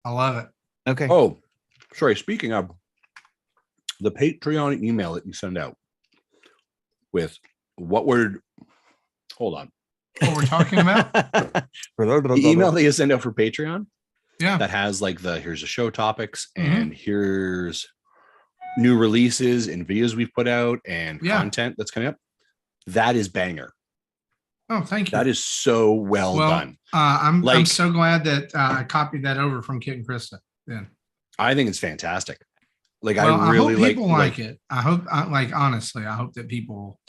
I love it. Okay. Oh, sorry. Speaking of the Patreon email that you send out with what word? Hold on. What we're talking about? The email that you send out for Patreon. Yeah. That has like here's the show topics and here's new releases and videos we've put out and content that's coming up. That is banger. Oh, thank you. That is so well done. I'm so glad that I copied that over from Kit and Krista. Yeah. I think it's fantastic. Like, I really hope people like it. I hope, honestly, I hope that people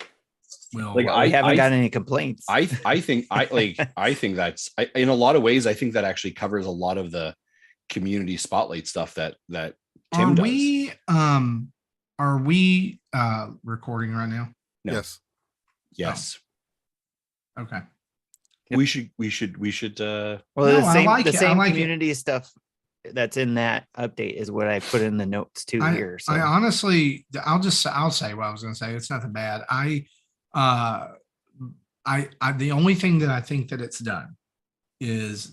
will. Like, I haven't got any complaints. I think that's in a lot of ways. I think that actually covers a lot of the community spotlight stuff that Tim does. Are we recording right now? No. Yes. Oh. Okay. Yep. We should. Well, the same community stuff that's in that update is what I put in the notes too here. So I honestly, I'll say what I was going to say. It's nothing bad. The only thing that I think that it's done is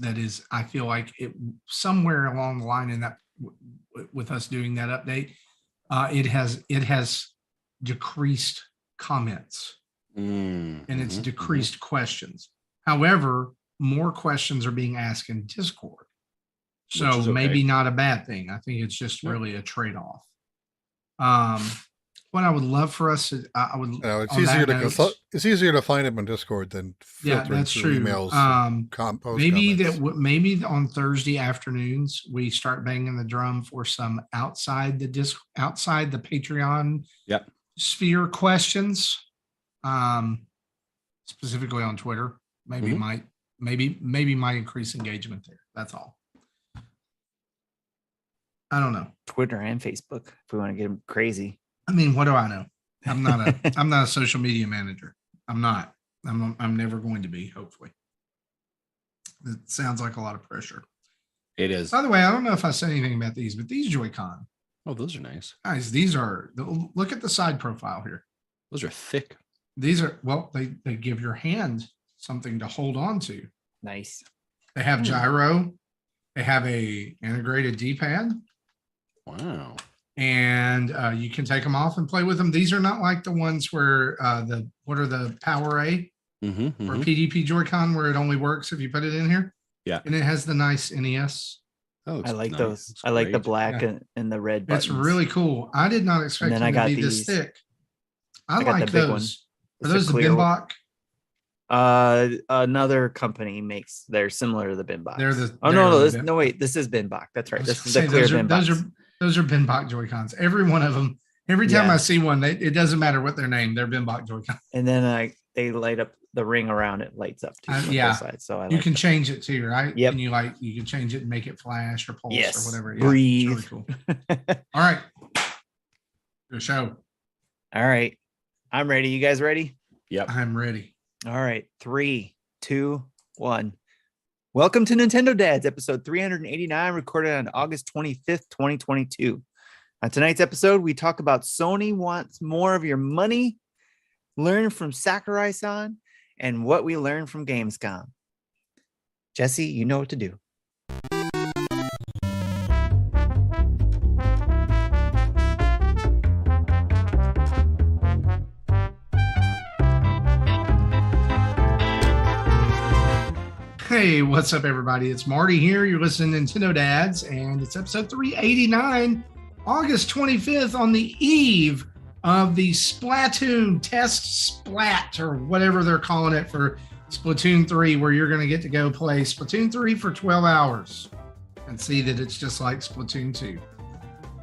I feel like it somewhere along the line in that with us doing that update, it has decreased comments and it's decreased questions. However, more questions are being asked in Discord. So maybe not a bad thing. I think it's just really a trade-off. What I would love for us to, it's easier to find them in Discord than filtering through emails. Maybe on Thursday afternoons we start banging the drum for some outside the Patreon sphere questions, specifically on Twitter. Maybe might increase engagement there. That's all. I don't know. Twitter and Facebook, if we want to get them crazy. I mean, what do I know? I'm not a social media manager. I'm not. I'm never going to be, hopefully. It sounds like a lot of pressure. It is. By the way, I don't know if I said anything about these, but these Joy-Con. Oh, those are nice. Guys, look at the side profile here. Those are thick. These are, they give your hand something to hold on to. Nice. They have gyro. They have a integrated D-pad. Wow. And you can take them off and play with them. These are not like the ones where what are the Power A or PDP Joy-Con where it only works if you put it in here. Yeah. And it has the nice NES. Oh, I like those. I like the black and the red buttons. It's really cool. I did not expect them to be this thick. I like those. Are those the Bimbach? Another company makes. They're similar to the Bimbach. This is Bimbach. That's right. This is the clear Bimbach. Those are Bimbach Joy-Cons. Every one of them. Every time I see one, it doesn't matter what their name. They're Bimbach Joy-Cons. And then they light up the ring around it. Lights up too. Sides, so you can change it too, right? Yep. And you can change it and make it flash or pulse or whatever. Breathe. It's really cool. All right. Good show. All right. I'm ready. You guys ready? Yep. I'm ready. All right. 3, 2, 1. Welcome to Nintendo Dads, episode 389, recorded on August 25th, 2022. On tonight's episode, we talk about Sony wants more of your money, learn from Sakurai-san, and what we learned from Gamescom. Jesse, you know what to do. Hey, what's up, everybody? It's Marty here. You're listening to Nintendo Dads, and it's episode 389, August 25th, on the eve of the Splatoon Test Splat, or whatever they're calling it for Splatoon 3, where you're going to get to go play Splatoon 3 for 12 hours and see that it's just like Splatoon 2.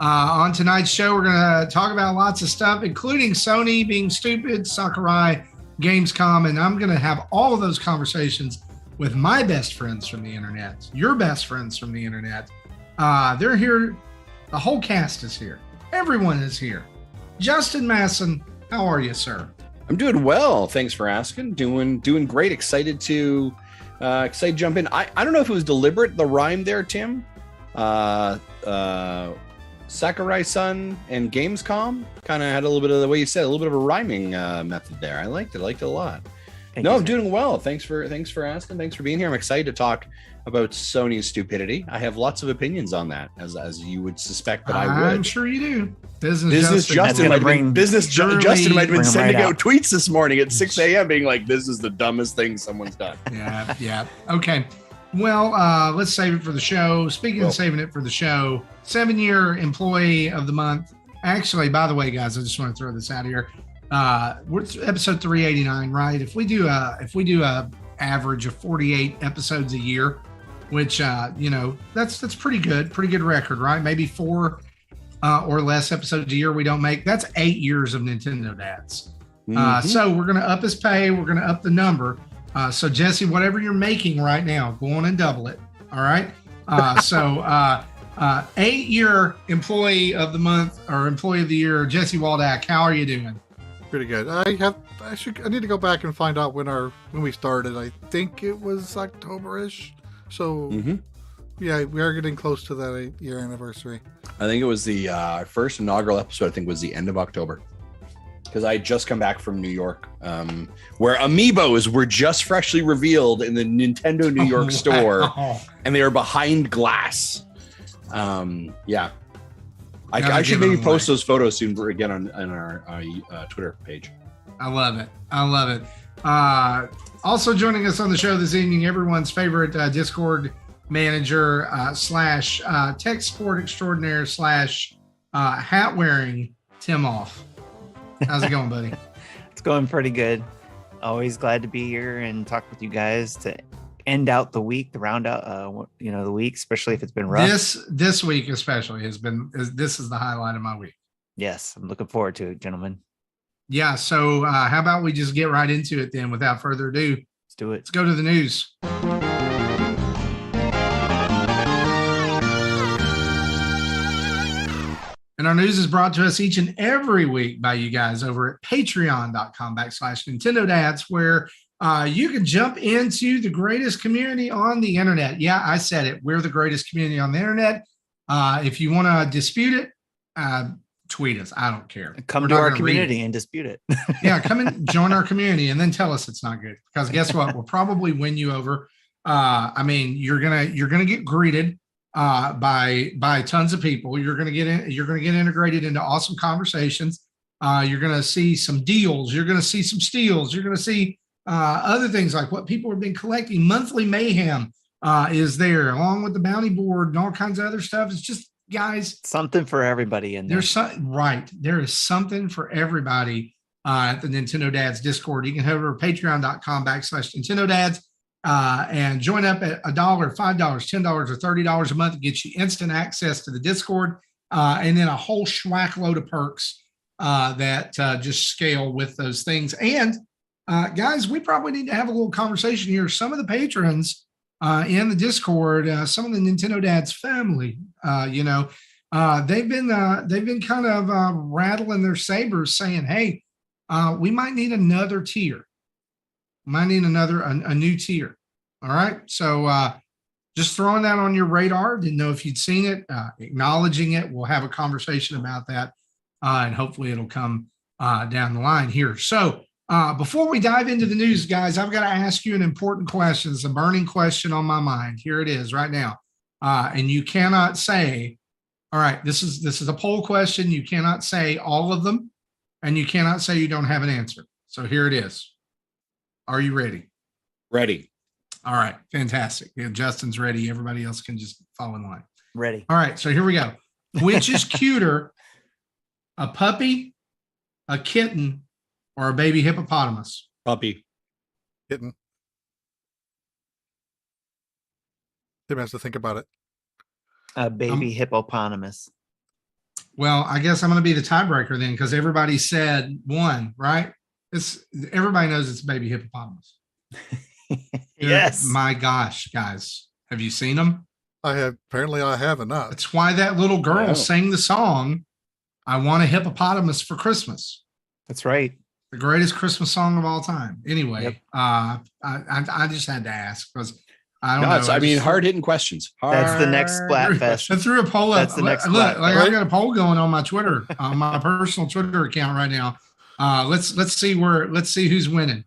On tonight's show, we're going to talk about lots of stuff, including Sony being stupid, Sakurai, Gamescom, and I'm going to have all of those conversations with my best friends from the internet, your best friends from the internet. They're here. The whole cast is here. Everyone is here. Justin Masson, how are you, sir? I'm doing well. Thanks for asking. Doing great. Excited to jump in. I don't know if it was deliberate, the rhyme there, Tim. Sakurai-san and Gamescom kind of had a little bit of the way you said, a little bit of a rhyming method there. I liked it. I liked it a lot. I'm doing well. Thanks for asking. Thanks for being here. I'm excited to talk about Sony's stupidity. I have lots of opinions on that, as you would suspect that I would. I'm sure you do. Business Justin might have been sending out tweets this morning at 6 a.m. being like, "This is the dumbest thing someone's done." Yeah. Okay. Well, let's save it for the show. Speaking of saving it for the show, 7-year employee of the month. Actually, by the way, guys, I just want to throw this out here. We're episode 389, right? If we do a average of 48 episodes a year, which that's pretty good record, right? Maybe 4 or less episodes a year we don't make. That's 8 years of Nintendo Dads. So we're gonna up his pay. We're gonna up the number. So Jesse, whatever you're making right now, go on and double it. All right. 8-year employee of the month or employee of the year, Jesse Waldack. How are you doing? Pretty good. I need to go back and find out when we started. I think it was October-ish. So yeah, we are getting close to that 8-year anniversary. I think it was the first inaugural episode. I think was the end of October, because I had just come back from New York, where Amiibos were just freshly revealed in the Nintendo New York store, and they are behind glass. I should maybe post those photos soon again on our Twitter page. I love it. Also joining us on the show this evening, everyone's favorite Discord manager slash tech support extraordinaire slash hat wearing Tim Off. How's it going, buddy? It's going pretty good. Always glad to be here and talk with you guys to end out the week, to round out the week, especially if it's been rough. This week especially this is the highlight of my week. Yes, I'm looking forward to it, gentlemen. Yeah, so how about we just get right into it then without further ado. Let's do it. Let's go to the news. And our news is brought to us each and every week by you guys over at patreon.com/Nintendo Dads, where you can jump into the greatest community on the internet. Yeah, I said it. We're the greatest community on the internet. If you want to dispute it, tweet us. I don't care. Come to our community and dispute it. Yeah, come and join our community and then tell us it's not good. Because guess what? We'll probably win you over. You're gonna get greeted by tons of people. You're gonna get integrated into awesome conversations. You're gonna see some deals. You're gonna see some steals. You're gonna see other things like what people have been collecting. Monthly mayhem is there, along with the bounty board and all kinds of other stuff. It's just, guys, something for everybody in there. There is something for everybody at the Nintendo Dads Discord. You can head over to patreon.com/Nintendo Dads and join up at $1, $5, $10, or $30 a month. It gets you instant access to the Discord and then a whole schwack load of perks that just scale with those things. And guys, we probably need to have a little conversation here. Some of the patrons in the Discord, some of the Nintendo Dads family, they've been kind of rattling their sabers, saying, "Hey, we might need another tier. Might need a new tier." All right, so just throwing that on your radar. Didn't know if you'd seen it. Acknowledging it. We'll have a conversation about that, and hopefully it'll come down the line here. So. Before we dive into the news, guys, I've got to ask you an important question. It's a burning question on my mind. Here it is right now. And you cannot say, all right, this is a poll question. You cannot say all of them, and you cannot say you don't have an answer. So here it is. Are you ready? Ready. All right. Fantastic. Yeah, Justin's ready. Everybody else can just fall in line. Ready. All right. So here we go. Which is cuter, a puppy, a kitten, or a baby hippopotamus? Puppy. Kitten. Tim has to think about it. A baby hippopotamus. Well, I guess I'm going to be the tiebreaker then, because everybody said one, right? Everybody knows it's baby hippopotamus. Yes. My gosh, guys, have you seen them? Apparently I have not. That's why that little girl sang the song, "I Want a Hippopotamus for Christmas." That's right. The greatest Christmas song of all time. Anyway, I just had to ask because I don't know. I mean, hard-hitting questions. That's the next Splatfest. I threw a poll up. That's the next Look, I've got a poll going on my Twitter, on my personal Twitter account right now. Let's see who's winning.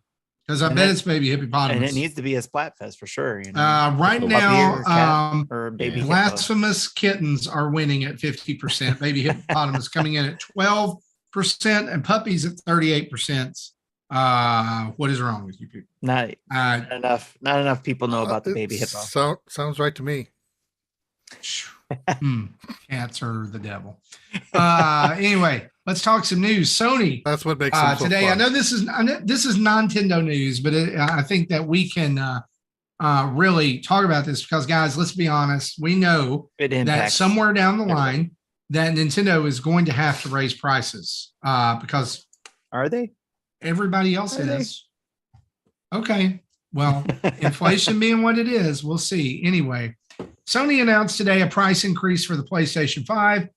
because I bet it's baby hippopotamus. And it needs to be a Splatfest for sure. Right now, or baby blasphemous kittens are winning at 50%. Baby hippopotamus coming in at 12%, and puppies at 38%. What is wrong with you people? Not enough people know about the baby hippo. Sounds right to me. Cats are the devil. Anyway, let's talk some news. Sony. That's what makes them so today. fun. I know this is non-Nintendo news, but I think that we can really talk about this because, guys, let's be honest. We know that somewhere down the line that Nintendo is going to have to raise prices because are they? Everybody else is. Okay. Well, inflation being what it is, we'll see. Anyway, Sony announced today a price increase for the PlayStation 5,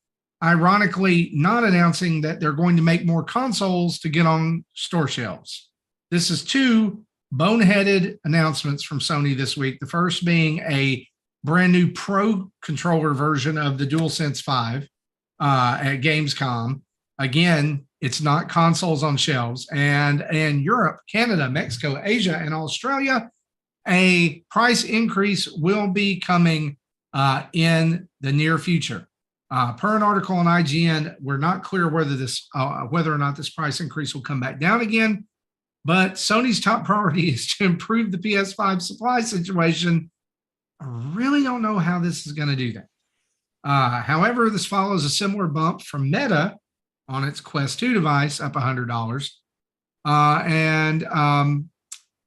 ironically not announcing that they're going to make more consoles to get on store shelves. This is two boneheaded announcements from Sony this week. The first being a brand new Pro controller version of the DualSense 5 at Gamescom. Again, it's not consoles on shelves. And in Europe, Canada, Mexico, Asia, and Australia, a price increase will be coming in the near future. Per an article on IGN, we're not clear whether or not this price increase will come back down again. But Sony's top priority is to improve the PS5 supply situation. I really don't know how this is going to do that. However, this follows a similar bump from Meta on its Quest 2 device, up $100. And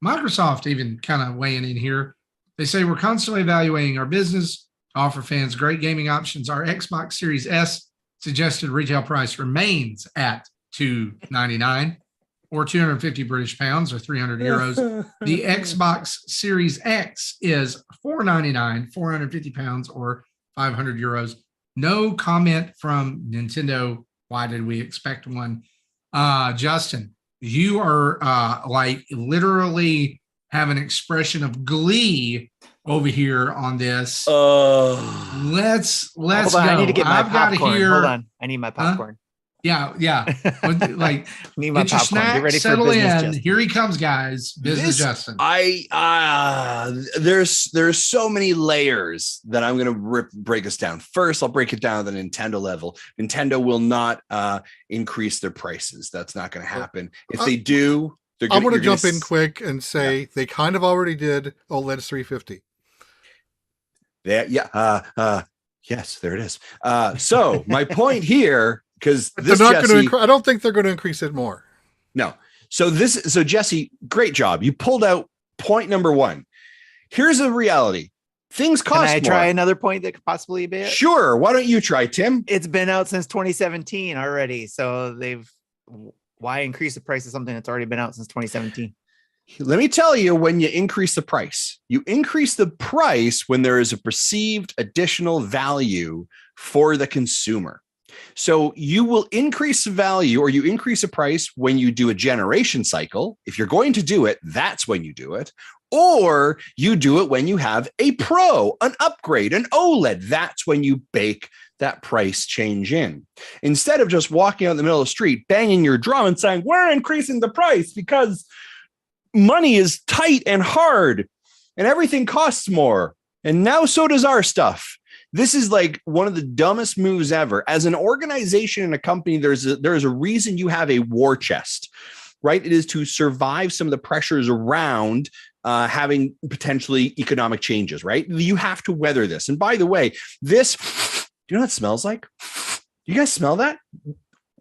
Microsoft even kind of weighing in here. They say, we're constantly evaluating our business to offer fans great gaming options. Our Xbox Series S suggested retail price remains at $299 or 250 British pounds or 300 euros. The Xbox Series X is $499, 450 pounds or 500 euros. No comment from Nintendo. Why did we expect one? Justin, you are like literally have an expression of glee over here on this. Let's Hold on, go. I need to get my I've got to popcorn. hear. Hold on, I need my popcorn. Yeah. Like, need my get your popcorn. snack, Get ready settle for business, in. Justin. Here he comes, guys. Business Justin. There's so many layers that I'm going to break us down. First, I'll break it down at the Nintendo level. Nintendo will not increase their prices. That's not going to happen. If they do, I'm going to jump in quick and say they kind of already did OLED 350. Yes, there it is. So my point here, because they're not going to. I don't think they're going to increase it more. No. So Jesse, great job. You pulled out point number one. Here's the reality. Things cost more. Can I try another point that could possibly be it? Sure. Why don't you try, Tim? It's been out since 2017 already. So why increase the price of something that's already been out since 2017? Let me tell you, when you increase the price when there is a perceived additional value for the consumer. So you will increase the value or you increase the price when you do a generation cycle. If you're going to do it, that's when you do it. Or you do it when you have a Pro, an upgrade, an OLED. That's when you bake that price change in. Instead of just walking out in the middle of the street, banging your drum and saying, we're increasing the price because money is tight and hard and everything costs more. And now so does our stuff. This is like one of the dumbest moves ever. As an organization and a company, there's a reason you have a war chest, right? It is to survive some of the pressures around having potentially economic changes, right? You have to weather this. And by the way, this, do you know what it smells like? You guys smell that?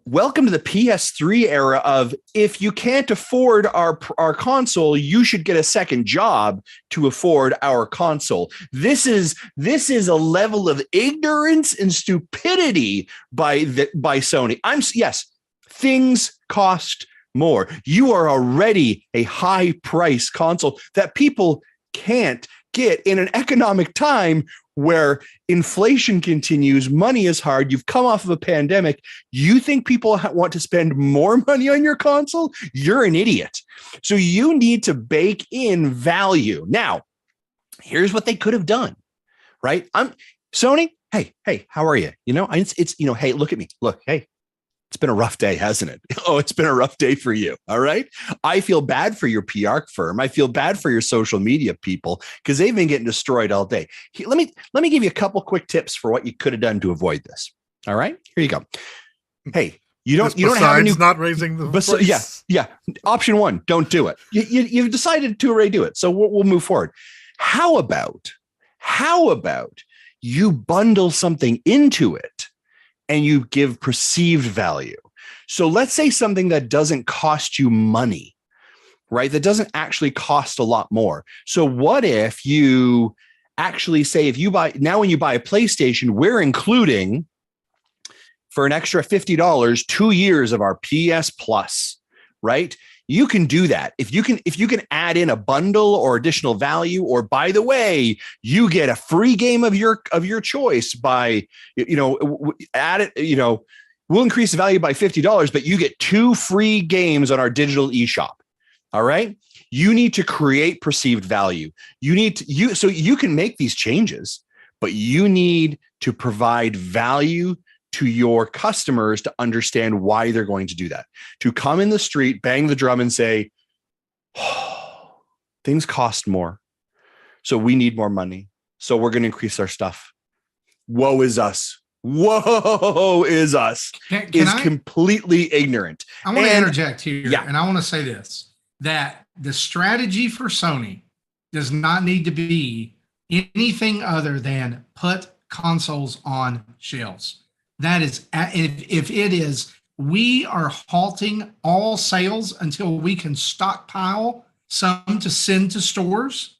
Welcome to the PS3 era of, if you can't afford our console, you should get a second job to afford our console. This is a level of ignorance and stupidity by Sony. Yes, things cost more. You are already a high price console that people can't get in an economic time where inflation continues, money is hard, you've come off of a pandemic. You think people want to spend more money on your console? You're an idiot. So you need to bake in value. Now, here's what they could have done, right? Sony, hey, how are you? It's hey, look at me. Look, hey, It's been a rough day, hasn't it? Oh, it's been a rough day for you. All right. I feel bad for your PR firm. I feel bad for your social media people because they've been getting destroyed all day. Let me give you a couple quick tips for what you could have done to avoid this. All right, here you go. Hey, you don't have a new, not raising the price. Yeah. Option one, don't do it. You've decided to already do it, so we'll move forward. How about you bundle something into it and you give perceived value? So let's say something that doesn't cost you money, right? That doesn't actually cost a lot more. So what if you actually say, when you buy a PlayStation, we're including for an extra $50, 2 years of our PS Plus, right? You can do that. If you can add in a bundle or additional value, or by the way, you get a free game of your choice by, add it, we'll increase the value by $50, but you get 2 free games on our digital eShop. All right. You need to create perceived value. So you can make these changes, but you need to provide value to your customers to understand why they're going to do that. To come in the street, bang the drum and say, oh, things cost more, so we need more money, so we're going to increase our stuff. Woe is us. Woe is us. Completely ignorant. I want to interject here, and I want to say this, that the strategy for Sony does not need to be anything other than put consoles on shelves. That is, if it is, we are halting all sales until we can stockpile some to send to stores.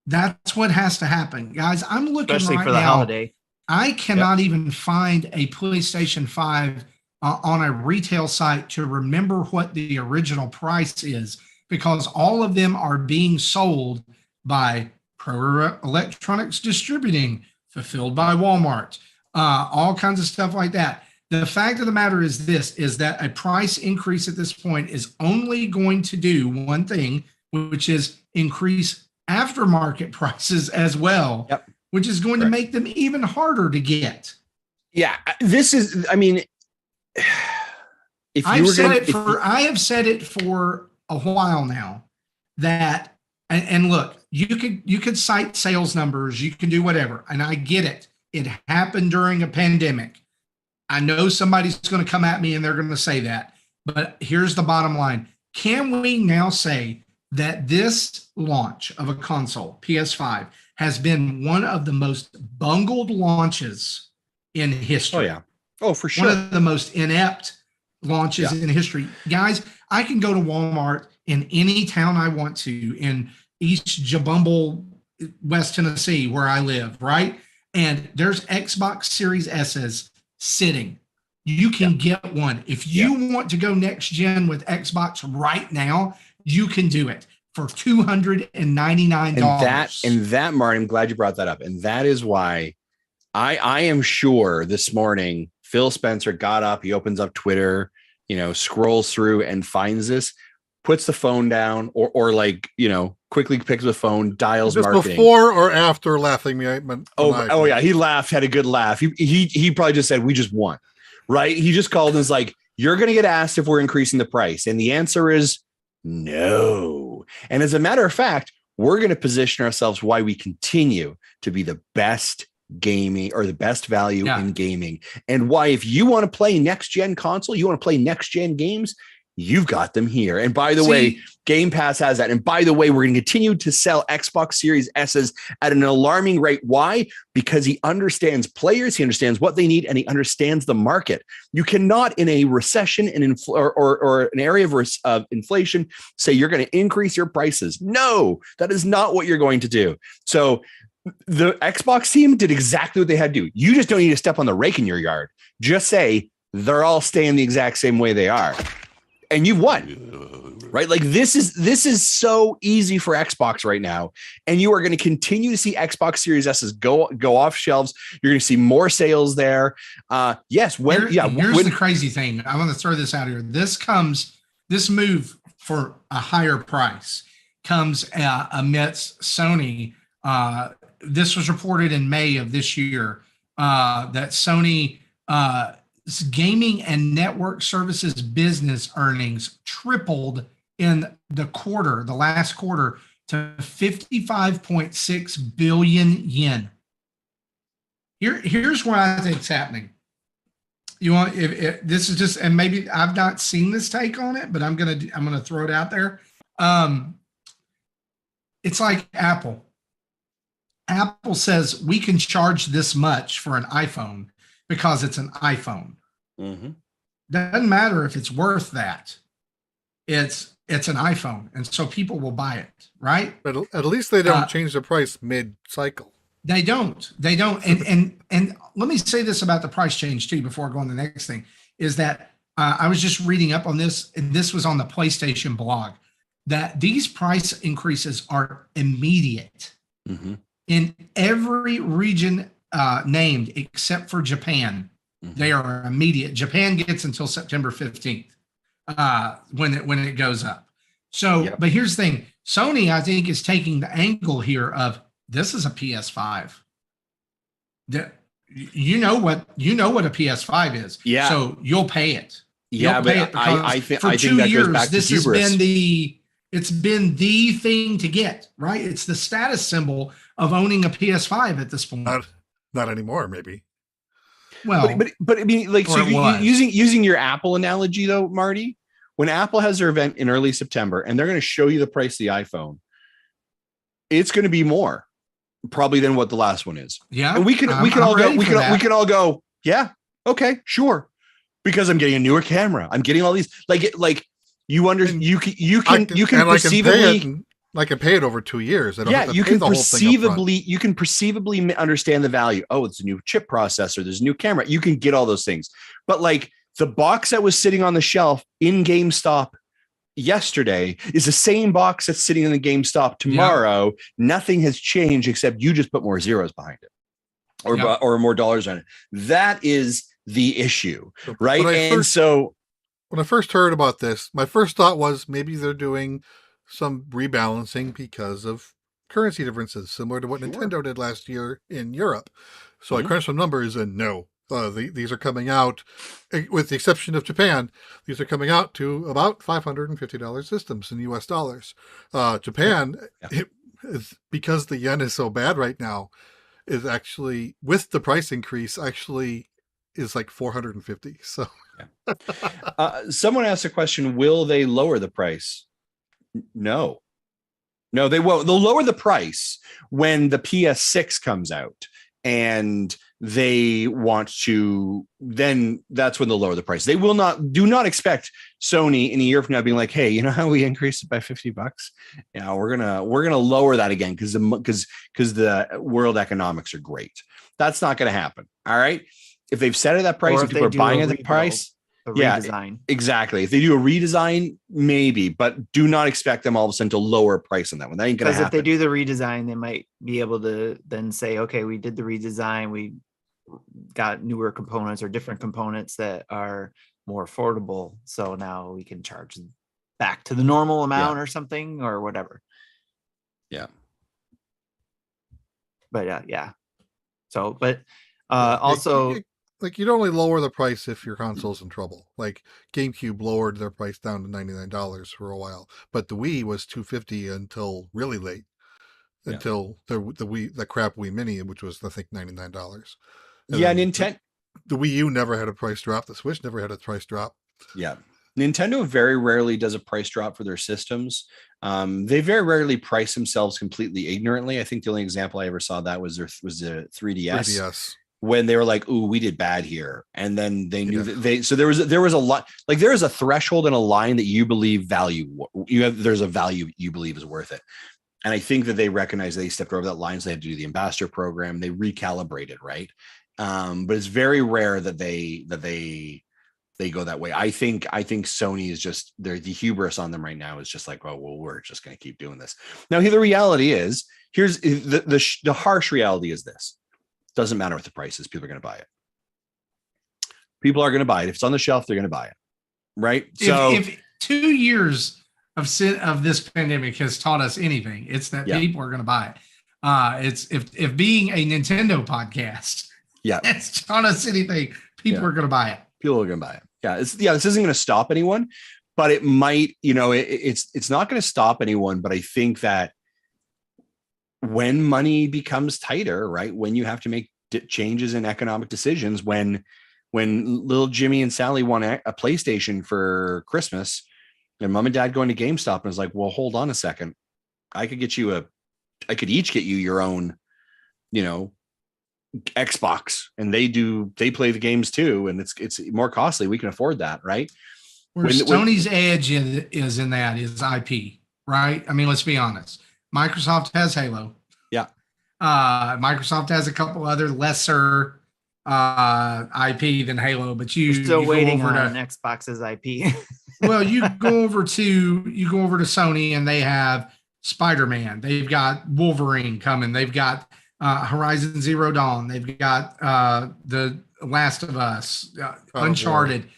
That's what has to happen, guys. I'm looking especially right for the now, holiday. I cannot even find a PlayStation 5 on a retail site to remember what the original price is, because all of them are being sold by Pro Electronics Distributing, fulfilled by Walmart. All kinds of stuff like that. The fact of the matter is that a price increase at this point is only going to do one thing, which is increase aftermarket prices as well, which is going to make them even harder to get. Yeah, this is, I mean, I have said it for a while now that, and look, you could cite sales numbers, you can do whatever, and I get it. It happened during a pandemic. I know somebody's going to come at me and they're going to say that, but here's the bottom line. Can we now say that this launch of a console, PS5, has been one of the most bungled launches in history? Oh, yeah. Oh, for sure. One of the most inept launches in history. Guys, I can go to Walmart in any town I want to in East Jabumble, West Tennessee, where I live, right? And there's Xbox Series S's sitting. You can get one. If you want to go next gen with Xbox right now, you can do it for $299. And that, Martin, I'm glad you brought that up. And that is why I am sure this morning, Phil Spencer got up, he opens up Twitter, scrolls through and finds this, puts the phone down or quickly picks the phone, dials just marketing. Before or after laughing? Oh yeah. He laughed, had a good laugh. He probably just said, we just won, right? He just called and was like, you're going to get asked if we're increasing the price. And the answer is no. And as a matter of fact, we're going to position ourselves why we continue to be the best gaming or the best value in gaming, and why if you want to play next gen console, you want to play next gen games, you've got them here. And by the way, Game Pass has that. And by the way, we're going to continue to sell Xbox Series S's at an alarming rate. Why? Because he understands players, he understands what they need, and he understands the market. You cannot, in a recession and or an area of inflation, say you're going to increase your prices. No, that is not what you're going to do. So the Xbox team did exactly what they had to do. You just don't need to step on the rake in your yard. Just say they're all staying the exact same way they are, and you've won, right? Like this is so easy for Xbox right now, and you are going to continue to see Xbox Series S's go off shelves. You're going to see more sales there. Here's the crazy thing. I want to throw this out here. This move for a higher price comes amidst Sony. This was reported in May of this year that Sony gaming and network services business earnings tripled in the last quarter, to 55.6 billion yen. Here's what I think is happening. You want, if this is just, and maybe I've not seen this take on it, but I'm gonna throw it out there. It's like Apple. Apple says we can charge this much for an iPhone because it's an iPhone. Mm-hmm. Doesn't matter if it's worth that. It's an iPhone, and so people will buy it, right? But at least they don't change the price mid-cycle. They don't. And let me say this about the price change too before going to the next thing, is that I was just reading up on this, and this was on the PlayStation blog, that these price increases are immediate in every region named except for Japan. They are immediate. Japan gets until September 15th when it goes up. So, but here's the thing. Sony, I think, is taking the angle here of, this is a PS5. You know what a PS5 is. Yeah. So you'll pay it. Yeah, but I think that goes back to hubris. It's been the thing to get, right? It's the status symbol of owning a PS5 at this point. Not anymore, maybe. Well, but I mean, like, so using your Apple analogy though, Marty, when Apple has their event in early September and they're going to show you the price of the iPhone, it's going to be more probably than what the last one is. Yeah, and we can all go, yeah, okay, sure, because I'm getting a newer camera. I'm getting all these like you can perceivably. I can pay it over 2 years. You can perceivably understand the value. Oh, it's a new chip processor. There's a new camera. You can get all those things. But like the box that was sitting on the shelf in GameStop yesterday is the same box that's sitting in the GameStop tomorrow. Yeah. Nothing has changed except you just put more zeros behind it or more dollars on it. That is the issue, right? When I first heard about this, my first thought was maybe they're doing some rebalancing because of currency differences, similar to what Nintendo did last year in Europe. So I crunched some numbers, and these are coming out, with the exception of Japan, these are coming out to about $550 systems in US dollars. Japan, because the yen is so bad right now, is actually, with the price increase, is like 450. So someone asked a question, will they lower the price? No, they won't. They'll lower the price when the PS6 comes out and they want to, then that's when they'll lower the price. They will not, do not expect Sony in a year from now being like, hey, you know how we increased it by $50? Yeah, we're going to lower that again because the world economics are great. That's not going to happen. All right. If they've set it at that price and people are buying at the price, redesign. Exactly. If they do a redesign, maybe, but do not expect them all of a sudden to lower price on that one. That ain't gonna happen. Because if they do the redesign, they might be able to then say, okay, we did the redesign, we got newer components or different components that are more affordable, so now we can charge back to the normal amount or something or whatever. Yeah. But So, but also. Like, you'd only lower the price if your console's in trouble. Like GameCube lowered their price down to $99 for a while, but the Wii was $250 until really late, until the crap Wii Mini, which was I think $99. Nintendo. The Wii U never had a price drop. The Switch never had a price drop. Yeah, Nintendo very rarely does a price drop for their systems. They very rarely price themselves completely ignorantly. I think the only example I ever saw that was the 3DS. When they were like, ooh, we did bad here. And then they knew that so there was a lot, like there is a threshold and a line that you believe there's a value you believe is worth it. And I think that they recognize they stepped over that line. So they had to do the ambassador program. They recalibrated, right? But it's very rare that they go that way. I think Sony is just, the hubris on them right now is just like, oh, well, we're just going to keep doing this. Now, here, the reality is, here's the harsh reality is this. Doesn't matter what the price is, people are going to buy it. People are going to buy it. If it's on the shelf, they're going to buy it. Right? So if 2 years of this pandemic has taught us anything, it's that people are going to buy it. It's if being a Nintendo podcast, it's taught us anything, people are going to buy it. People are going to buy it. This isn't going to stop anyone, but it might, it's not going to stop anyone. But I think that when money becomes tighter, right, when you have to make changes in economic decisions, when little Jimmy and Sally want a PlayStation for Christmas, and mom and dad going to GameStop and is like, well, hold on a second. I could each get you your own, Xbox, and they play the games too. And it's more costly. We can afford that. Right. Where Sony's edge is in that is IP, right? I mean, let's be honest. Microsoft has Halo. Yeah. Microsoft has a couple other lesser IP than Halo, but you're still waiting on Xbox's IP. Well, you go over to Sony and they have Spider-Man. They've got Wolverine coming. They've got Horizon Zero Dawn. They've got The Last of Us, Uncharted,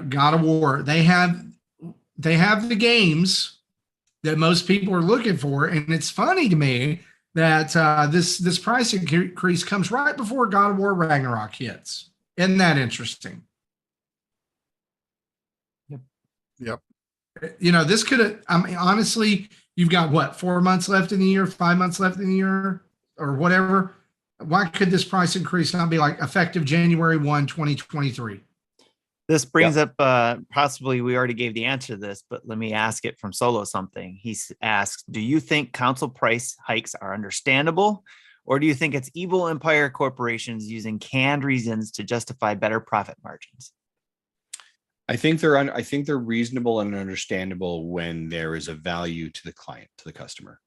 God of War. They have the games that most people are looking for, and it's funny to me that this price increase comes right before God of War Ragnarok hits. Isn't that interesting? Yep. This could have, honestly, you've got what, 4 months left in the year, 5 months left in the year, or whatever. Why could this price increase not be like effective January 1, 2023? This brings up, possibly we already gave the answer to this, but let me ask it from Solo something. He asks, do you think console price hikes are understandable, or do you think it's evil empire corporations using canned reasons to justify better profit margins? I think they're reasonable and understandable when there is a value to the client, to the customer.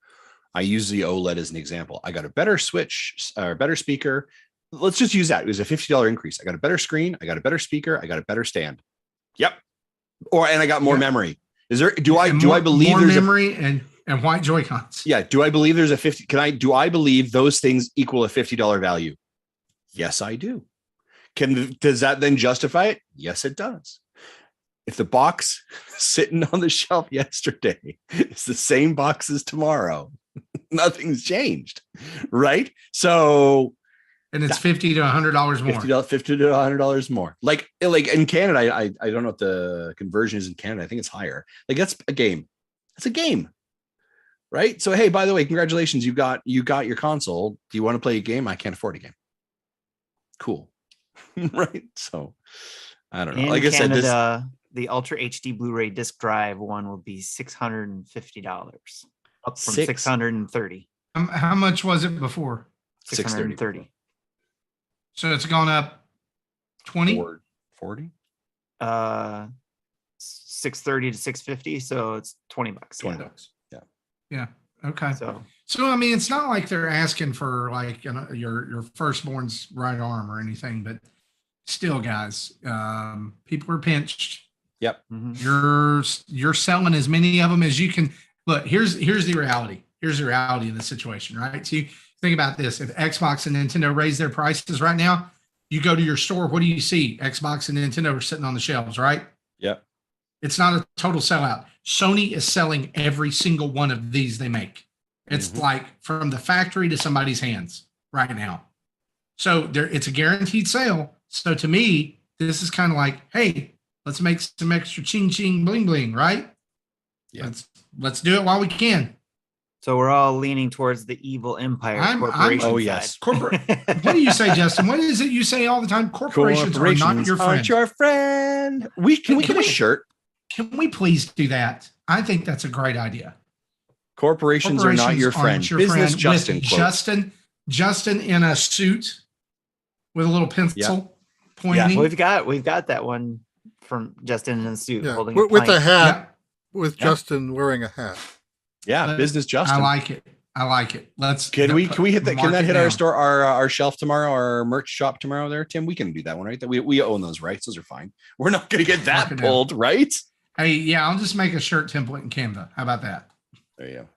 I use the OLED as an example. I got a better switch or better speaker. Let's just use that. It was a $50 increase. I got a better screen. I got a better speaker. I got a better stand. Yep. And I got more memory. Do I believe more there's memory and white Joy-Cons? Yeah. Do I believe there's a 50? Do I believe those things equal a $50 value? Yes, I do. Does that then justify it? Yes, it does. If the box sitting on the shelf yesterday is the same box as tomorrow, nothing's changed, right? So, and it's $50 to $100 more. $50 to $100 more. Like in Canada, I don't know what the conversion is in Canada. I think it's higher. Like that's a game. That's a game, right? So hey, by the way, congratulations, you got your console. Do you want to play a game? I can't afford a game. Cool, right? So I don't know. In like Canada, I said, the Ultra HD Blu-ray disc drive one will be $650, up from $630. How much was it before? $630. So it's gone up 20? 40? 630 to 650, so it's $20. $20. Yeah. Okay. So I mean, it's not like they're asking for like your firstborn's right arm or anything, but still, guys, people are pinched. Yep. Mm-hmm. You're selling as many of them as you can. Look, here's the reality. Here's the reality of the situation, right? So you think about this. If Xbox and Nintendo raise their prices right now, you go to your store, what do you see? Xbox and Nintendo are sitting on the shelves, right? Yep. It's not a total sellout. Sony is selling every single one of these they make. It's like from the factory to somebody's hands right now. So it's a guaranteed sale. So to me, this is kind of like, hey, let's make some extra ching ching bling bling, right? Yeah. Let's do it while we can. So we're all leaning towards the evil empire corporation. Oh yes. What do you say, Justin? What is it you say all the time? Corporations are not your friend. Aren't your friend. Can we get a shirt? Can we please do that? I think that's a great idea. Corporations are not your friend. Business Justin. Justin in a suit with a little pencil pointing. Yeah, we've got that one from Justin in a suit holding with a hat. With Justin wearing a hat. Yeah, business Justin. I like it. Can we hit that? Can that hit our store, our shelf tomorrow, our merch shop tomorrow? There, Tim. We can do that one, right? That we own those rights. Those are fine. We're not going to get that pulled, right? Hey, yeah, I'll just make a shirt template in Canva. How about that? There you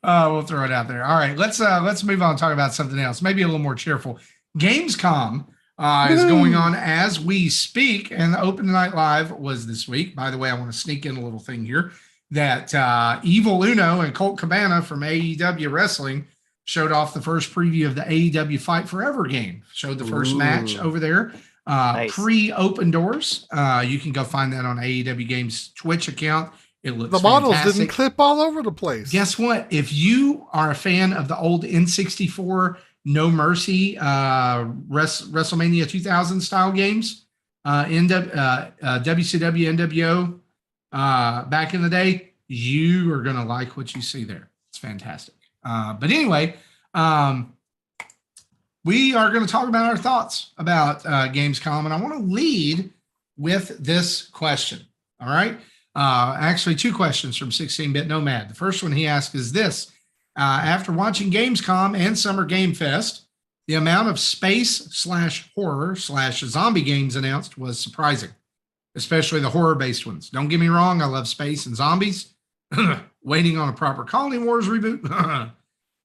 go. We'll throw it out there. All right, let's move on and talk about something else, maybe a little more cheerful. Gamescom is going on as we speak, and the Open Night Live was this week. By the way, I want to sneak in a little thing here that Evil Uno and Colt Cabana from AEW Wrestling showed off the first preview of the AEW Fight Forever game. Showed the first match over there. Nice. Pre-open doors. You can go find that on AEW Games Twitch account. It looks The models fantastic. didn't clip all over the place. Guess what? If you are a fan of the old N64 No Mercy WrestleMania 2000 style games, WCW, NWO, back in the day, you are going to like what you see there. It's fantastic. But anyway, we are going to talk about our thoughts about Gamescom, and I want to lead with this question. All right. Actually, two questions from 16-Bit Nomad. The first one he asked is this. After watching Gamescom and Summer Game Fest, the amount of space/horror/zombie games announced was surprising, especially the horror-based ones. Don't get me wrong, I love space and zombies. Waiting on a proper Colony Wars reboot.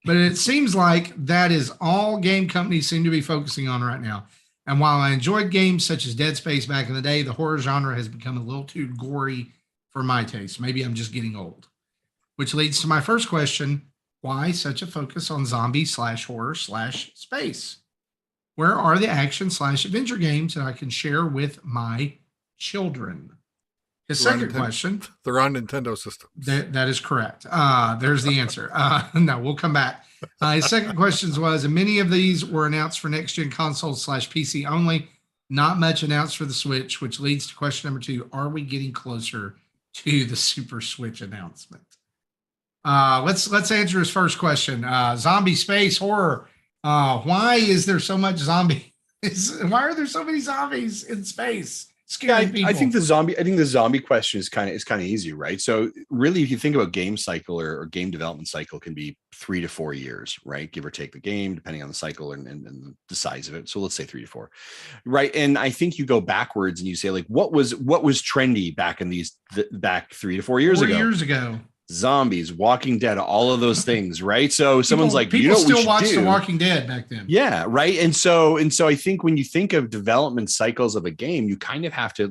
But it seems like that is all game companies seem to be focusing on right now. And while I enjoyed games such as Dead Space back in the day, the horror genre has become a little too gory for my taste. Maybe I'm just getting old. Which leads to my first question. Why such a focus on zombie/horror/space? Where are the action/adventure games that I can share with my children? His second question. They're on Nintendo systems. That is correct. There's the answer. No, we'll come back. His second question was, and many of these were announced for next-gen consoles/PC only. Not much announced for the Switch, which leads to question number 2. Are we getting closer to the Super Switch announcement? Let's answer his first question. Zombie space horror. Why is there so much zombie? Why are there so many zombies in space? Scaring people. I think the zombie question is kind of easy, right? So really, if you think about game cycle or game development cycle, can be 3 to 4 years, right? Give or take the game, depending on the cycle and the size of it. So let's say 3 to 4, right? And I think you go backwards and you say, like, what was trendy back 3 to 4 years ago? 4 years ago. Zombies, Walking Dead, all of those things, right? So someone's like, people still watched The Walking Dead back then. Yeah, right. And so I think when you think of development cycles of a game, you kind of have to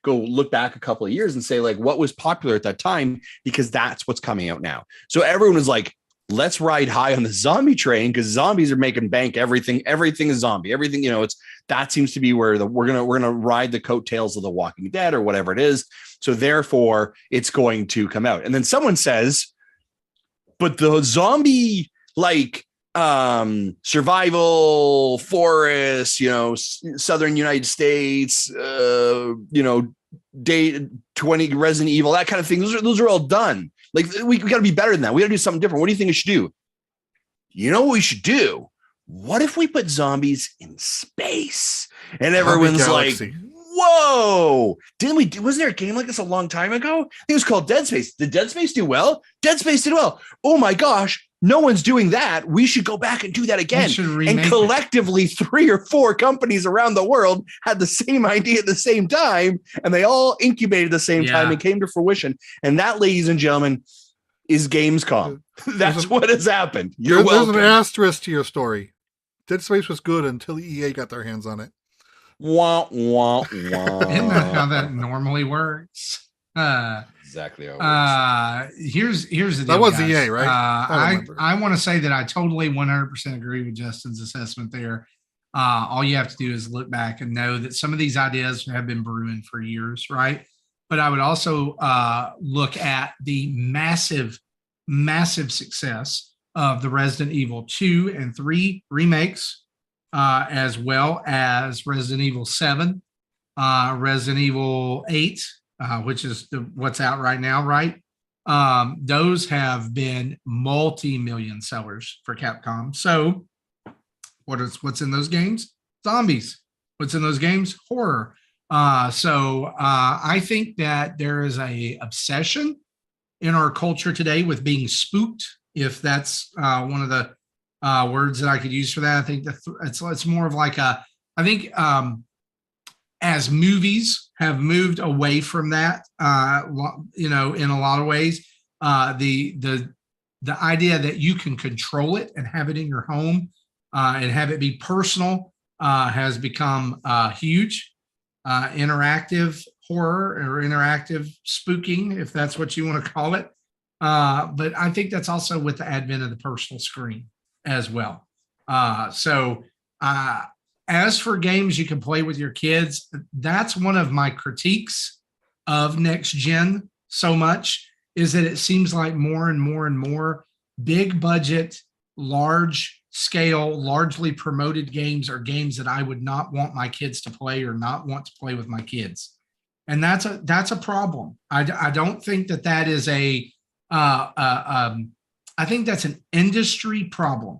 look back a couple of years and say, like, what was popular at that time, because that's what's coming out now. So everyone was like, let's ride high on the zombie train because zombies are making bank. Everything is zombie. Everything, that seems to be where we're gonna ride the coattails of The Walking Dead or whatever it is. So therefore, it's going to come out. And then someone says, but the zombie survival forest, southern United States, day 20 Resident Evil, that kind of thing. Those are all done. Like, we got to be better than that. We got to do something different. What do you think we should do? You know what we should do? What if we put zombies in space? And everyone's like, whoa, wasn't there a game like this a long time ago? I think it was called Dead Space. Did Dead Space do well? Dead Space did well. Oh my gosh, no one's doing that. We should go back and do that again. And collectively, 3 or 4 companies around the world had the same idea at the same time, and they all incubated at the same time and came to fruition. And that, ladies and gentlemen, is Gamescom. That's what has happened. There's an asterisk to your story. Dead Space was good until EA got their hands on it. Wah, wah, wah. Isn't that how that normally works? Exactly how it works. Here's the deal, that was guys. EA, right? I want to say that I totally 100% agree with Justin's assessment there. All you have to do is look back and know that some of these ideas have been brewing for years, right? But I would also look at the massive success of the Resident Evil 2 and 3 remakes, as well as Resident Evil 7, Resident Evil 8, which is what's out right now, right? Those have been multi-million sellers for Capcom. So what's in those games? Zombies. What's in those games? Horror. So I think that there is a obsession in our culture today with being spooked, if that's one of the words that I could use for that. I think it's more of like as movies have moved away from that, in a lot of ways, the idea that you can control it and have it in your home and have it be personal has become huge. Interactive horror or interactive spooking, if that's what you want to call it. But I think that's also with the advent of the personal screen as well. So as for games you can play with your kids, that's one of my critiques of next gen so much, is that it seems like more and more and more big budget, large scale, largely promoted games are games that I would not want my kids to play or not want to play with my kids. And that's a problem. I don't think that is I think that's an industry problem.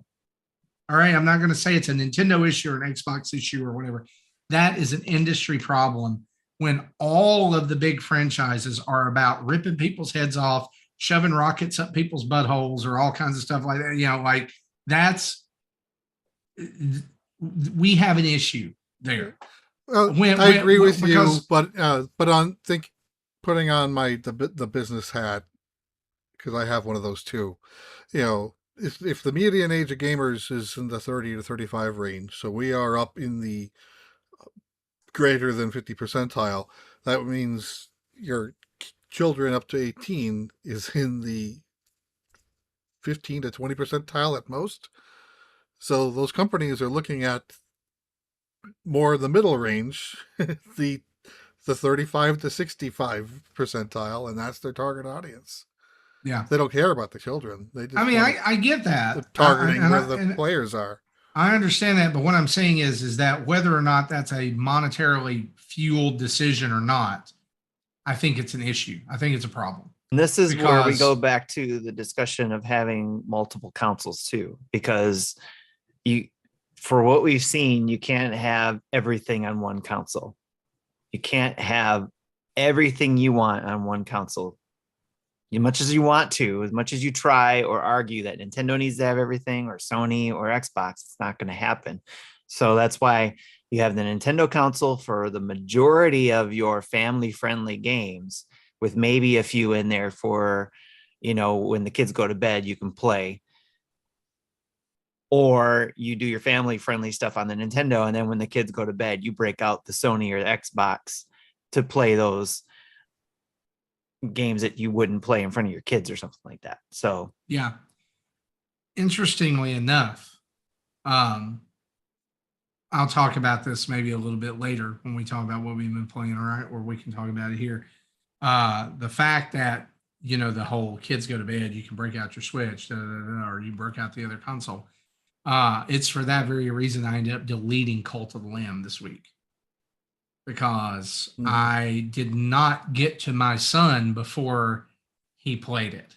All right. I'm not going to say it's a Nintendo issue or an Xbox issue or whatever. That is an industry problem when all of the big franchises are about ripping people's heads off, shoving rockets up people's buttholes or all kinds of stuff like that. Like we have an issue there. I agree with you, but putting on the business hat, because I have one of those too, if the median age of gamers is in the 30 to 35 range, so we are up in the greater than 50 percentile, that means your children up to 18 is in the 15 to 20 percentile at most. So those companies are looking at more the middle range, the 35 to 65 percentile, and that's their target audience. Yeah, they don't care about the children. They just I get that targeting where the players are. I understand that, but what I'm saying is that whether or not that's a monetarily fueled decision or not, I think it's an issue. I think it's a problem. And this is where we go back to the discussion of having multiple consoles too, because for what we've seen, you can't have everything on one console. You can't have everything you want on one console. As much as you want to, as much as you try or argue that Nintendo needs to have everything or Sony or Xbox, it's not going to happen. So that's why you have the Nintendo console for the majority of your family-friendly games, with maybe a few in there for, when the kids go to bed, you can play. Or you do your family-friendly stuff on the Nintendo, and then when the kids go to bed, you break out the Sony or the Xbox to play those games that you wouldn't play in front of your kids or something like that. So yeah, interestingly enough, I'll talk about this maybe a little bit later when we talk about what we've been playing, all right, or we can talk about it here. The fact that the whole kids go to bed, you can break out your Switch, or you break out the other console. It's for that very reason I ended up deleting Cult of the Lamb this week, because I did not get to my son before he played it.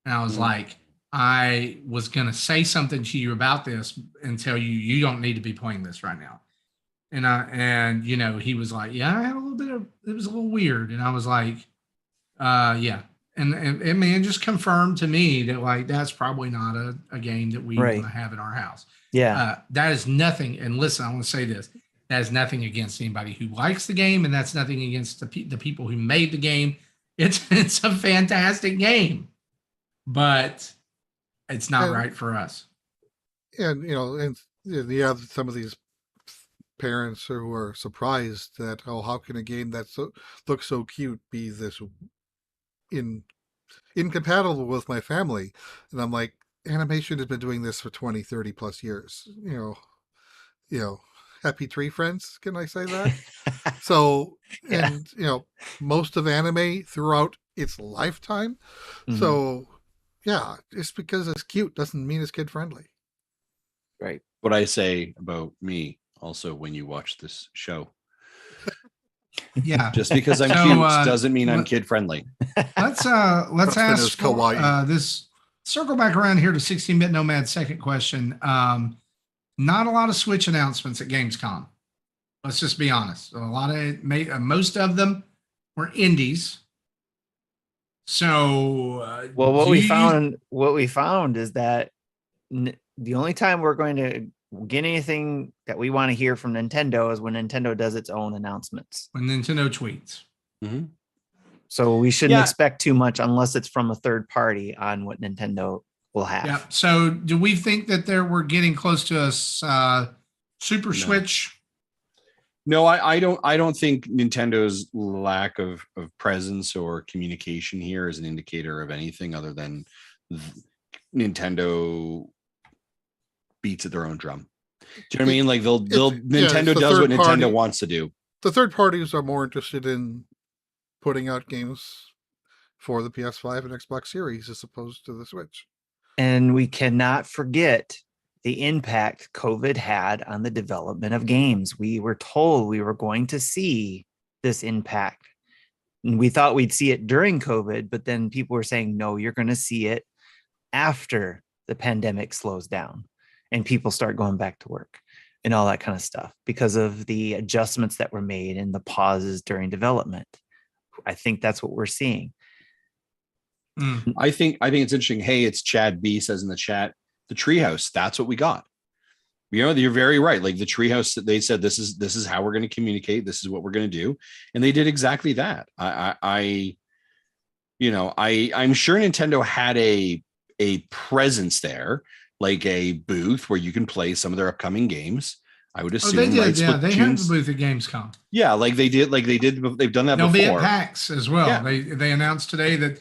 And I was like, I was going to say something to you about this and tell you don't need to be playing this right now. And he was like, yeah, I had a little bit of, it was a little weird. And I was like, yeah. And it just confirmed to me that that's probably not a game that we want to have in our house. Yeah. That is nothing. And listen, I want to say this. That is nothing against anybody who likes the game, and that's nothing against the people who made the game. It's a fantastic game, but it's not right for us. And you have some of these parents who are surprised that how can a game that looks so cute be this incompatible with my family? And I'm like, animation has been doing this for 20, 30 plus years. Happy tree friends, can I say that? So, and most of anime throughout its lifetime. Mm-hmm. So yeah, just because it's cute doesn't mean it's kid friendly. Right. What I say about me also when you watch this show. Yeah. Just because I'm cute doesn't mean I'm kid friendly. Let's ask Kawaii. This circle back around here to 16-bit Nomad's second question. Not a lot of Switch announcements at Gamescom. Let's just be honest. Most of them were indies. So, what we found is that the only time we're going to get anything that we want to hear from Nintendo is when Nintendo does its own announcements. When Nintendo tweets. Mm-hmm. So we shouldn't expect too much unless it's from a third party on what Nintendo will have. Yeah. So do we think that we're getting close to a Super Switch? No, I don't think Nintendo's lack of presence or communication here is an indicator of anything other than Nintendo beats at their own drum. Do you know what I mean? Like Nintendo it's the does what third Nintendo party. wants to do. The third parties are more interested in putting out games for the PS5 and Xbox Series as opposed to the Switch. And we cannot forget the impact COVID had on the development of games. We were told we were going to see this impact. And we thought we'd see it during COVID, but then people were saying, no, you're going to see it after the pandemic slows down and people start going back to work and all that kind of stuff because of the adjustments that were made and the pauses during development. I think that's what we're seeing. I think it's interesting. Hey, it's Chad B says in the chat, the Treehouse. That's what we got. You know, you're very right. Like the Treehouse, they said this is how we're going to communicate. This is what we're going to do, and they did exactly that. I'm sure Nintendo had a presence there, like a booth where you can play some of their upcoming games. I would assume. They did. Right? Yeah, they had the booth at Gamescom. Yeah, like they did. They've done that They'll before. They'll be at PAX as well. Yeah. They announced today that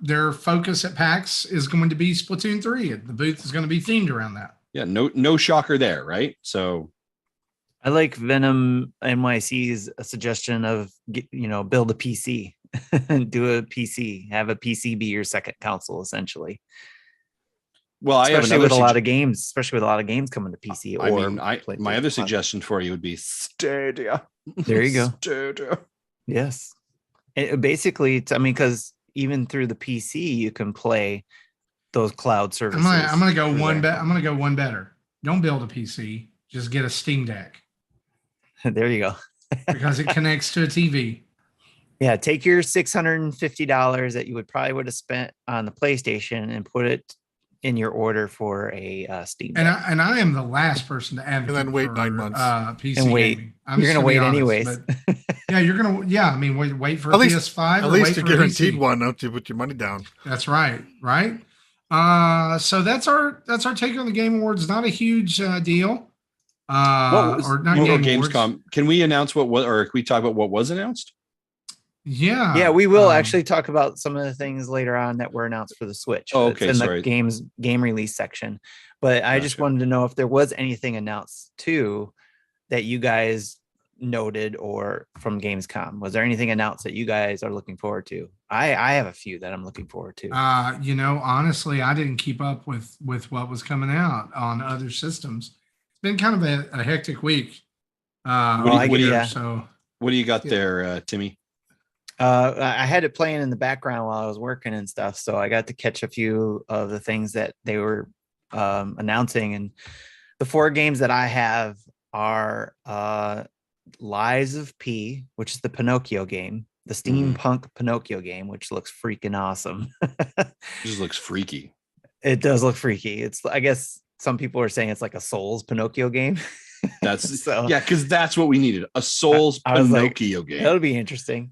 their focus at PAX is going to be Splatoon 3. The booth is going to be themed around that. Yeah, no shocker there, right? So I like Venom NYC's suggestion of build a PC and do a PC, have a PC be your second console essentially. Well, especially with a lot of games coming to PC. My other suggestion for you would be Stadia. There you go. Stadia. Yes. Basically, because even through the PC, you can play those cloud services. I'm gonna go one better. Don't build a PC. Just get a Steam Deck. There you go. Because it connects to a TV. Yeah, take your $650 that you would have spent on the PlayStation and put it in your order for a Steam Deck. And I am the last person to advocate. And then wait for, 9 months. PC and wait. Gaming. You're gonna wait anyways. Yeah, you're gonna. Yeah, I mean, wait for at a least, PS5. At least you're guaranteed one. Don't you put your money down? That's right. Right. So that's our take on the Game Awards. Not a huge deal. Gamescom. Awards. Can we announce or can we talk about what was announced? Yeah, we will actually talk about some of the things later on that were announced for the Switch. Oh, okay, it's in the game release section. But I just wanted to know if there was anything announced too that you guys noted or from Gamescom. Was there anything announced that you guys are looking forward to? I have a few that I'm looking forward to. Honestly, I didn't keep up with what was coming out on other systems. It's been kind of a hectic week. What do you got there, Timmy? I had it playing in the background while I was working and stuff, so I got to catch a few of the things that they were announcing. And the 4 games that I have are Lies of P, which is the Pinocchio game, the steampunk Pinocchio game, which looks freaking awesome. It just looks freaky. It does look freaky. I guess some people are saying it's like a Souls Pinocchio game. That's because that's what we needed, a Souls Pinocchio game. That'll be interesting.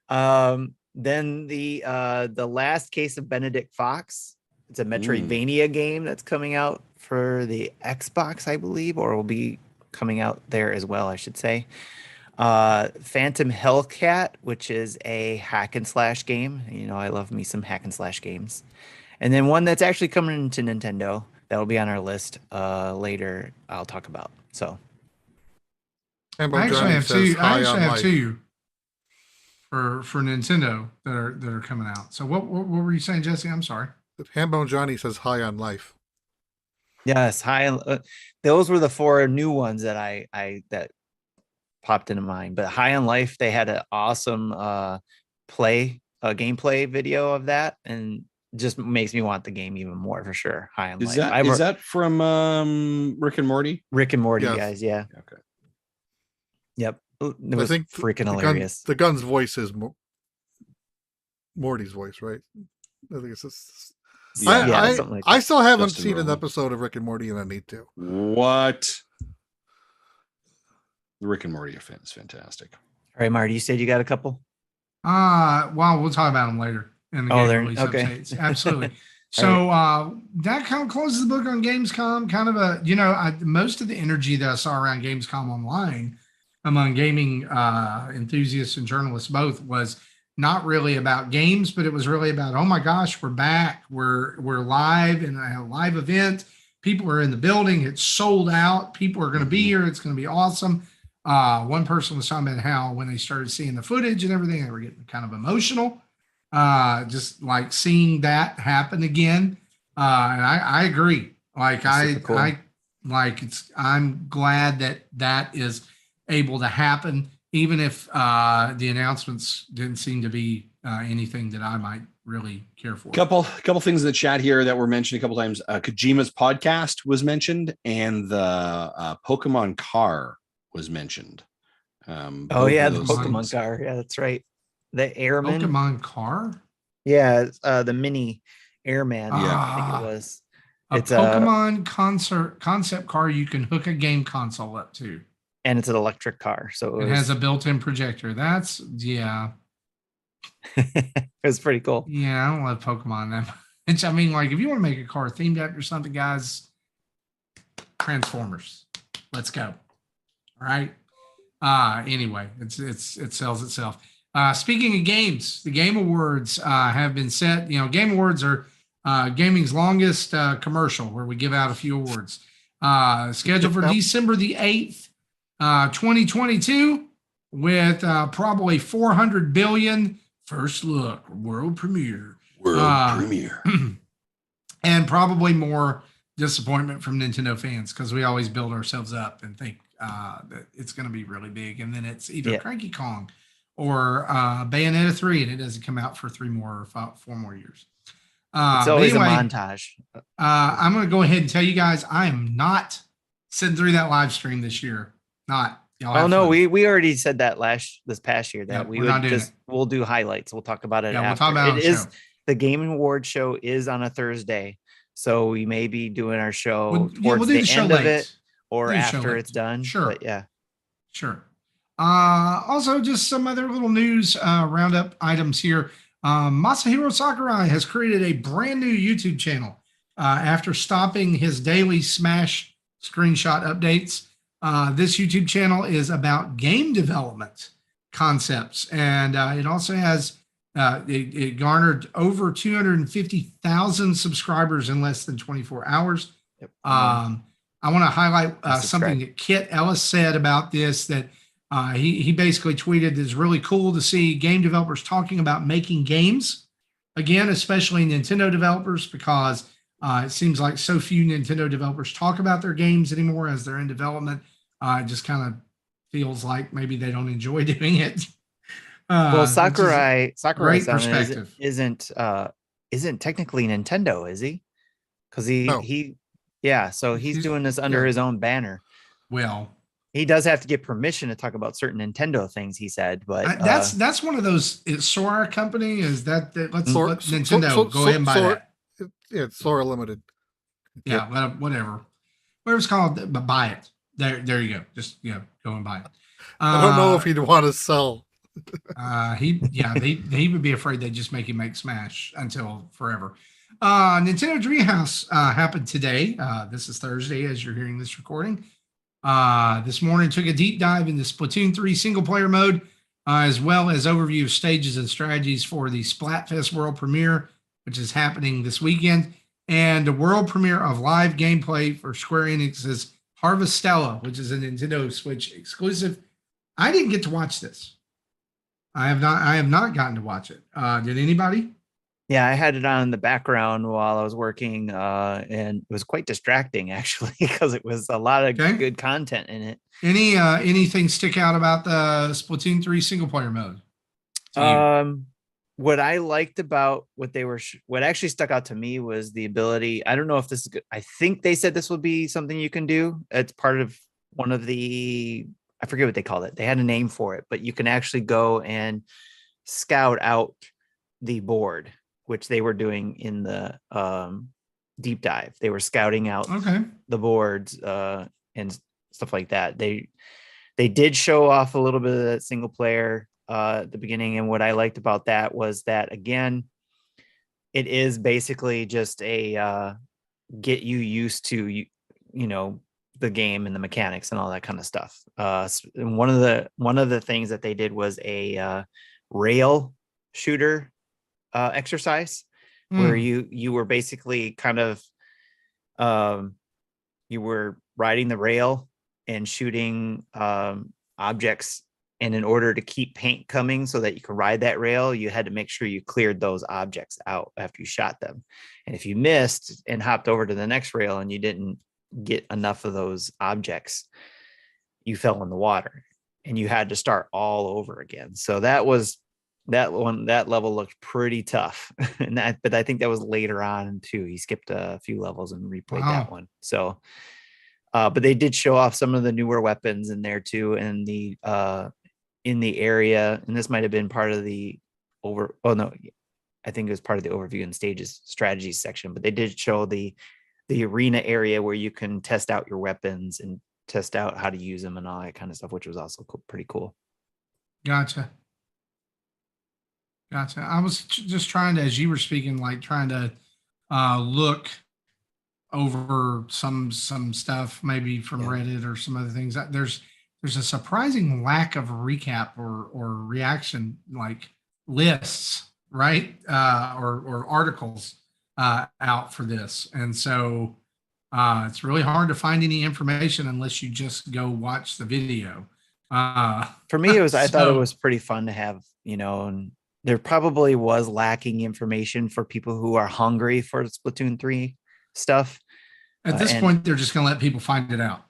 Then the Last Case of Benedict Fox. It's a Metroidvania game that's coming out for the Xbox, I believe, or will be coming out there as well, I should say. Phantom Hellcat, which is a hack and slash game. I love me some hack and slash games. And then one that's actually coming into Nintendo that'll be on our list later. I'll talk about. So I actually have two for Nintendo that are coming out. So what were you saying, Jesse? I'm sorry. Hambone Johnny says High on Life. Yes, those were the 4 new ones that I that popped into mind. But High on Life, they had an awesome gameplay video of that, and just makes me want the game even more for sure. High on Life. Is that from Rick and Morty? Rick and Morty, guys. Yeah. Okay. Yep. It was freaking hilarious. The gun's voice is Morty's voice, right? I think it's just. something like that. I still haven't seen an episode of Rick and Morty, and I need to. What? The Rick and Morty is fantastic. All right, Marty, you said you got a couple? Well, we'll talk about them later in the game release updates. Absolutely. So that kind of closes the book on Gamescom. Kind of most of the energy that I saw around Gamescom online among gaming enthusiasts and journalists both was not really about games, but it was really about, oh my gosh, we're back. We're live in a live event. People are in the building. It's sold out. People are going to be here. It's going to be awesome. One person was talking about how when they started seeing the footage and everything, they were getting kind of emotional. Just like seeing that happen again. And I agree. Like cool. I'm glad that is able to happen, even if the announcements didn't seem to be anything that I might really care for. Couple things in the chat here that were mentioned a couple times. Kojima's podcast was mentioned, and the Pokemon car was mentioned. The Pokemon car. Yeah, that's right. The Airman. Pokemon car? Yeah, the mini Airman. I think it was. It's a Pokemon concept car you can hook a game console up to. And it's an electric car. So it has a built-in projector. That's, yeah. It was pretty cool. Yeah, I don't love Pokemon that much. I mean, like, if you want to make a car themed after something, guys, Transformers. Let's go. All right. Anyway, it sells itself. Speaking of games, the Game Awards have been set. You know, Game Awards are gaming's longest commercial where we give out a few awards. Scheduled for December the 8th, 2022, with probably 400 billion first look world premiere. And probably more disappointment from Nintendo fans because we always build ourselves up and think that it's going to be really big, and then it's either Cranky Kong or Bayonetta 3, and it doesn't come out for 4 more years. It's always a montage. I'm going to go ahead and tell you guys, I am not sitting through that live stream this year. Not. Oh no, we already said that this past year that we'll do highlights. We'll talk about it. Yeah, after. We'll talk about it. The Game Awards show is on a Thursday, so we may be doing our show we'll do the end of it or after it's done. Sure. But yeah. Sure. Also, just some other little news roundup items here. Masahiro Sakurai has created a brand new YouTube channel after stopping his daily Smash screenshot updates. This YouTube channel is about game development concepts, and it also has it garnered over 250,000 subscribers in less than 24 hours. Yep. I want to highlight something that Kit Ellis said about this, that he basically tweeted, it's really cool to see game developers talking about making games again, especially Nintendo developers, because it seems like so few Nintendo developers talk about their games anymore as they're in development. It just kind of feels like maybe they don't enjoy doing it. Well, Sakurai-san isn't technically Nintendo, is he? Because so he's doing this under his own banner. Well, he does have to get permission to talk about certain Nintendo things, he said, but that's one of those. It's Sora company. Is that let's let Nintendo go ahead and buy that? It's Sora Limited. Yeah, whatever it's called, but buy it. There you go. Just go and buy it. I don't know if he'd want to sell. He would be afraid they'd just make him make Smash until forever. Nintendo Treehouse happened today. This is Thursday as you're hearing this recording. This morning took a deep dive into Splatoon 3 single player mode, as well as overview of stages and strategies for the Splatfest world premiere, which is happening this weekend, and the world premiere of live gameplay for Square Enix's Harvestella, which is a Nintendo Switch exclusive. I didn't get to watch this. I have not gotten to watch it. Did anybody? Yeah, I had it on in the background while I was working, and it was quite distracting actually because it was a lot of good content in it. Anything stick out about the Splatoon 3 single player mode? What I liked about what actually stuck out to me was the ability. I don't know if this is good. I think they said this would be something you can do. It's part of one of the, I forget what they called it. They had a name for it, but you can actually go and scout out the board, which they were doing in the deep dive. They were scouting out the boards and stuff like that. They did show off a little bit of that single player at the beginning. And what I liked about that was that, again, it is basically just a get you used to, the game and the mechanics and all that kind of stuff. And one of the things that they did was a rail shooter exercise where you were basically kind of you were riding the rail and shooting objects. And in order to keep paint coming so that you could ride that rail, you had to make sure you cleared those objects out after you shot them. And if you missed and hopped over to the next rail and you didn't get enough of those objects, you fell in the water and you had to start all over again. So that level looked pretty tough. But I think that was later on too. He skipped a few levels and replayed that one. So, but they did show off some of the newer weapons in there too. And in the area, and this might have been part of the I think it was part of the overview and stages strategies section, but they did show the arena area where you can test out your weapons and test out how to use them and all that kind of stuff, which was also pretty cool. Gotcha. I was just trying to, as you were speaking, like trying to look over some stuff, maybe from Reddit or some other things. There's a surprising lack of recap or reaction, like lists, right? Or articles out for this. And so it's really hard to find any information unless you just go watch the video. For me, I thought it was pretty fun to have, and there probably was lacking information for people who are hungry for Splatoon 3 stuff. At this point, they're just going to let people find it out.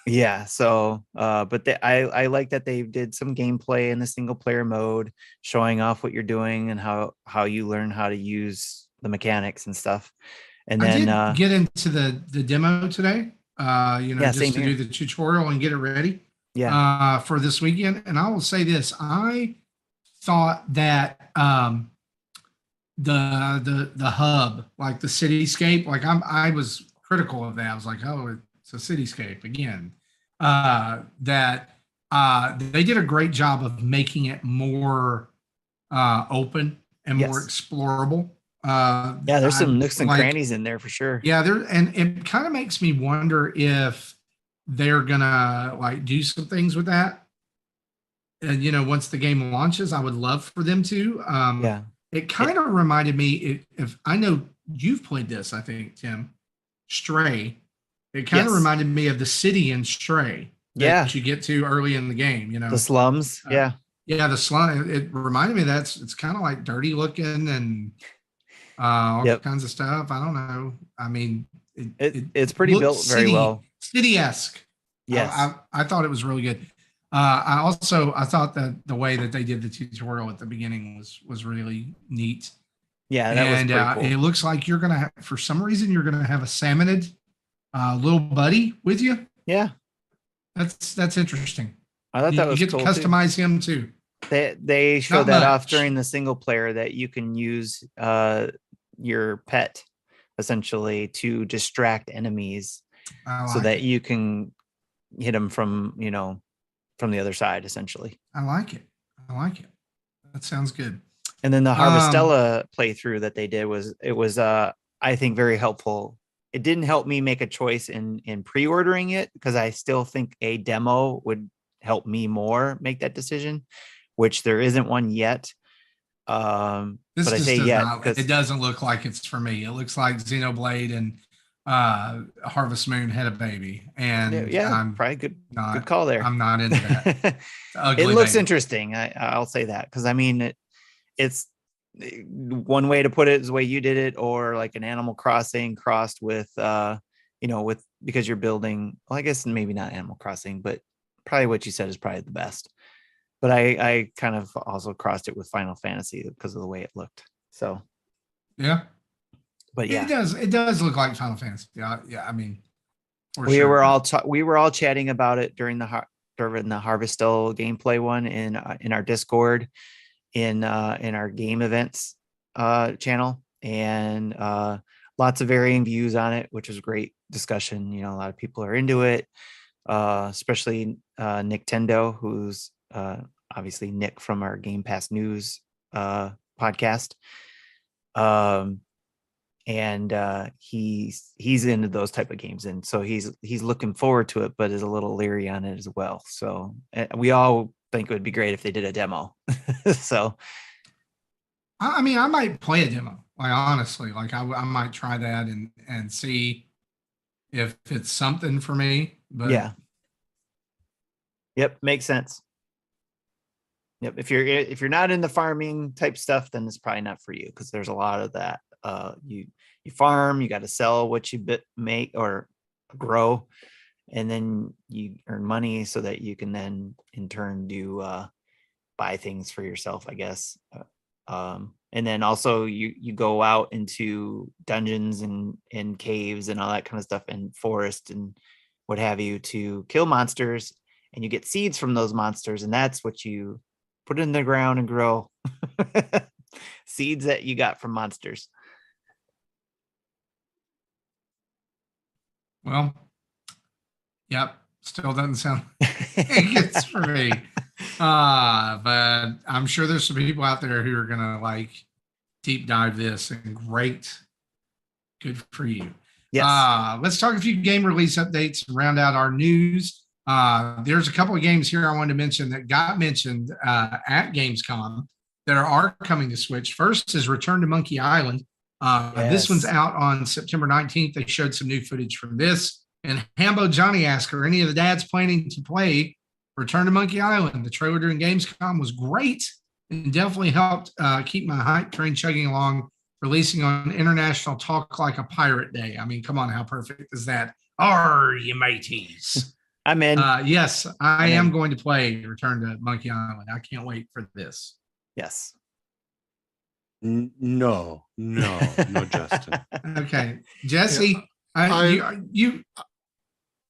Yeah. So, but I like that they did some gameplay in the single player mode, showing off what you're doing and how you learn how to use the mechanics and stuff. And then I did get into the demo today, just to do the tutorial and get it ready for this weekend. And I will say this, I thought that the hub, like the cityscape, like I was critical of that. I was like, oh, it's a cityscape again. That they did a great job of making it more open and more explorable. There's some nooks and crannies in there for sure. Yeah, and it kind of makes me wonder if they're gonna like do some things with that. And once the game launches, I would love for them to. It kind of reminded me, if I know you've played this, I think, Tim, Stray. It kind of reminded me of the city in Stray that you get to early in the game, the slums. The slum. It reminded me of that. It's kind of like dirty looking and all kinds of stuff. I don't know. I mean, it's pretty built very well. City-esque. Yes. I thought it was really good. I thought that the way that they did the tutorial at the beginning was really neat. Yeah, that was pretty cool. It looks like you're gonna for some reason you're gonna have a salmonid little buddy with you. Yeah, that's interesting. I thought that was you get cool to customize him too. They showed that off during the single player, that you can use your pet essentially to distract enemies, so that you can hit them from the other side essentially. I like it. That sounds good. And then the Harvestella playthrough that they did was I think very helpful. It didn't help me make a choice in pre-ordering it, because I still think a demo would help me more make that decision, which there isn't one yet. But I say yet because it doesn't look like it's for me. It looks like Xenoblade and Harvest Moon had a baby, and I'm probably good call there. I'm not into that. It looks interesting. I'll say that, because I mean it's one way to put it is the way you did it, or like an Animal Crossing crossed with because you're building. Well, I guess maybe not Animal Crossing, but probably what you said is probably the best. But I kind of also crossed it with Final Fantasy because of the way it looked. So yeah. But yeah, it does look like Final Fantasy. Yeah. I mean, we were all chatting about it during the Harvestella gameplay one in our Discord, in our game events channel, and lots of varying views on it, which was great discussion. A lot of people are into it, especially Nintendo, who's obviously Nick from our Game Pass News podcast. And he's into those type of games, and so he's looking forward to it, but is a little leery on it as well. So we all think it would be great if they did a demo. So I mean, I might play a demo, like honestly, like I might try that and see if it's something for me. But Yeah. Yep, makes sense. Yep, if you're not in the farming type stuff, then it's probably not for you, because there's a lot of that. You farm, you got to sell what you make or grow, and then you earn money so that you can then in turn do buy things for yourself, I guess. And then also you go out into dungeons and caves and all that kind of stuff, and forest and what have you, to kill monsters, and you get seeds from those monsters, and that's what you put in the ground and grow. Seeds that you got from monsters. Well, yep, still doesn't sound like it's for me. But I'm sure there's some people out there who are gonna like deep dive this, and great, good for you. Yes. Let's talk a few game release updates and round out our news. There's a couple of games here I wanted to mention that got mentioned at Gamescom that are coming to Switch. First is Return to Monkey Island. This one's out on September 19th. They showed some new footage from this. And Hambo Johnny asked, are any of the dads planning to play Return to Monkey Island? The trailer during Gamescom was great and definitely helped keep my hype train chugging along, releasing on International Talk Like a Pirate Day. I mean, come on, how perfect is that? Are you mateys? I'm in. Yes, I am going to play Return to Monkey Island. I can't wait for this. Yes. No, Justin. Okay, Jesse, I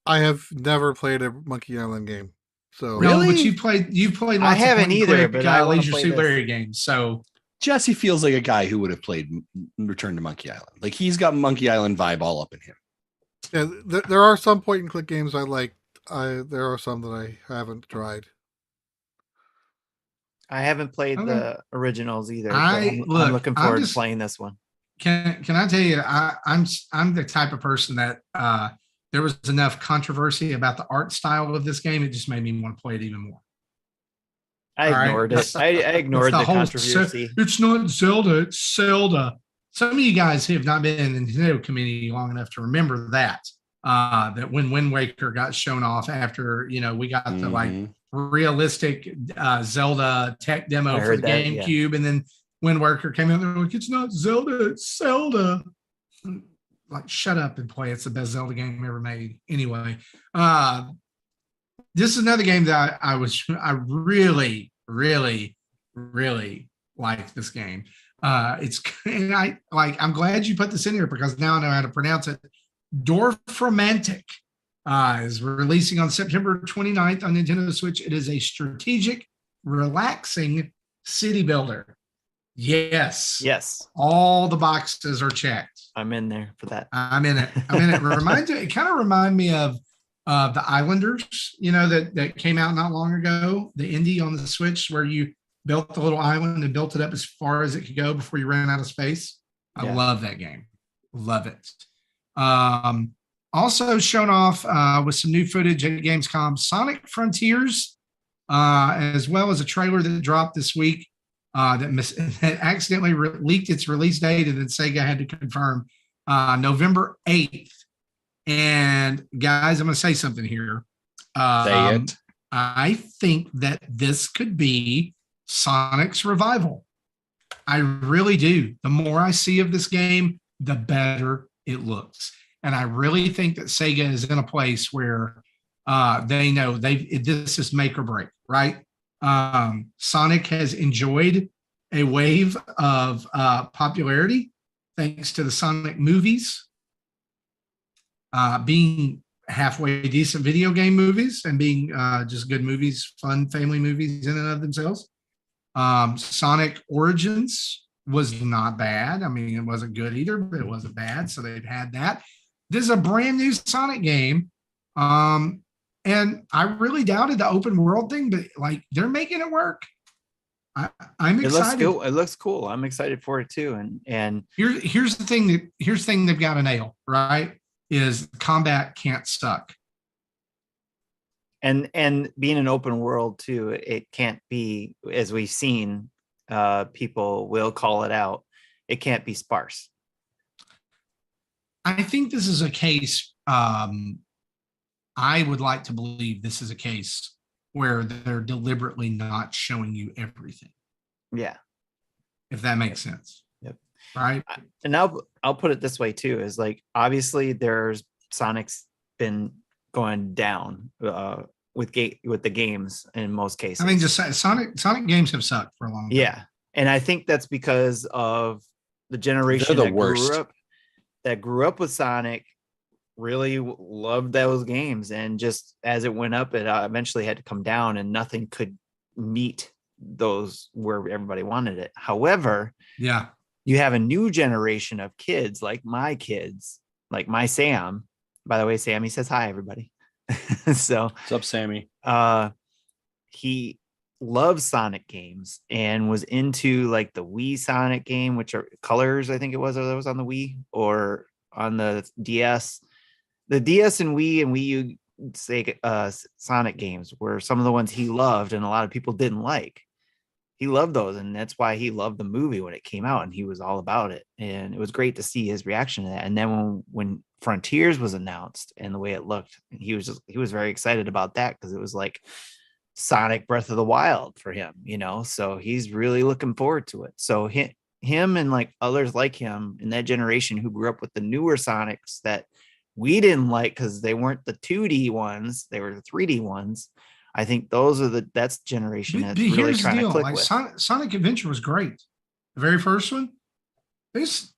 have never played a Monkey Island game. So no, but you played lots I haven't of either, but I Leisure play Suit this. Larry games. So Jesse feels like a guy who would have played Return to Monkey Island. Like, he's got Monkey Island vibe all up in him. yeah, there are some point and click games I like. There are some that I haven't tried. I haven't played the originals either. I'm looking forward to playing this one. Can I tell you, I'm the type of person that there was enough controversy about the art style of this game. It just made me want to play it even more. I ignored it. I ignored the controversy. It's not Zelda, it's Zelda. Some of you guys have not been in the Nintendo community long enough to remember that. That when Wind Waker got shown off after, we got the like realistic Zelda tech demo for the GameCube, and then Wind Waker came in, they're like, it's not Zelda, it's Zelda. Like, shut up and play. It's the best Zelda game ever made. Anyway, this is another game that I really, really, really like this game. I'm glad you put this in here because now I know how to pronounce it. Dorfromantic is releasing on September 29th on Nintendo Switch. It is a strategic, relaxing city builder. Yes. All the boxes are checked. I'm in there for that. I'm in it. It kind of reminds me of the Islanders, that came out not long ago, the indie on the Switch, where you built the little island and built it up as far as it could go before you ran out of space. I love that game. Love it. Also shown off with some new footage at Gamescom, Sonic Frontiers, as well as a trailer that dropped this week that accidentally leaked its release date, and then Sega had to confirm November 8th. And guys, I'm going to say something here. Say it. I think that this could be Sonic's revival. I really do. The more I see of this game, the better it looks. And I really think that Sega is in a place where they know this is make or break, right? Sonic has enjoyed a wave of popularity thanks to the Sonic movies being halfway decent video game movies and being just good movies, fun family movies in and of themselves. Sonic Origins was not bad. I mean, it wasn't good either, but it wasn't bad. So they've had that. This is a brand new Sonic game. And I really doubted the open world thing, but like they're making it work. I'm excited. It looks cool. I'm excited for it too. And here's the thing they've got to nail, right? Is combat can't suck. And being an open world too, it can't be, as we've seen, people will call it out. It can't be sparse. I think this is a case I would like to believe this is a case where they're deliberately not showing you everything. Yeah. If that makes sense. Yep. Right. And now I'll put it this way too, is like, obviously there's Sonic's been going down with the games in most cases. I mean, just Sonic games have sucked for a long time. Yeah. And I think that's because of the generation that grew up with Sonic, really loved those games, and just as it went up, it eventually had to come down, and nothing could meet those where everybody wanted it. However, yeah, you have a new generation of kids, like my Sam. By the way, Sammy says hi, everybody. So what's up, Sammy? He loves Sonic games and was into like the Wii Sonic game, which are Colors, I think it was, or that was on the Wii or on the DS. The DS and Wii U Sonic games were some of the ones he loved, and a lot of people didn't like. He loved those, and that's why he loved the movie when it came out, and he was all about it. And it was great to see his reaction to that. And then when Frontiers was announced and the way it looked, he was very excited about that, because it was like Sonic Breath of the Wild for him, so he's really looking forward to it. So him and like others like him in that generation who grew up with the newer Sonics that we didn't like because they weren't the 2D ones, they were the 3D ones. I think that's generation that's really trying to click with. Sonic Adventure was great. The very first one, they just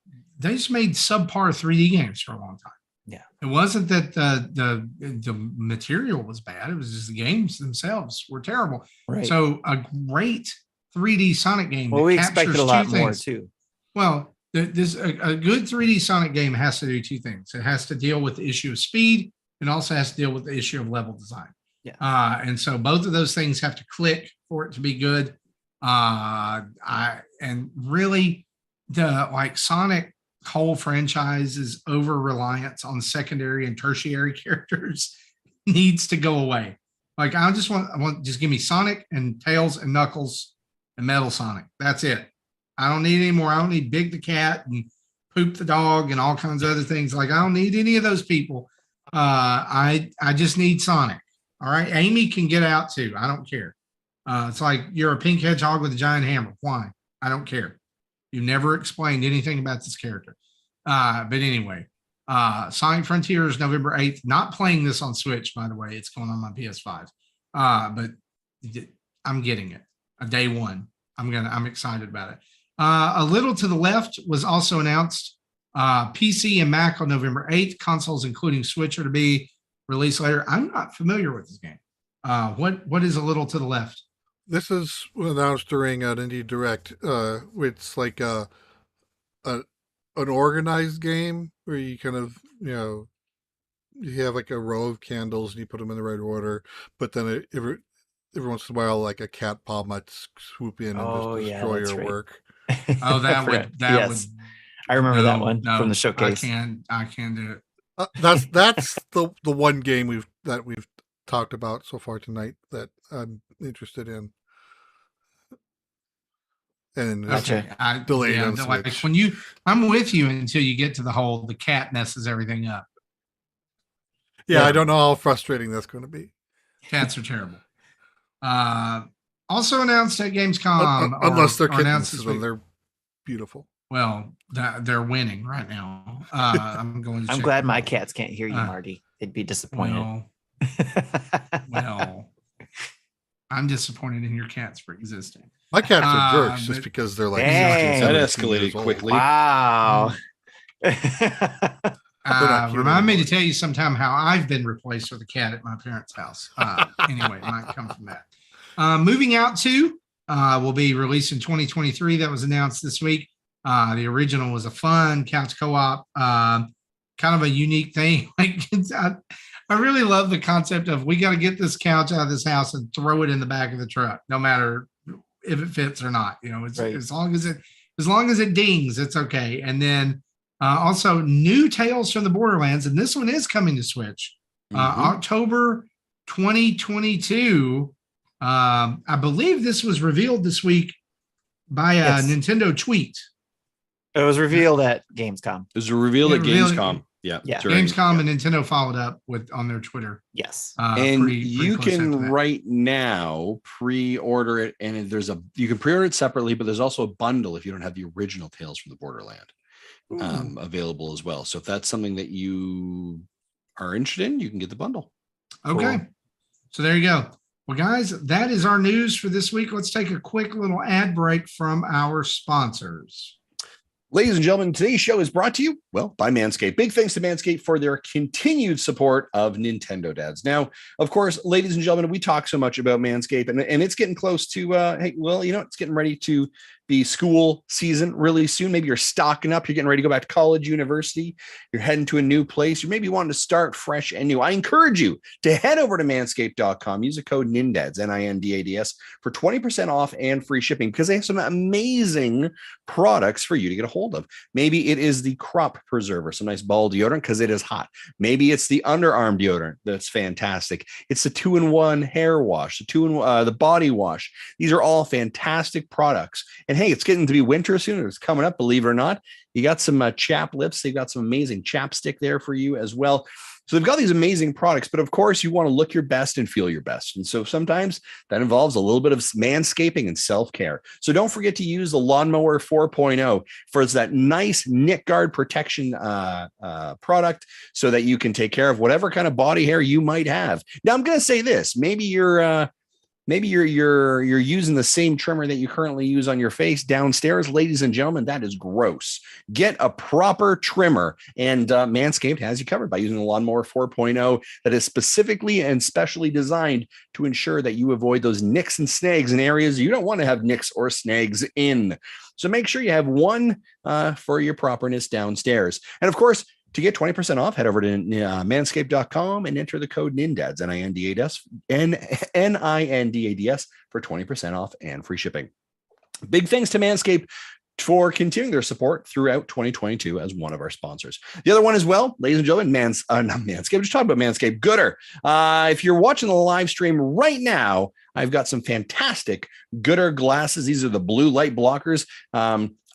made subpar 3D games for a long time. Yeah, it wasn't that the material was bad. It was just the games themselves were terrible. Right. So a great 3D Sonic game. Well, we expected a lot more too. Well, a good 3D Sonic game has to do two things. It has to deal with the issue of speed, and also has to deal with the issue of level design. Yeah. And so both of those things have to click for it to be good. And really the Sonic whole franchise's over reliance on secondary and tertiary characters needs to go away. Like I want just give me Sonic and Tails and Knuckles and Metal Sonic. That's it. I don't need any more. I don't need Big the Cat and Poop the Dog and all kinds of other things. Like I don't need any of those people. I just need Sonic. All right. Amy can get out too. I don't care. It's like you're a pink hedgehog with a giant hammer. Why? I don't care. You never explained anything about this character. But anyway, Sonic Frontiers, November 8th. Not playing this on Switch, by the way. It's going on my PS5. But I'm getting it. Day one. I'm excited about it. A little to the left was also announced. PC and Mac on November 8th. Consoles, including Switch, are to be released later. I'm not familiar with this game. What is a little to the left? This is announced during an Indie Direct. It's like an organized game where you kind of, you have like a row of candles and you put them in the right order, but then every once in a while, like a cat paw might swoop in and just destroy your work. Oh, that would. I remember that one from the showcase. I can do it. That's the one game we've talked about so far tonight that I'm interested in. And delayed on Switch. Like I'm with you until you get to the cat messes everything up. Yeah, I don't know how frustrating that's going to be. Cats are terrible. Also announced at Gamescom, unless they're kittens, then they're beautiful. Well, they're winning right now. I'm glad my cats can't hear you, Marty. They'd be disappointed. Well, I'm disappointed in your cats for existing. My cats are jerks just because they're like. That escalated quickly. Wow. Remind me to tell you sometime how I've been replaced with a cat at my parents' house. Anyway, it might come from that. Moving Out 2 will be released in 2023. That was announced this week. The original was a fun couch co-op, kind of a unique thing. Like I really love the concept of we got to get this couch out of this house and throw it in the back of the truck, no matter if it fits or not. It's right. as long as it dings, it's okay. And then also new Tales from the Borderlands, and this one is coming to Switch, October 2022. I believe this was revealed this week by a Nintendo tweet. It was revealed at Gamescom. It was revealed at Gamescom. Yeah. Yeah. Gamescom and Nintendo followed up on their Twitter. Yes. And pretty you close after can that. right now pre-order it, and you can pre-order it separately, but there's also a bundle if you don't have the original Tales from the Borderland available as well. So if that's something that you are interested in, you can get the bundle. Okay. So there you go. Well, guys, that is our news for this week. Let's take a quick little ad break from our sponsors. Ladies and gentlemen, today's show is brought to you, well, by Manscaped. Big thanks to Manscaped for their continued support of Nintendo Dads. Now, of course, ladies and gentlemen, we talk so much about Manscaped, and it's getting close to, it's getting ready to be school season really soon. Maybe you're stocking up, you're getting ready to go back to college, university, you're heading to a new place, you're maybe wanting to start fresh and new. I encourage you to head over to manscaped.com, use the code NINDADS, NINDADS, for 20% off and free shipping, because they have some amazing products for you to get a hold of. Maybe it is the crop preserver, some nice ball deodorant because it is hot. Maybe it's the underarm deodorant that's fantastic. It's the 2-in-1 hair wash, the body wash. These are all fantastic products. And hey, it's getting to be winter soon. It's coming up, believe it or not. You got some chap lips. They've got some amazing chapstick there for you as well. So they've got these amazing products, but of course you want to look your best and feel your best. And so sometimes that involves a little bit of manscaping and self-care. So don't forget to use the Lawnmower 4.0 for that nice nick guard protection product so that you can take care of whatever kind of body hair you might have. Now I'm going to say this, maybe you're using the same trimmer that you currently use on your face downstairs. Ladies and gentlemen, that is gross. Get a proper trimmer, and Manscaped has you covered by using the Lawnmower 4.0 that is specifically and specially designed to ensure that you avoid those nicks and snags in areas you don't want to have nicks or snags in. So make sure you have one for your properness downstairs. And of course, to get 20% off, head over to manscaped.com and enter the code NINDADS, NINDADS, for 20% off and free shipping. Big thanks to Manscaped for continuing their support throughout 2022 as one of our sponsors. The other one as well, ladies and gentlemen, not Manscaped, just talking about Manscaped, Gooder. If you're watching the live stream right now, I've got some fantastic Gooder glasses. These are the blue light blockers.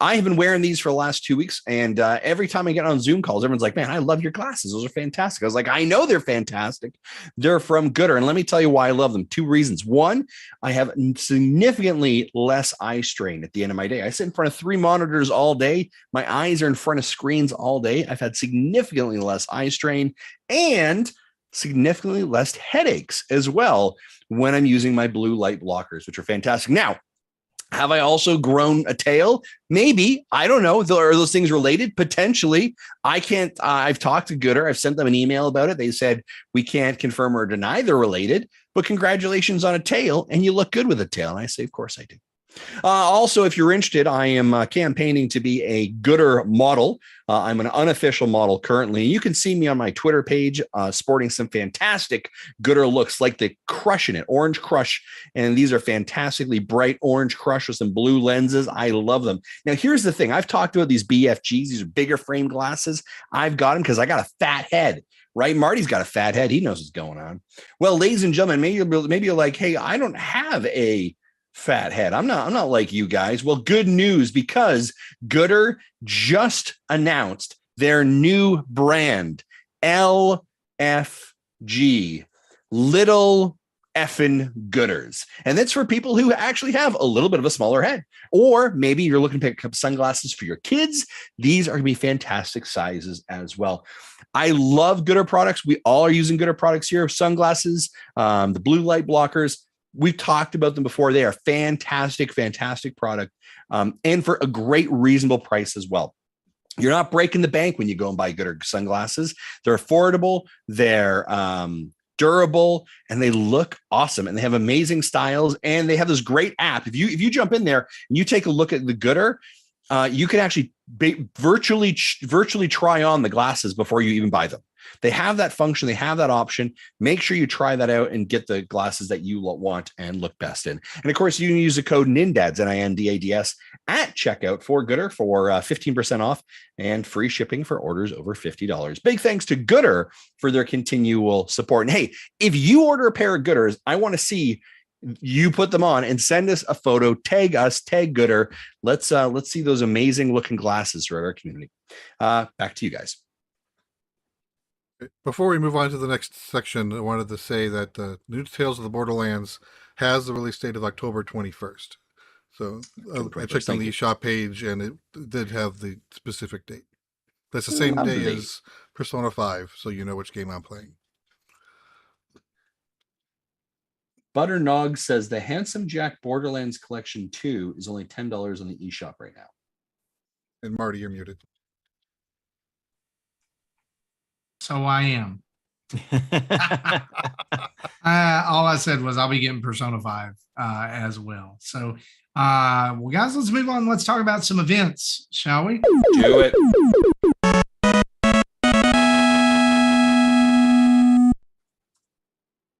I have been wearing these for the last 2 weeks, and every time I get on Zoom calls, everyone's like, man, I love your glasses. Those are fantastic. I was like, I know they're fantastic. They're from Gooder, and let me tell you why I love them. 2 reasons. One, I have significantly less eye strain at the end of my day. I sit in front of 3 monitors all day. My eyes are in front of screens all day. I've had significantly less eye strain and significantly less headaches as well when I'm using my blue light blockers, which are fantastic. Now, have I also grown a tail? Maybe. I don't know. Are those things related? Potentially. I can't. I've talked to Gooder. I've sent them an email about it. They said we can't confirm or deny they're related, but congratulations on a tail, and you look good with a tail. And I say, of course I do. Also, if you're interested, I am campaigning to be a Gooder model. I'm an unofficial model currently. You can see me on my Twitter page sporting some fantastic Gooder looks, like the Crushing It, Orange Crush. And these are fantastically bright orange crush with some blue lenses. I love them. Now, here's the thing. I've talked about these BFGs. These are bigger frame glasses. I've got them because I got a fat head. Right? Marty's got a fat head. He knows what's going on. Well, ladies and gentlemen, maybe you're like, hey, I don't have a fat head. I'm not like you guys. Well, good news, because Gooder just announced their new brand, LFG, Little Effin' Gooders. And that's for people who actually have a little bit of a smaller head. Or maybe you're looking to pick up sunglasses for your kids. These are going to be fantastic sizes as well. I love Gooder products. We all are using Gooder products here. Sunglasses, the blue light blockers. We've talked about them before. They are fantastic, fantastic product, and for a great reasonable price as well. You're not breaking the bank when you go and buy Gooder sunglasses. They're affordable, they're durable, and they look awesome. And they have amazing styles, and they have this great app. If you jump in there and you take a look at the Gooder, you can actually virtually try on the glasses before you even buy them. They have that function. They have that option. Make sure you try that out and get the glasses that you want and look best in. And of course, you can use the code NINDADS, NINDADS, at checkout for Gooder for 15% off and free shipping for orders over $50. Big thanks to Gooder for their continual support. And hey, if you order a pair of Gooders, I want to see you put them on and send us a photo, tag us, tag Gooder. Let's see those amazing looking glasses throughout our community. Back to you guys. Before we move on to the next section, I wanted to say that New Tales of the Borderlands has the release date of October 21st. So I checked on the eShop page, and it did have the specific date. That's the same day as Persona 5, so you know which game I'm playing. Butternog says the Handsome Jack Borderlands Collection 2 is only $10 on the eShop right now. And Marty, you're muted. So I am. All I said was I'll be getting Persona 5 as well. So, well, guys, let's move on. Let's talk about some events, shall we? Do it.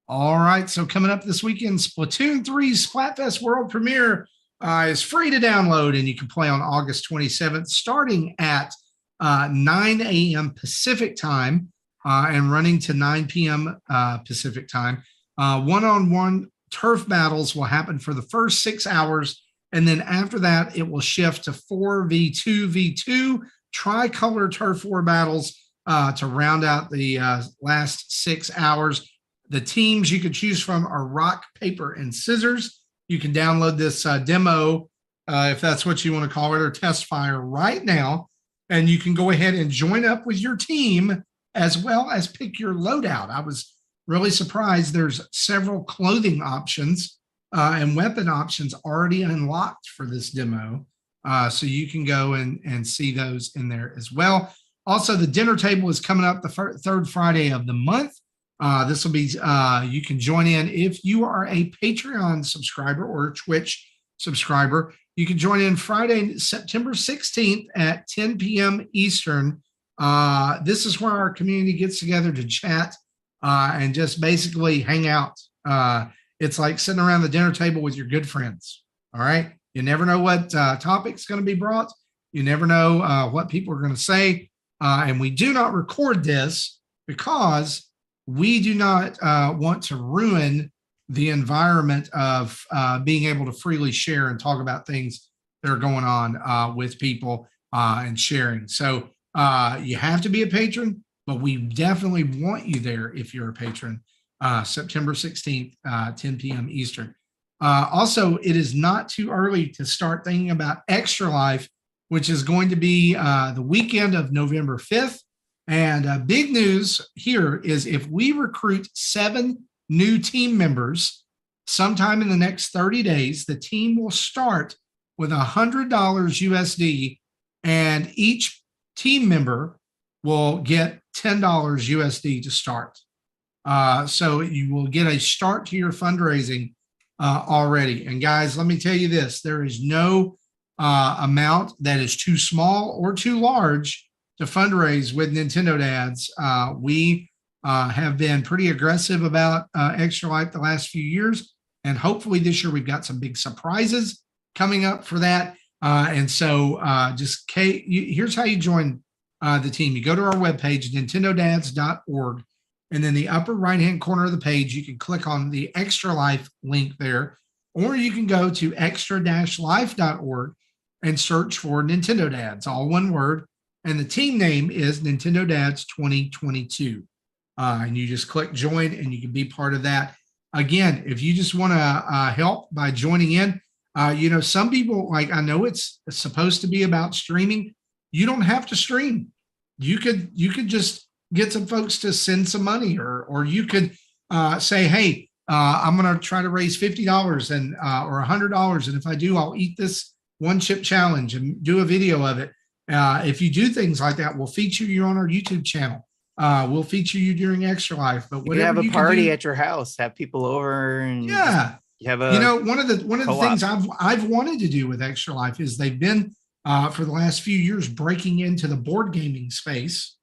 All right. So coming up this weekend, Splatoon 3's Splatfest World Premiere is free to download, and you can play on August 27th, starting at 9 a.m. Pacific time. And running to 9 p.m. Pacific time. One-on-one turf battles will happen for the first 6 hours, and then after that, it will shift to 4v2v2 tricolor turf war battles to round out the last 6 hours. The teams you can choose from are rock, paper, and scissors. You can download this demo, if that's what you want to call it, or test fire right now, and you can go ahead and join up with your team as well as pick your loadout. I was really surprised. There's several clothing options and weapon options already unlocked for this demo. So you can go and see those in there as well. Also, the dinner table is coming up the third Friday of the month. This will be, you can join in if you are a Patreon subscriber or Twitch subscriber. You can join in Friday, September 16th at 10 p.m. Eastern. This is where our community gets together to chat and just basically hang out. It's like sitting around the dinner table with your good friends. All right. You never know what topic's going to be brought. You never know what people are going to say. And we do not record this because we do not want to ruin the environment of being able to freely share and talk about things that are going on with people and sharing. So, you have to be a patron, but we definitely want you there if you're a patron. September 16th, 10 p.m. Eastern. Also, it is not too early to start thinking about Extra Life, which is going to be the weekend of November 5th. And big news here is if we recruit 7 new team members sometime in the next 30 days, the team will start with $100 USD, and each team member will get $10 USD to start. So you will get a start to your fundraising already. And guys, let me tell you this, there is no amount that is too small or too large to fundraise with Nintendo Dads. We have been pretty aggressive about Extra Life the last few years. And hopefully this year we've got some big surprises coming up for that. And so here's how you join the team. You go to our webpage, nintendodads.org, and then the upper right-hand corner of the page, you can click on the Extra Life link there, or you can go to extra-life.org and search for Nintendo Dads, all one word, and the team name is Nintendo Dads 2022. And you just click join, and you can be part of that. Again, if you just want to help by joining in, some people, like, I know it's supposed to be about streaming. You don't have to stream. You could just get some folks to send some money, or you could say, hey, I'm going to try to raise $50 and or $100. And if I do, I'll eat this one chip challenge and do a video of it. If you do things like that, we'll feature you on our YouTube channel. We'll feature you during Extra Life. But whatever you have a party at your house, have people over, and you have a one of the things I've wanted to do with Extra Life is they've been for the last few years breaking into the board gaming space.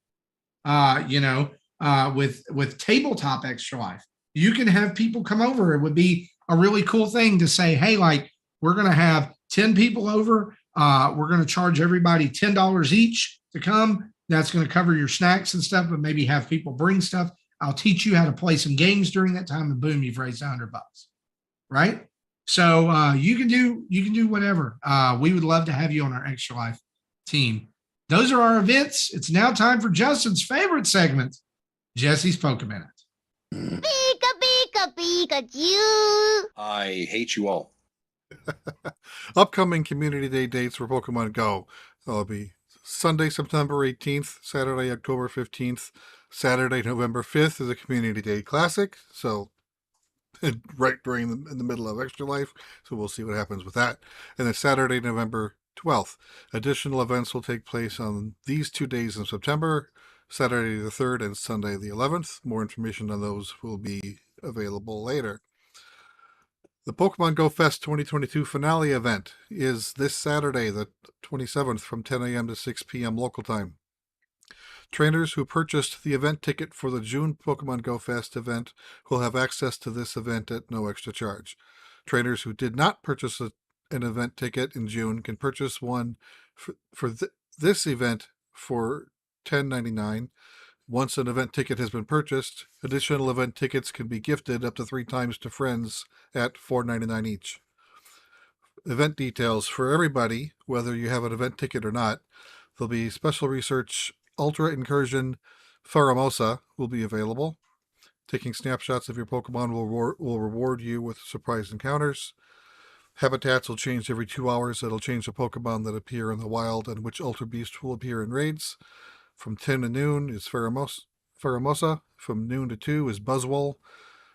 With tabletop Extra Life, you can have people come over. It would be a really cool thing to say, hey, like, we're going to have 10 people over. We're going to charge everybody $10 each to come. That's going to cover your snacks and stuff, but maybe have people bring stuff. I'll teach you how to play some games during that time, and boom, you've raised $100, right? So you can do whatever. We would love to have you on our Extra Life team. Those are our events. It's now time for Justin's favorite segment, Jesse's PokéMinute. Pika, pika, Pikachu. I hate you all. Upcoming Community Day dates for Pokemon Go. That'll be Sunday, September 18th, Saturday, October 15th, Saturday, November 5th is a Community Day Classic. So right in the middle of Extra Life. So we'll see what happens with that. And then Saturday, November 12th. Additional events will take place on these 2 days in September, Saturday the 3rd and Sunday the 11th. More information on those will be available later. The Pokemon Go Fest 2022 finale event is this Saturday, the 27th, from 10 a.m. to 6 p.m. local time. Trainers who purchased the event ticket for the June Pokemon Go Fest event will have access to this event at no extra charge. Trainers who did not purchase an event ticket in June can purchase one for this event for $10.99. Once an event ticket has been purchased, additional event tickets can be gifted up to 3 times to friends at $4.99 each. Event details for everybody, whether you have an event ticket or not. There'll be special research Ultra Incursion Pheromosa will be available. Taking snapshots of your Pokemon will reward you with surprise encounters. Habitats will change every 2 hours. It'll change the Pokemon that appear in the wild and which Ultra Beast will appear in raids. From 10 to noon is Pheromosa. From noon to 2 is Buzzwole.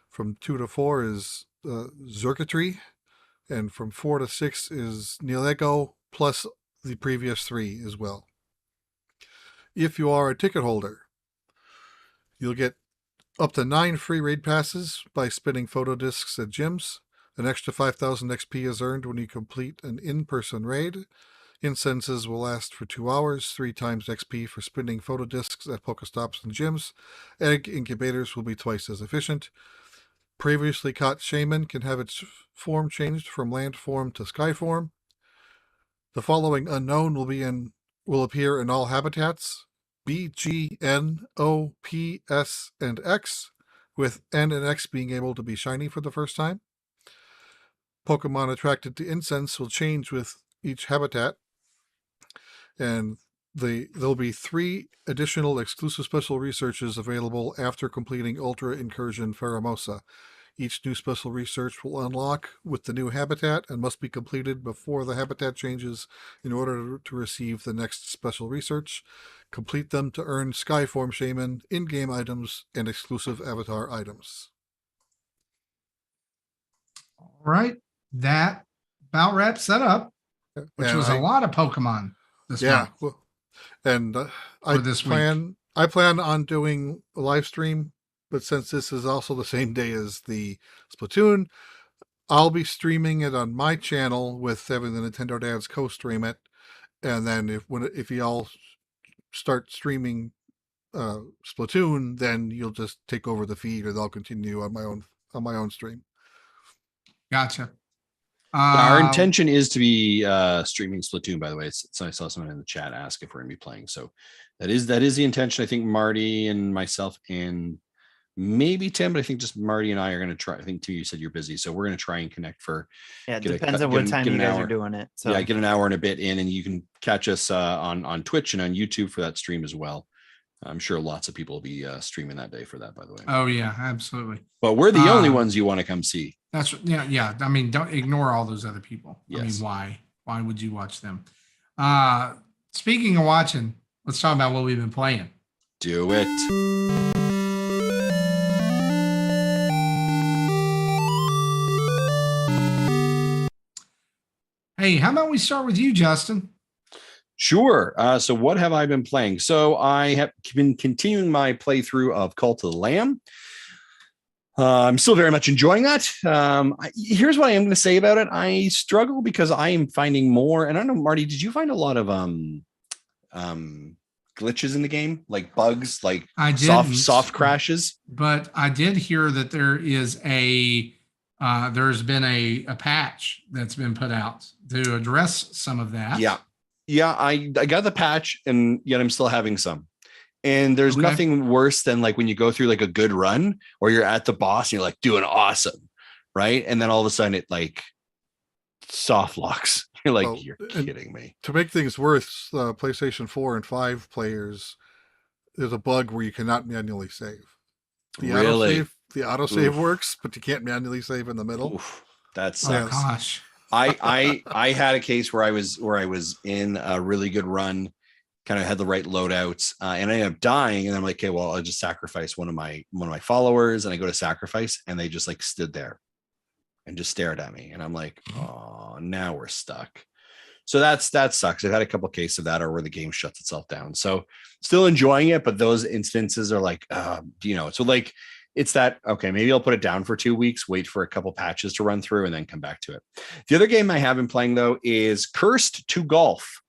From 2 to 4 is Xurkitree. And from 4 to 6 is Nihilego, plus the previous 3 as well. If you are a ticket holder, you'll get up to 9 free raid passes by spinning photo discs at gyms. An extra 5,000 XP is earned when you complete an in-person raid. Incenses will last for 2 hours, 3 times XP for spinning photo discs at Pokestops and gyms. Egg incubators will be twice as efficient. Previously caught Shaman can have its form changed from land form to sky form. The following unknown will appear in all habitats: B, G, N, O, P, S, and X, with N and X being able to be shiny for the first time. Pokemon attracted to incense will change with each habitat. And there'll be 3 additional exclusive special researches available after completing Ultra Incursion Pheromosa. Each new special research will unlock with the new habitat and must be completed before the habitat changes in order to receive the next special research. Complete them to earn Skyform Shaman, in-game items, and exclusive avatar items. All right. That about wraps that up, which was a lot of Pokemon this month. Well, and I plan on doing a live stream, but since this is also the same day as the Splatoon, I'll be streaming it on my channel with having the Nintendo Dads co-stream it. And then if y'all start streaming Splatoon, then you'll just take over the feed, and I'll continue on my own stream. Gotcha. Our intention is to be streaming Splatoon, by the way. I saw someone in the chat ask if we're going to be playing. So that is the intention. I think Marty and myself and maybe Tim, but I think just Marty and I are going to try. I think Tim, you said you're busy, so we're going to try and connect for. Yeah, it depends on what time you guys are doing it. So yeah, get an hour and a bit in, and you can catch us on Twitch and on YouTube for that stream as well. I'm sure lots of people will be streaming that day for that, by the way. Oh yeah, absolutely. But we're the only ones you want to come see. That's yeah. I mean, don't ignore all those other people. Yes. I mean, why? Why would you watch them? Speaking of watching, let's talk about what we've been playing. Do it. Hey, how about we start with you, Justin? Sure. So what have I been playing? So I have been continuing my playthrough of Cult of the Lamb. I'm still very much enjoying that. Here's what I am going to say about it. I struggle because I am finding more, and I don't know, Marty, did you find a lot of glitches in the game, like bugs, like soft crashes? But I did hear that there is there's been a patch that's been put out to address some of that. Yeah, I got the patch, and yet I'm still having some. And there's nothing worse than like when you go through like a good run or you're at the boss and you're like doing awesome, right? And then all of a sudden it like soft locks. You're like, you're kidding me. To make things worse, PlayStation 4 and 5 players, there's a bug where you cannot manually save. Really? The autosave Oof. works, but you can't manually save in the middle. Oof, that Oh sucks. gosh. I had a case where I was in a really good run, kind of had the right loadouts, and I ended up dying. And I'm like, okay, well, I'll just sacrifice one of my followers, and I go to sacrifice, and they just like stood there and just stared at me, and I'm like, oh, now we're stuck. So that sucks. I've had a couple cases of that, or where the game shuts itself down. So still enjoying it, but those instances are like, so like. It's that, okay, maybe I'll put it down for 2 weeks, wait for a couple patches to run through, and then come back to it. The other game I have been playing, though, is Cursed to Golf.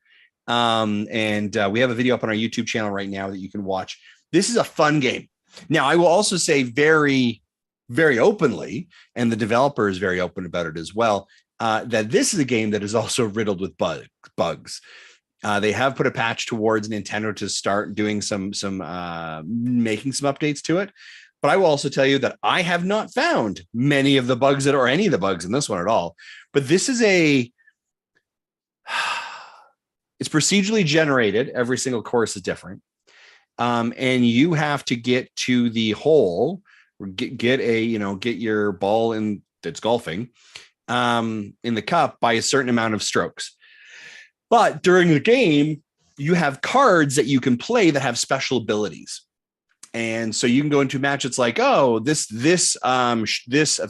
And we have a video up on our YouTube channel right now that you can watch. This is a fun game. Now, I will also say very, very openly, and the developer is very open about it as well, that this is a game that is also riddled with bugs. They have put a patch towards Nintendo to start doing some making some updates to it. But I will also tell you that I have not found many of the bugs or any of the bugs in this one at all. But this is it's procedurally generated. Every single course is different. And you have to get to the hole, or get your ball in that's golfing in the cup by a certain amount of strokes. But during the game, you have cards that you can play that have special abilities. And so you can go into a match. It's like, oh, this, if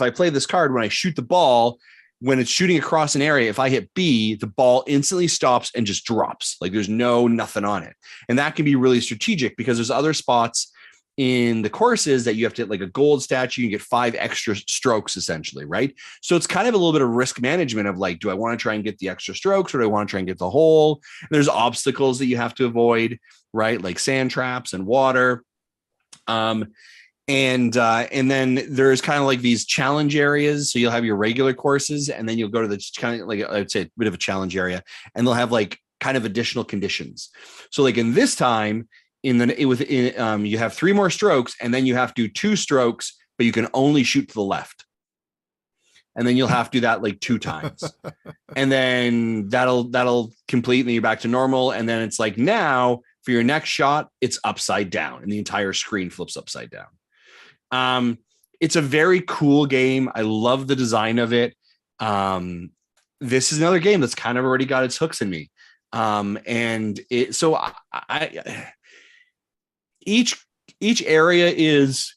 I play this card, when I shoot the ball, when it's shooting across an area, if I hit B, the ball instantly stops and just drops. Like there's nothing on it. And that can be really strategic because there's other spots in the courses that you have to hit like a gold statue. You get 5 extra strokes essentially. Right. So it's kind of a little bit of risk management of like, do I want to try and get the extra strokes, or do I want to try and get the hole? And there's obstacles that you have to avoid, right? Like sand traps and water. And then there's kind of like these challenge areas. So you'll have your regular courses, and then you'll go to the kind of like, I'd say a bit of a challenge area, and they'll have like kind of additional conditions. So like in this time you have 3 more strokes, and then you have to do 2 strokes, but you can only shoot to the left. And then you'll have to do that like 2 times. And then that'll complete, and then you're back to normal. And then it's like, now for your next shot, it's upside down, and the entire screen flips upside down. It's a very cool game. I love the design of it. This is another game that's kind of already got its hooks in me. Each area is,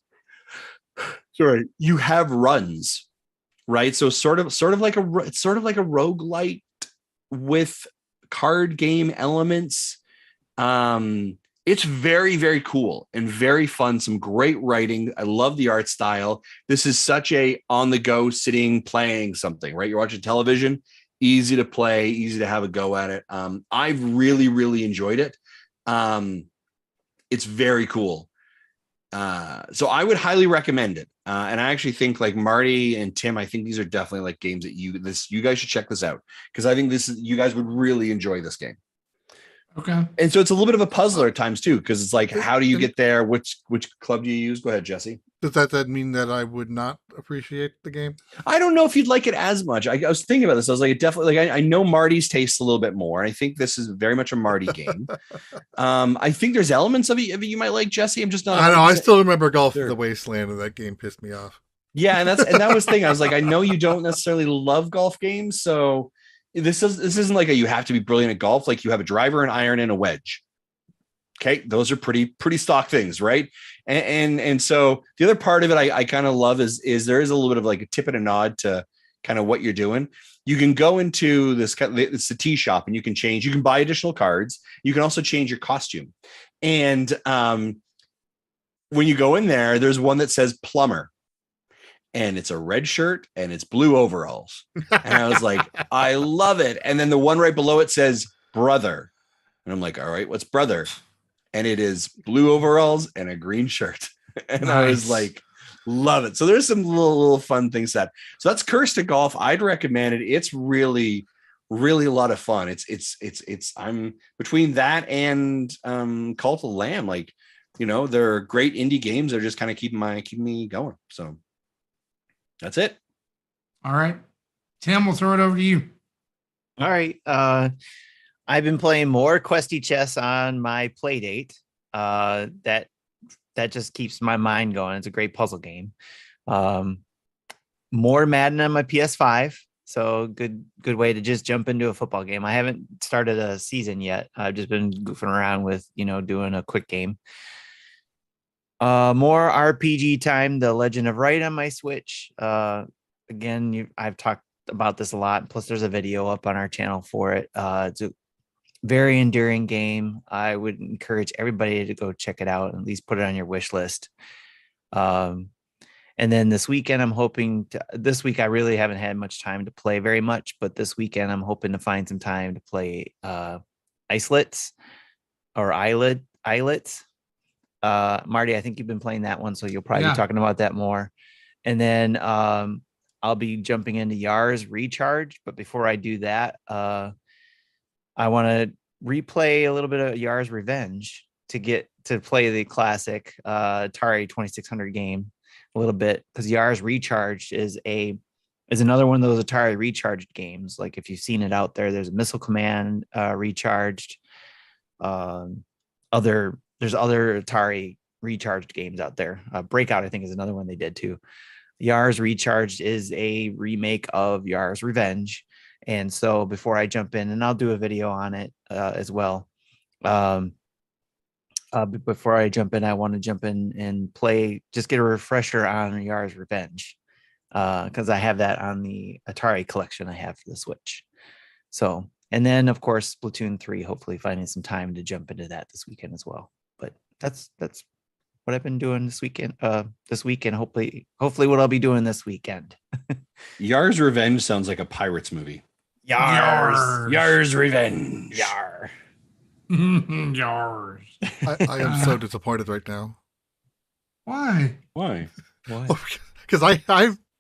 you have runs, right? So sort of like a roguelite with card game elements. It's very, very cool and very fun. Some great writing. I love the art style. This is such a on the go sitting, playing something, right? You're watching television, easy to play, easy to have a go at it. I've really, really enjoyed it. It's very cool. So I would highly recommend it. And I actually think like Marty and Tim, I think these are definitely like games that you guys should check this out, because I think you guys would really enjoy this game. Okay. And so it's a little bit of a puzzler at times too, because it's like, how do you get there? Which club do you use? Go ahead, Jesse. Does that mean that I would not appreciate the game? I don't know if you'd like it as much. I was thinking about this. I was like, definitely, like, I know Marty's tastes a little bit more. I think this is very much a Marty game. I think there's elements of it you might like, Jesse. I'm just not. I know. I still remember Golf in the Wasteland, and that game pissed me off. Yeah, and that was the thing. I was like, I know you don't necessarily love golf games, so this isn't like you have to be brilliant at golf. Like you have a driver, an iron, and a wedge. Okay, those are pretty stock things, right? And so the other part of it I kind of love is there is a little bit of like a tip and a nod to kind of what you're doing. You can go into it's the tea shop, and you can buy additional cards. You can also change your costume. And when you go in there, there's one that says plumber, and it's a red shirt and it's blue overalls. And I was like, I love it. And then the one right below it says brother. And I'm like, all right, what's brother? And it is blue overalls and a green shirt. And nice. I was like, love it. So there's some little fun things so that's Cursed to Golf. I'd recommend it. It's really, really a lot of fun. It's I'm between that and Cult of the Lamb. Like, they're great indie games. They're just kind of keeping me going. So that's it. All right. Tim, we'll throw it over to you. All right. I've been playing more Questy Chess on my Playdate. That just keeps my mind going. It's a great puzzle game. More Madden on my PS5. So good way to just jump into a football game. I haven't started a season yet. I've just been goofing around with, doing a quick game. More RPG time, The Legend of Wright on my Switch. Again, I've talked about this a lot. Plus, there's a video up on our channel for it. It's a very enduring game. I would encourage everybody to go check it out and at least put it on your wish list. And then this weekend, this week, I really haven't had much time to play very much, but this weekend, I'm hoping to find some time to play Islets or Islets. Marty, I think you've been playing that one, so you'll probably be talking about that more. And then I'll be jumping into Yars Recharge. But before I do that, I want to replay a little bit of Yars Revenge to get to play the classic Atari 2600 game a little bit, because Yars Recharged is another one of those Atari recharged games. Like if you've seen it out there, there's a Missile Command recharged. There's other Atari recharged games out there. Breakout, I think, is another one they did too. Yars Recharged is a remake of Yars Revenge. And so before I jump in, and I'll do a video on it as well. Before I jump in, I want to jump in and play, just get a refresher on Yars Revenge, because I have that on the Atari collection I have for the Switch. So, and then of course Splatoon 3, hopefully finding some time to jump into that this weekend as well. But that's what I've been doing this weekend. Hopefully what I'll be doing this weekend. Yars Revenge sounds like a Pirates movie. Yars Revenge. Yar. Yars. I am so disappointed right now. Why? Because I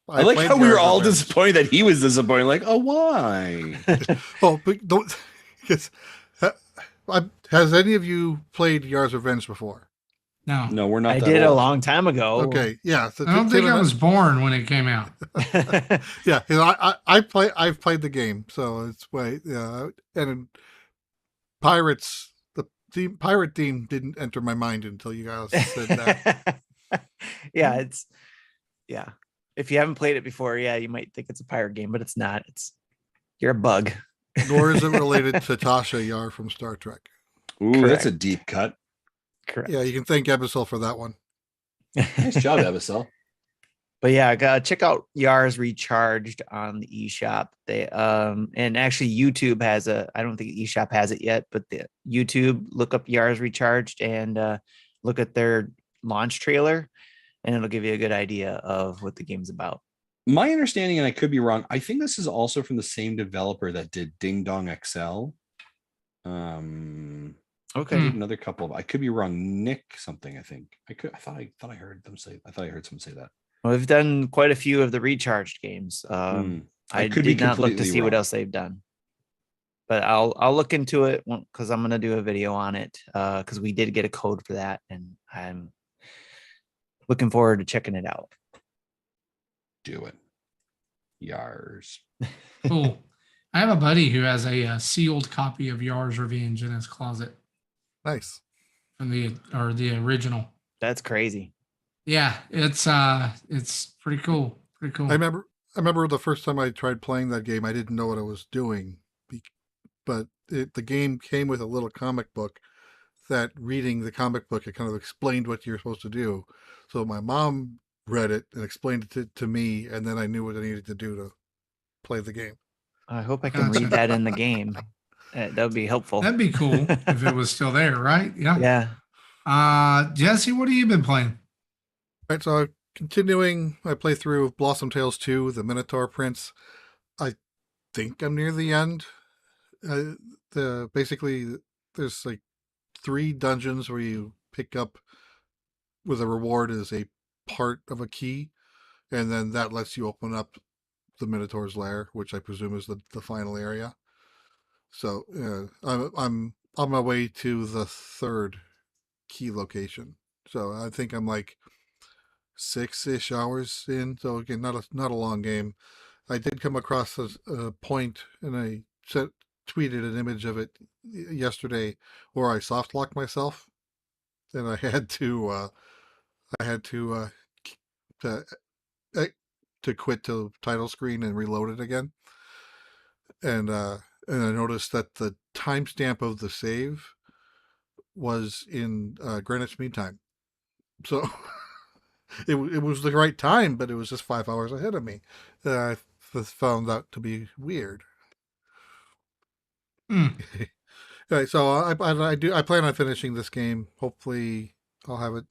like how we were all disappointed that he was disappointed. Like, oh, why? Oh, but don't. Because has any of you played Yars Revenge before? No, we're not. I did a long time ago. Okay, yeah. So I don't think I was born when it came out. Yeah, I've played the game, so it's and Pirates. The pirate theme didn't enter my mind until you guys said that. If you haven't played it before, you might think it's a pirate game, but it's not. You're a bug. Nor is it related to Tasha Yar from Star Trek. Ooh, correct. That's a deep cut. Correct. Yeah, you can thank Ebersol for that one. Nice job, Ebersol. But check out Yars Recharged on the eShop. They and actually YouTube has I don't think eShop has it yet, but the YouTube, look up Yars Recharged and look at their launch trailer, and it'll give you a good idea of what the game's about. My understanding, and I could be wrong, I think this is also from the same developer that did Ding Dong XL. Okay. Another couple. I could be wrong. Nick something. I think I thought I heard them say. I thought I heard someone say that. Well, we've done quite a few of the recharged games. I did not look to see what else they've done, but I'll look into it because I'm going to do a video on it because we did get a code for that, and I'm looking forward to checking it out. Do it. Yars. Cool. I have a buddy who has a sealed copy of Yars Revenge in his closet. Nice. From the original. That's crazy. Yeah, it's pretty cool. Pretty cool. I remember the first time I tried playing that game, I didn't know what I was doing, but the game came with a little comic book that, reading the comic book, it kind of explained what you're supposed to do. So my mom read it and explained it to me, and then I knew what I needed to do to play the game. I hope I can read that in the game. That would be helpful. That'd be cool if it was still there, right? Yeah. Yeah. Jesse, what have you been playing? All right, so continuing my playthrough of Blossom Tales 2, the Minotaur Prince. I think I'm near the end. Basically, there's like 3 dungeons where you pick up with a reward as a part of a key, and then that lets you open up the Minotaur's lair, which I presume is the final area. So I'm on my way to the 3rd key location. So I think I'm like 6-ish hours in. So again, not a long game. I did come across a point, and I tweeted an image of it yesterday where I soft locked myself. and I had to to to quit the title screen and reload it again, and I noticed that the timestamp of the save was in Greenwich Mean Time, so it was the right time, but it was just 5 hours ahead of me. I found that to be weird. Right, so I plan on finishing this game. Hopefully, I'll have it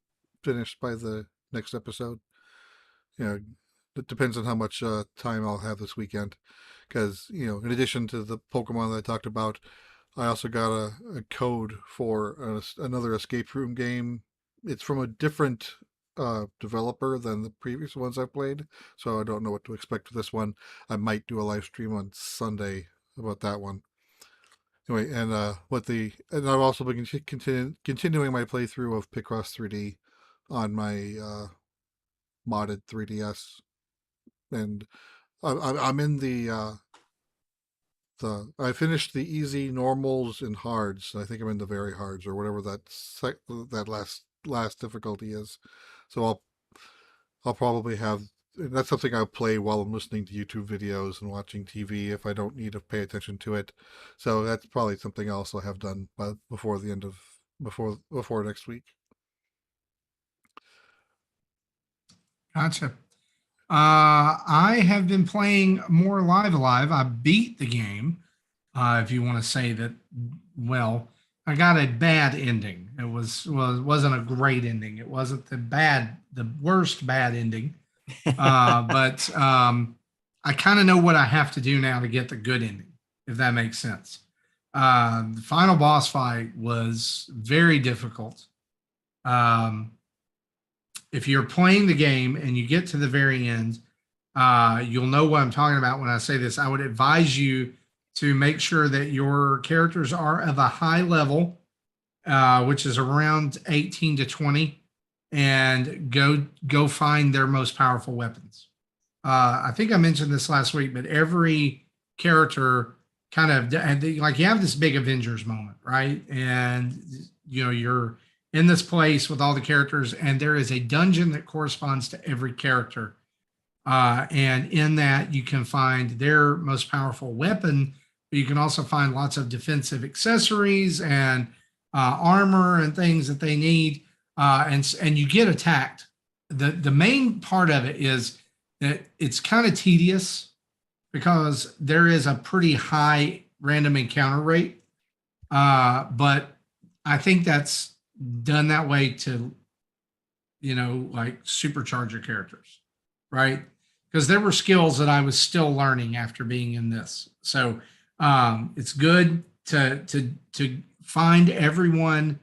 finished by the next episode. It depends on how much time I'll have this weekend. Because in addition to the Pokemon that I talked about, I also got a code for another escape room game. It's from a different developer than the previous ones I've played, so I don't know what to expect with this one. I might do a live stream on Sunday about that one. Anyway, and I've also been continuing my playthrough of Picross 3D on my modded 3DS, and I'm in I finished the easy, normals, and hards. I think I'm in the very hards or whatever that last difficulty is. So I'll probably have. That's something I'll play while I'm listening to YouTube videos and watching TV if I don't need to pay attention to it. So that's probably something else I'll have done before the end of before next week. Gotcha. I have been playing more Live Alive. I beat the game. If you want to say that, well, I got a bad ending. It wasn't a great ending. It wasn't the worst bad ending. But I kind of know what I have to do now to get the good ending, if that makes sense. The final boss fight was very difficult. If you're playing the game and you get to the very end, you'll know what I'm talking about when I say this. I would advise you to make sure that your characters are of a high level, which is around 18 to 20. And go find their most powerful weapons. I think I mentioned this last week, but every character kind of like you have this big Avengers moment, right? And you're in this place with all the characters, and there is a dungeon that corresponds to every character. And in that, you can find their most powerful weapon, but you can also find lots of defensive accessories and armor and things that they need. And you get attacked. The main part of it is that it's kind of tedious because there is a pretty high random encounter rate. But I think that's done that way to, like supercharge your characters, right? Because there were skills that I was still learning after being in this. So it's good to find everyone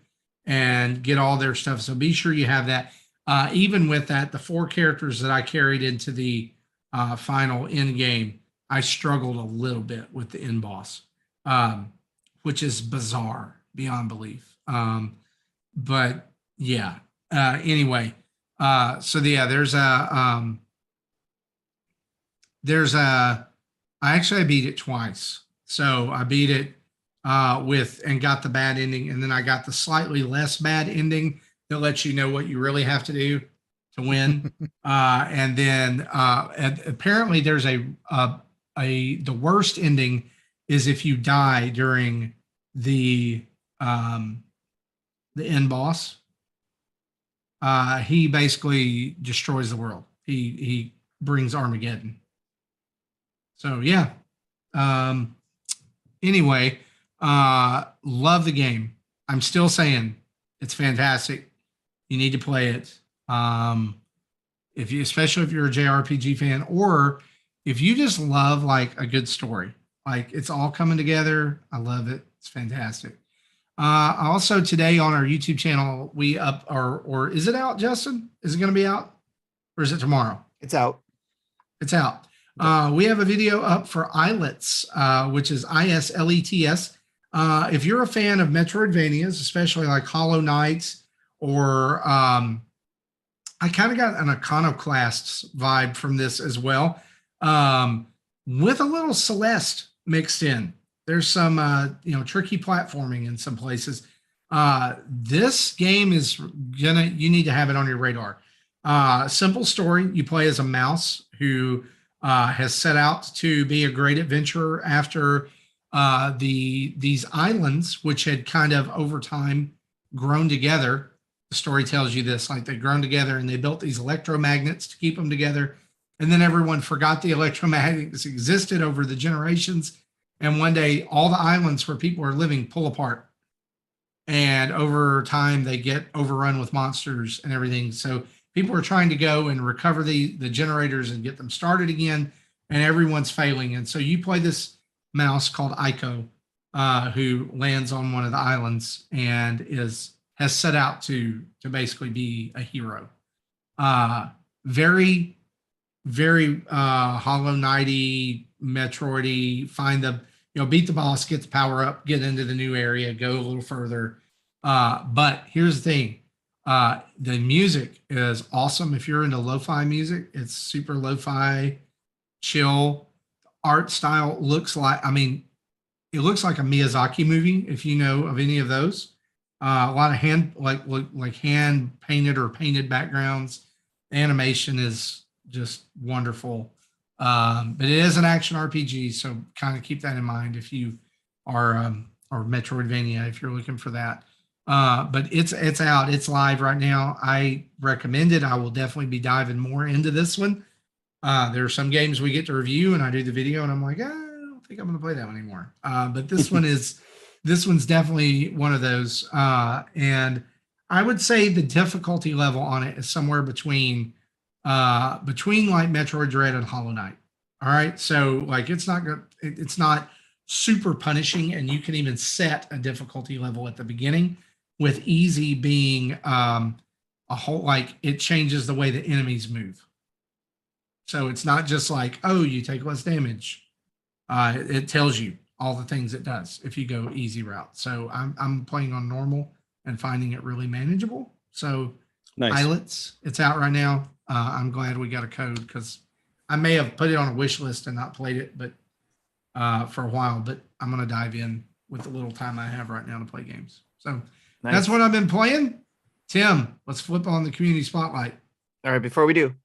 and get all their stuff. So be sure you have that. Even with that, the 4 characters that I carried into the final end game, I struggled a little bit with the end boss, which is bizarre beyond belief. But yeah, anyway, so yeah, I beat it twice. So I beat it and got the bad ending, and then I got the slightly less bad ending that lets you know what you really have to do to win. And then apparently there's the worst ending is if you die during the end boss. He basically destroys the world. He brings Armageddon. So yeah. Anyway. Love the game. I'm still saying it's fantastic. You need to play it. Especially if you're a JRPG fan, or if you just love like a good story, like it's all coming together. I love it. It's fantastic. Also today on our YouTube channel, we or is it out, Justin? Is it going to be out, or is it tomorrow? It's out. It's out. We have a video up for Islets, which is Islets. If you're a fan of Metroidvanias, especially like Hollow Knight, or I kind of got an Iconoclasts vibe from this as well, with a little Celeste mixed in. There's some tricky platforming in some places. This game is you need to have it on your radar. Simple story. You play as a mouse who has set out to be a great adventurer after these islands, which had kind of over time grown together. The story tells you this, like they've grown together and they built these electromagnets to keep them together. And then everyone forgot the electromagnets existed over the generations. And one day, all the islands where people are living pull apart. And over time, they get overrun with monsters and everything. So people are trying to go and recover the generators and get them started again. And everyone's failing. And so you play this mouse called Aiko, who lands on one of the islands and has set out to basically be a hero. Very, very Hollow Knighty, Metroidy, beat the boss, get the power up, get into the new area, go a little further. But here's the thing. The music is awesome. If you're into lo-fi music, it's super lo-fi, chill. Art style looks like, it looks like a Miyazaki movie, if you know of any of those. A lot of hand painted or painted backgrounds. Animation is just wonderful. But it is an action RPG, so kind of keep that in mind if you are or Metroidvania if you're looking for that. But it's out, it's live right now. I recommend it. I will definitely be diving more into this one. There are some games we get to review, and I do the video, and I'm like, I don't think I'm going to play that one anymore. But this one's definitely one of those. And I would say the difficulty level on it is somewhere between like Metroid Dread and Hollow Knight. All right, so like it's not super punishing, and you can even set a difficulty level at the beginning, with easy being a whole, like it changes the way the enemies move. So it's not just like, oh, you take less damage. It tells you all the things it does if you go easy route. So I'm playing on normal and finding it really manageable. So Nice. Islets, it's out right now. I'm glad we got a code because I may have put it on a wish list and not played it, but for a while. But I'm gonna dive in with the little time I have right now to play games. So that's what I've been playing. Tim, let's flip on the community spotlight. All right, before we do,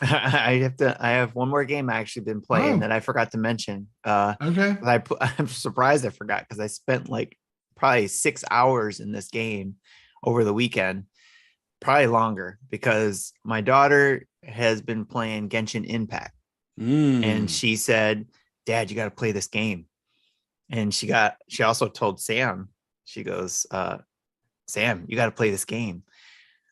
I have one more game I actually been playing that I forgot to mention. Okay. I'm surprised I forgot because I spent like probably 6 hours in this game over the weekend, probably longer, because my daughter has been playing Genshin Impact. And she said, Dad, you got to play this game. And she also told Sam, she goes, Sam, you got to play this game.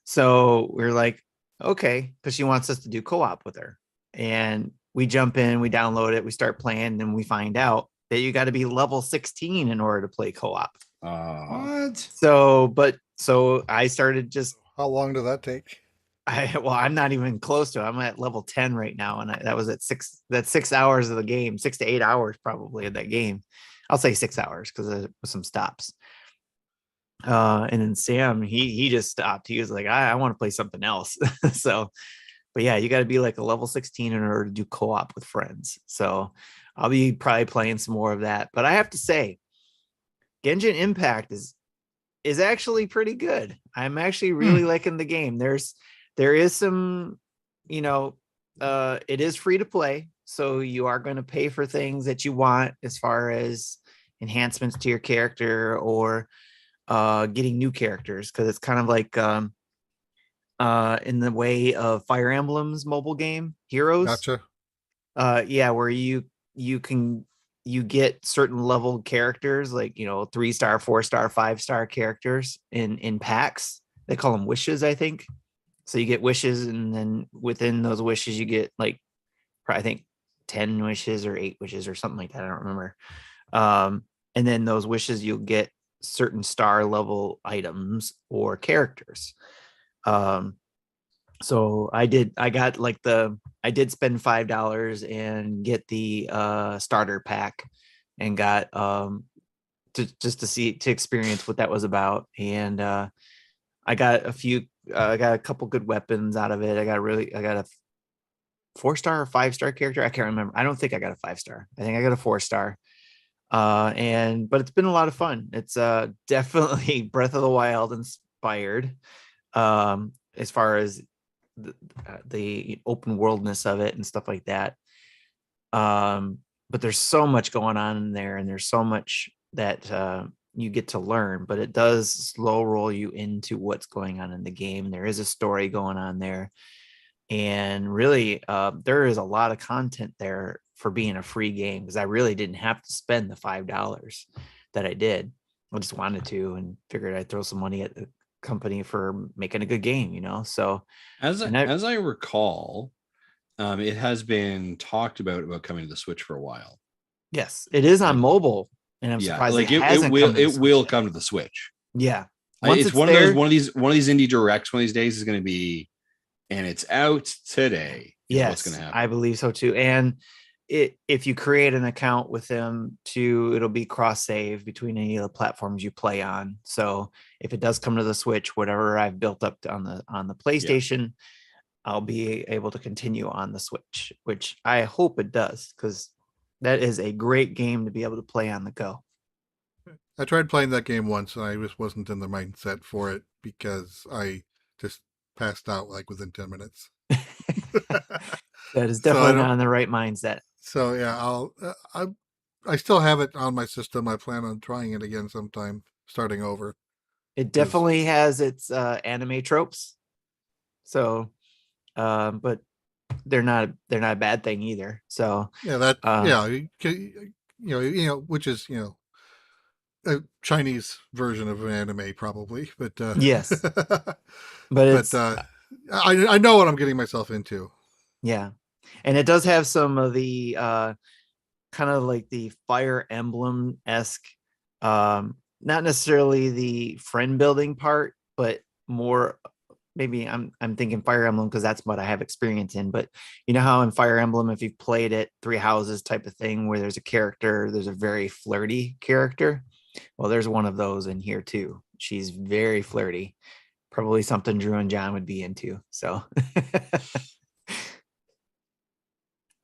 So we're like, okay, because she wants us to do co-op with her. And we jump in, we download it, we start playing, and we find out that you got to be level 16 in order to play co-op. What? So I started just. How long did that take? I'm not even close to it. I'm at level 10 right now. And that was at 6 hours of the game, 6 to 8 hours probably of that game. I'll say 6 hours because there was some stops. And then Sam, he just stopped. He was like, I want to play something else. So, but yeah, you got to be like a level 16 in order to do co-op with friends. So I'll be probably playing some more of that. But I have to say, Genshin Impact is actually pretty good. I'm actually really liking the game. There is some, it is free to play. So you are going to pay for things that you want as far as enhancements to your character or getting new characters, because it's kind of like in the way of Fire Emblem's mobile game Heroes. Gotcha. Where you get certain level characters, like 3-star, 4-star, 5-star characters in packs. They call them wishes, I think. So you get wishes, and then within those wishes you get like I think 10 wishes or 8 wishes or something like that. I don't remember. And then those wishes you'll get certain star level items or characters. So I did spend $5 and get the starter pack and got to experience what that was about. And I got a couple good weapons out of it. I got a 4-star or 5-star character. I can't remember. I don't think I got a 5-star. I think I got a 4-star. But it's been a lot of fun. It's definitely Breath of the Wild inspired, as far as the open worldness of it and stuff like that. But there's so much going on in there, and there's so much that you get to learn, but it does slow roll you into what's going on in the game. There is a story going on there, and really there is a lot of content there for being a free game, because I really didn't have to spend the $5 that I did. I just wanted to, and figured I'd throw some money at the company for making a good game, so as I recall, it has been talked about coming to the Switch for a while. Yes, it is on mobile, and I'm surprised like it will come to the Switch. Yeah, it's one of these indie directs one of these days is going to be, and it's out today. Yes, what's going to happen. I believe so too. And if you create an account with them too, it'll be cross save between any of the platforms you play on. So if it does come to the Switch, whatever I've built up on the PlayStation, I'll be able to continue on the Switch, which I hope it does, because that is a great game to be able to play on the go. I tried playing that game once, and I just wasn't in the mindset for it, because I just passed out like within 10 minutes. That is definitely not in the right mindset. So yeah, I still have it on my system. I plan on trying it again sometime, starting over. It definitely has its anime tropes. So, but they're not a bad thing either. So which is a Chinese version of an anime probably, but yes, but I know what I'm getting myself into. Yeah, and it does have some of the kind of like the Fire Emblem-esque, not necessarily the friend building part, but more maybe I'm thinking Fire Emblem because that's what I have experience in. But you know how in Fire Emblem, if you've played it, Three Houses type of thing, where there's a very flirty character. Well, there's one of those in here too. She's very flirty, probably something Drew and John would be into. So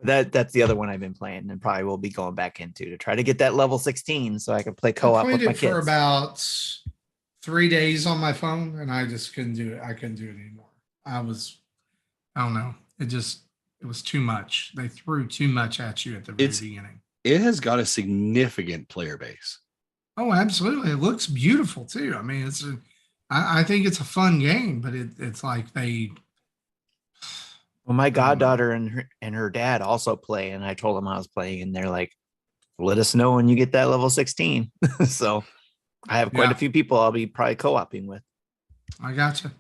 that's the other one I've been playing, and probably will be going back into to try to get that level 16 so I can play co-op with my kids. For about 3 days on my phone, and I just couldn't do it. I couldn't do it anymore. I don't know. It was too much. They threw too much at you at the very beginning. It has got a significant player base. Oh, absolutely. It looks beautiful too. I mean, I think it's a fun game, but it's like well, my goddaughter and her dad also play, and I told them I was playing, and they're like, let us know when you get that level 16. So I have quite a few people I'll be probably co-oping with. I gotcha.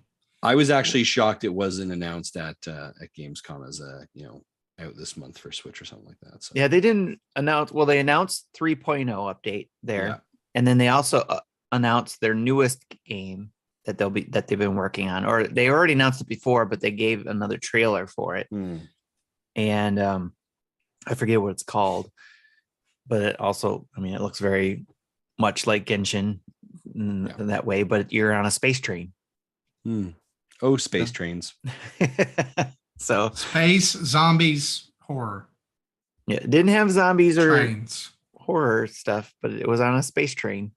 I was actually shocked it wasn't announced at Gamescom as out this month for Switch or something like that. So. Yeah, they didn't announce. Well, they announced 3.0 update there, and then they also announced their newest game that they've been working on, or they already announced it before, but they gave another trailer for it. And I forget what it's called, but it also, I mean, it looks very much like Genshin in that way, but you're on a space train. Oh, space trains. So space, zombies, horror. Yeah, it didn't have zombies or trains. Horror stuff, but it was on a space train.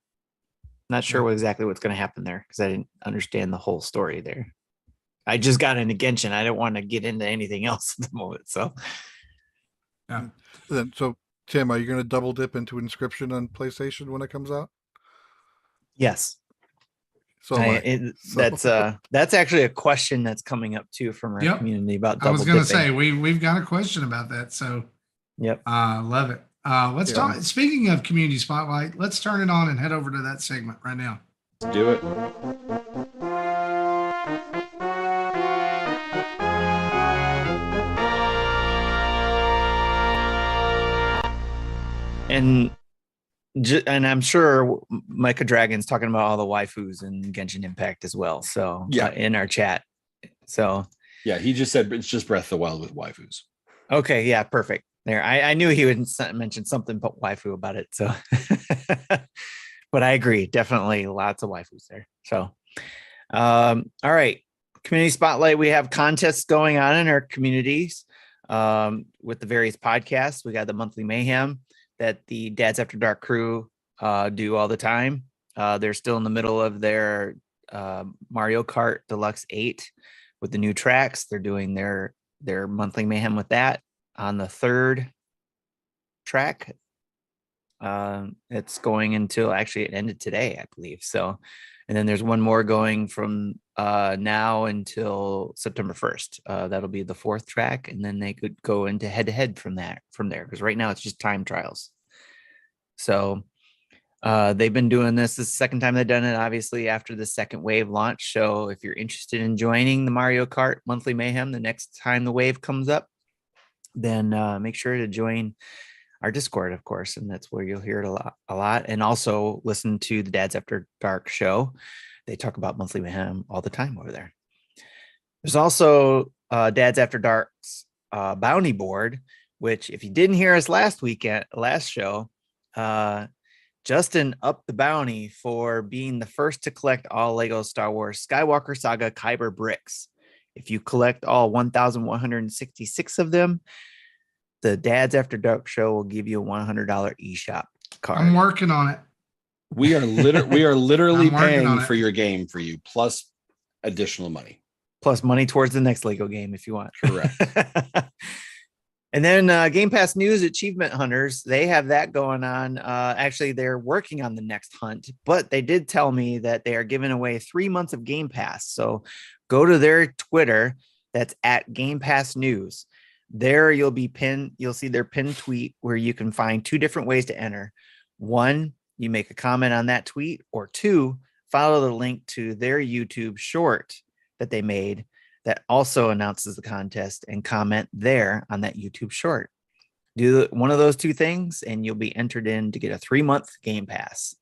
Not sure exactly what's going to happen there because I didn't understand the whole story there. I just got into Genshin. I don't want to get into anything else at the moment. So, yeah. So, Tim, are you going to double dip into Inscription on PlayStation when it comes out? Yes. So that's actually a question that's coming up too from our community about double dipping. I was going to say we've got a question about that. So, love it. Let's talk. Speaking of community spotlight, let's turn it on and head over to that segment right now. Let's do it. And I'm sure Micah Dragon's talking about all the waifus in Genshin Impact as well. So in our chat. So he just said it's just Breath of the Wild with waifus. Okay, yeah, perfect. There, I knew he would mention something about waifu about it. So, but I agree, definitely lots of waifus there. So, all right, community spotlight. We have contests going on in our communities with the various podcasts. We got the monthly mayhem. that the Dads After Dark crew do all the time. They're still in the middle of their Mario Kart Deluxe 8 with the new tracks. They're doing their monthly mayhem with that on the third track. It's going until actually it ended today, I believe. So, and then there's one more going from now until September 1st. That'll be the fourth track, and then they could go into head-to-head from there. Because right now it's just time trials. So they've been doing this. This is the second time they've done it, obviously, after the second wave launch. So if you're interested in joining the Mario Kart Monthly Mayhem the next time the wave comes up, then make sure to join our Discord, of course, and that's where you'll hear it a lot. And also listen to the Dads After Dark show. They talk about Monthly Mayhem all the time over there. There's also Dads After Dark's bounty board, which if you didn't hear us last show, Justin upped the bounty for being the first to collect all Lego Star Wars Skywalker Saga Kyber bricks. If you collect all 1,166 of them, the Dads After Dark show will give you a $100 eShop card. I'm working on it. We are literally I'm working on paying it. for your game for you, plus additional money. Plus money towards the next Lego game if you want. Correct. And then Game Pass News Achievement Hunters, they have that going on. Actually, they're working on the next hunt, but they did tell me that they are giving away 3 months of Game Pass. So go to their Twitter. That's at Game Pass News. There you'll see their pinned tweet where you can find 2 different ways to enter. 1, you make a comment on that tweet, or 2, follow the link to their YouTube short that they made that also announces the contest and comment there on that YouTube short. Do one of those 2 things and you'll be entered in to get a 3-month Game Pass.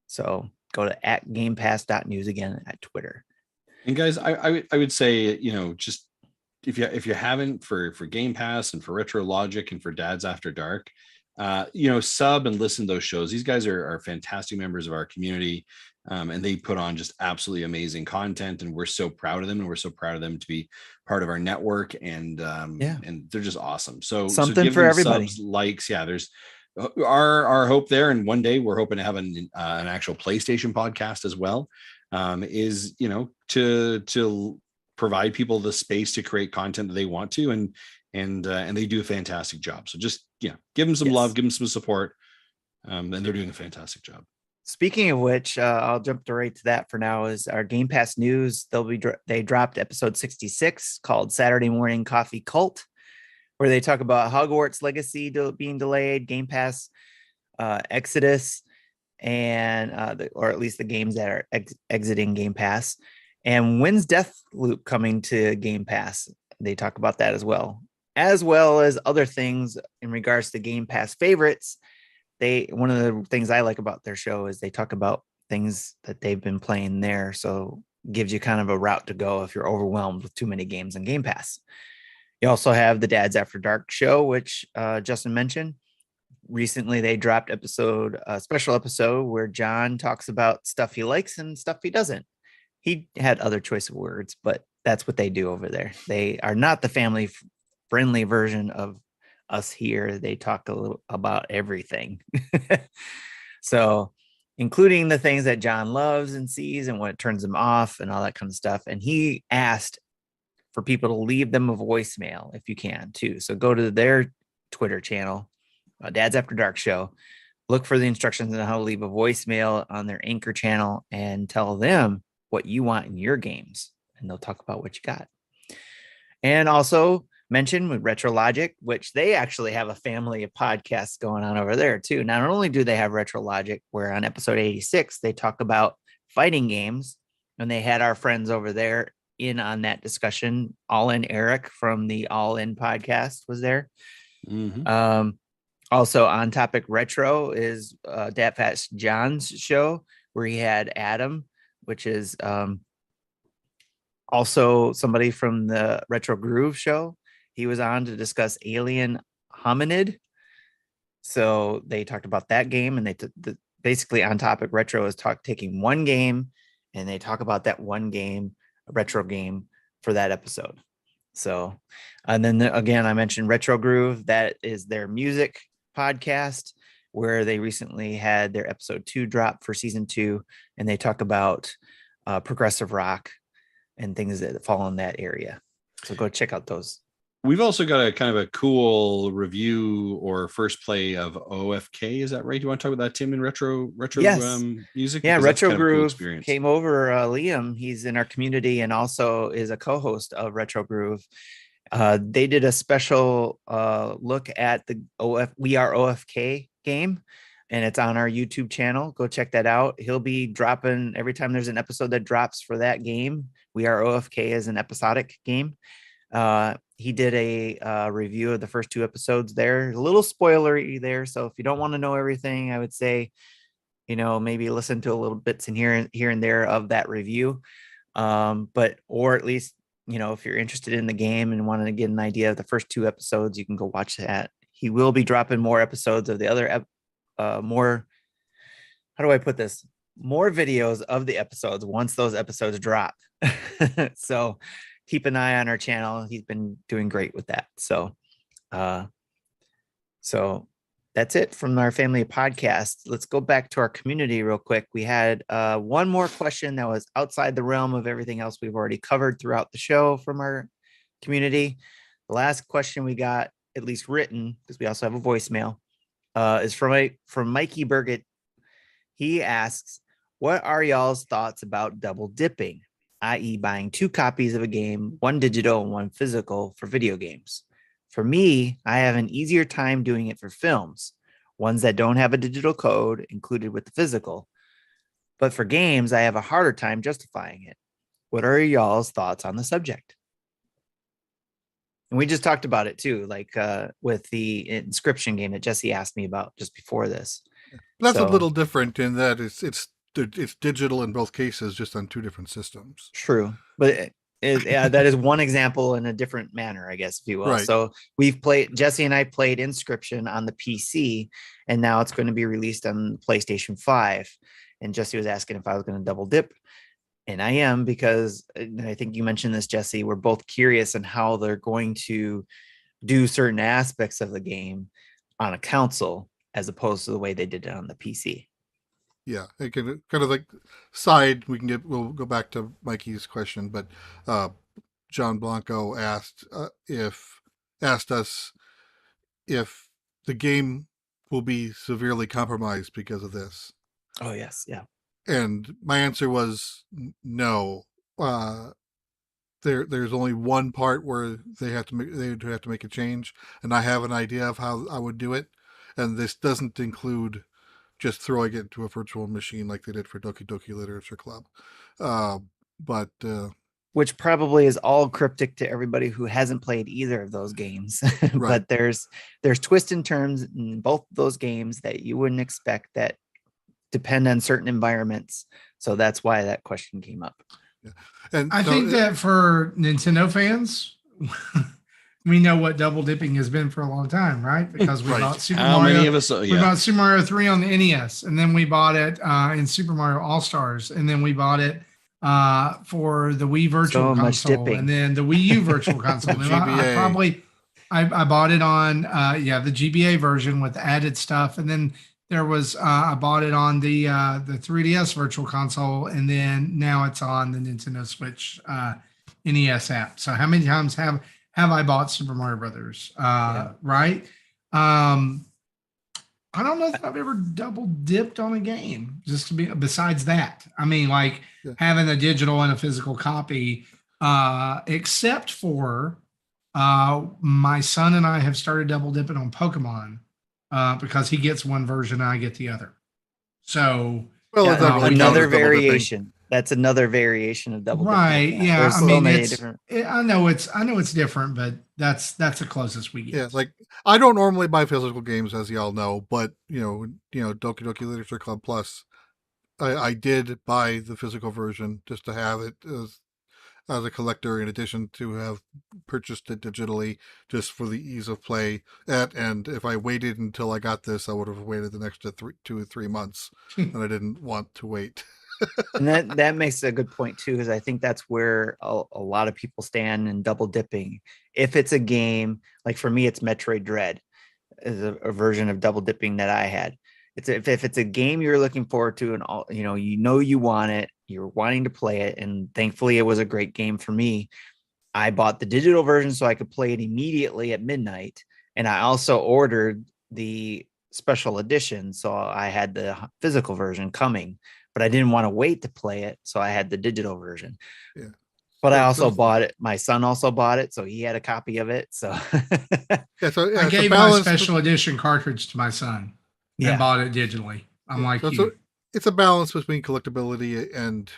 So go to at gamepass.news again at Twitter. And guys, I would say, just if you haven't for Game Pass and for Retro Logic and for Dads After Dark, sub and listen to those shows. These guys are fantastic members of our community. And they put on just absolutely amazing content, and we're so proud of them, and we're so proud of them to be part of our network. And and they're just awesome. So something give for them everybody. Subs, likes, there's our hope there, and one day we're hoping to have an actual PlayStation podcast as well. Is to provide people the space to create content that they want to, and they do a fantastic job. So just give them some love, give them some support, and they're doing a fantastic job. Speaking of which, I'll jump right to that for now. Is our Game Pass News? They dropped episode 66 called Saturday Morning Coffee Cult, where they talk about Hogwarts Legacy being delayed, Game Pass Exodus, and or at least the games that are exiting Game Pass, and when's Deathloop coming to Game Pass. They talk about that as well as other things in regards to Game Pass favorites. One of the things I like about their show is they talk about things that they've been playing there. So gives you kind of a route to go if you're overwhelmed with too many games on Game Pass. You also have the Dads After Dark show, which Justin mentioned. Recently, they dropped a special episode where John talks about stuff he likes and stuff he doesn't. He had other choice of words, but that's what they do over there. They are not the family-friendly version of us here. They talk a little about everything. So including the things that John loves and sees and what turns him off and all that kind of stuff. And he asked for people to leave them a voicemail if you can too. So go to their Twitter channel, Dads After Dark show, look for the instructions on how to leave a voicemail on their Anchor channel and tell them what you want in your games. And they'll talk about what you got. And also mention with Retro Logic, which they actually have a family of podcasts going on over there too. Not only do they have Retro Logic, where on episode 86, they talk about fighting games, and they had our friends over there in on that discussion. All In Eric from the All In podcast was there. Mm-hmm. Also on topic retro is Dat Fat John's show, where he had Adam, which is also somebody from the Retro Groove show. He was on to discuss Alien Hominid. So they talked about that game, and they basically on topic retro is taking one game, and they talk about that one game, a retro game, for that episode. So, and then again, I mentioned Retro Groove. That is their music podcast, where they recently had their episode 2 drop for season 2, and they talk about progressive rock and things that fall in that area. So go check out those. We've also got a kind of a cool review or first play of OFK. Is that right? You want to talk about that, Tim, in retro Yes. music? Yeah, Because that's Retro kind of a cool Groove experience. came over. Liam, he's in our community and also is a co-host of Retro Groove. They did a special look at the We Are OFK game, and it's on our YouTube channel. Go check that out. He'll be dropping every time there's an episode that drops for that game. We Are OFK is an episodic game. He did a review of the first 2 episodes there. A little spoilery there, so if you don't want to know everything, I would say, maybe listen to a little bits in here and there of that review. Or at least, if you're interested in the game and wanting to get an idea of the first 2 episodes, you can go watch that. He will be dropping more episodes of the other more, how do I put this? More videos of the episodes once those episodes drop. So keep an eye on our channel. He's been doing great with that. So that's it from our family podcast. Let's go back to our community real quick. We had one more question that was outside the realm of everything else we've already covered throughout the show from our community. The last question we got, at least written, because we also have a voicemail, is from Mikey Burgett. He asks, what are y'all's thoughts about double dipping, i.e. buying 2 copies of a game, 1 digital and 1 physical for video games? For me, I have an easier time doing it for films, ones that don't have a digital code included with the physical. But for games, I have a harder time justifying it. What are y'all's thoughts on the subject? And we just talked about it too, like with the Inscription game that Jesse asked me about just before this. That's a little different in that it's digital in both cases, just on 2 different systems. True, but that is one example in a different manner, I guess, if you will. Right. So Jesse and I played Inscription on the PC, and now it's going to be released on PlayStation 5. And Jesse was asking if I was going to double dip, and I am, because I think you mentioned this, Jesse. We're both curious on how they're going to do certain aspects of the game on a console as opposed to the way they did it on the PC. Yeah, it can kind of like we'll go back to Mikey's question, but John Blanco asked us if the game will be severely compromised because of this. Oh yes, yeah. And my answer was no. There's only one part where they have to make a change, and I have an idea of how I would do it, and this doesn't include just throwing it into a virtual machine like they did for Doki Doki Literature Club. Which probably is all cryptic to everybody who hasn't played either of those games. Right. But there's twists and turns in both those games that you wouldn't expect, that depend on certain environments. So that's why that question came up. Yeah. And I think that for Nintendo fans, we know what double dipping has been for a long time, right? Because we Right. bought Super How Mario. many of us? We bought Super Mario 3 on the NES, and then we bought it in Super Mario All-Stars, and then we bought it for the Wii Virtual So much Console, dipping. and then the Wii U Virtual Console. And I bought it on the GBA version with added stuff, and then there was I bought it on the 3DS Virtual Console, and then now it's on the Nintendo Switch NES app. So how many times have I bought Super Mario Brothers? Right? I don't know if I've ever double dipped on a game, just to be besides that. I mean, like having a digital and a physical copy, except for my son and I have started double dipping on Pokemon because he gets one version and I get the other. So it's not really another double dipping. variation. That's another variation of double right. dipping. Yeah. There's I so mean, many it's, different. I know it's different, but that's the closest we get. Yeah, like I don't normally buy physical games, as y'all know, but you know, Doki Doki Literature Club Plus, I did buy the physical version just to have it as a collector, in addition to have purchased it digitally just for the ease of play. And if I waited until I got this, I would have waited the next 2 or 3 months, and I didn't want to wait. And that makes a good point too, because I think that's where a lot of people stand in double dipping. If it's a game, like for me, it's Metroid Dread. is a version of double dipping that I had. It's if it's a game you're looking forward to and all, you want it, you're wanting to play it, and thankfully it was a great game for me. I bought the digital version so I could play it immediately at midnight, and I also ordered the special edition, so I had the physical version coming, but I didn't want to wait to play it, so I had the digital version. Yeah. But I also bought it. My son also bought it, so he had a copy of it. So, I gave my special edition cartridge to my son and bought it digitally. I'm like you. It's a balance between collectability and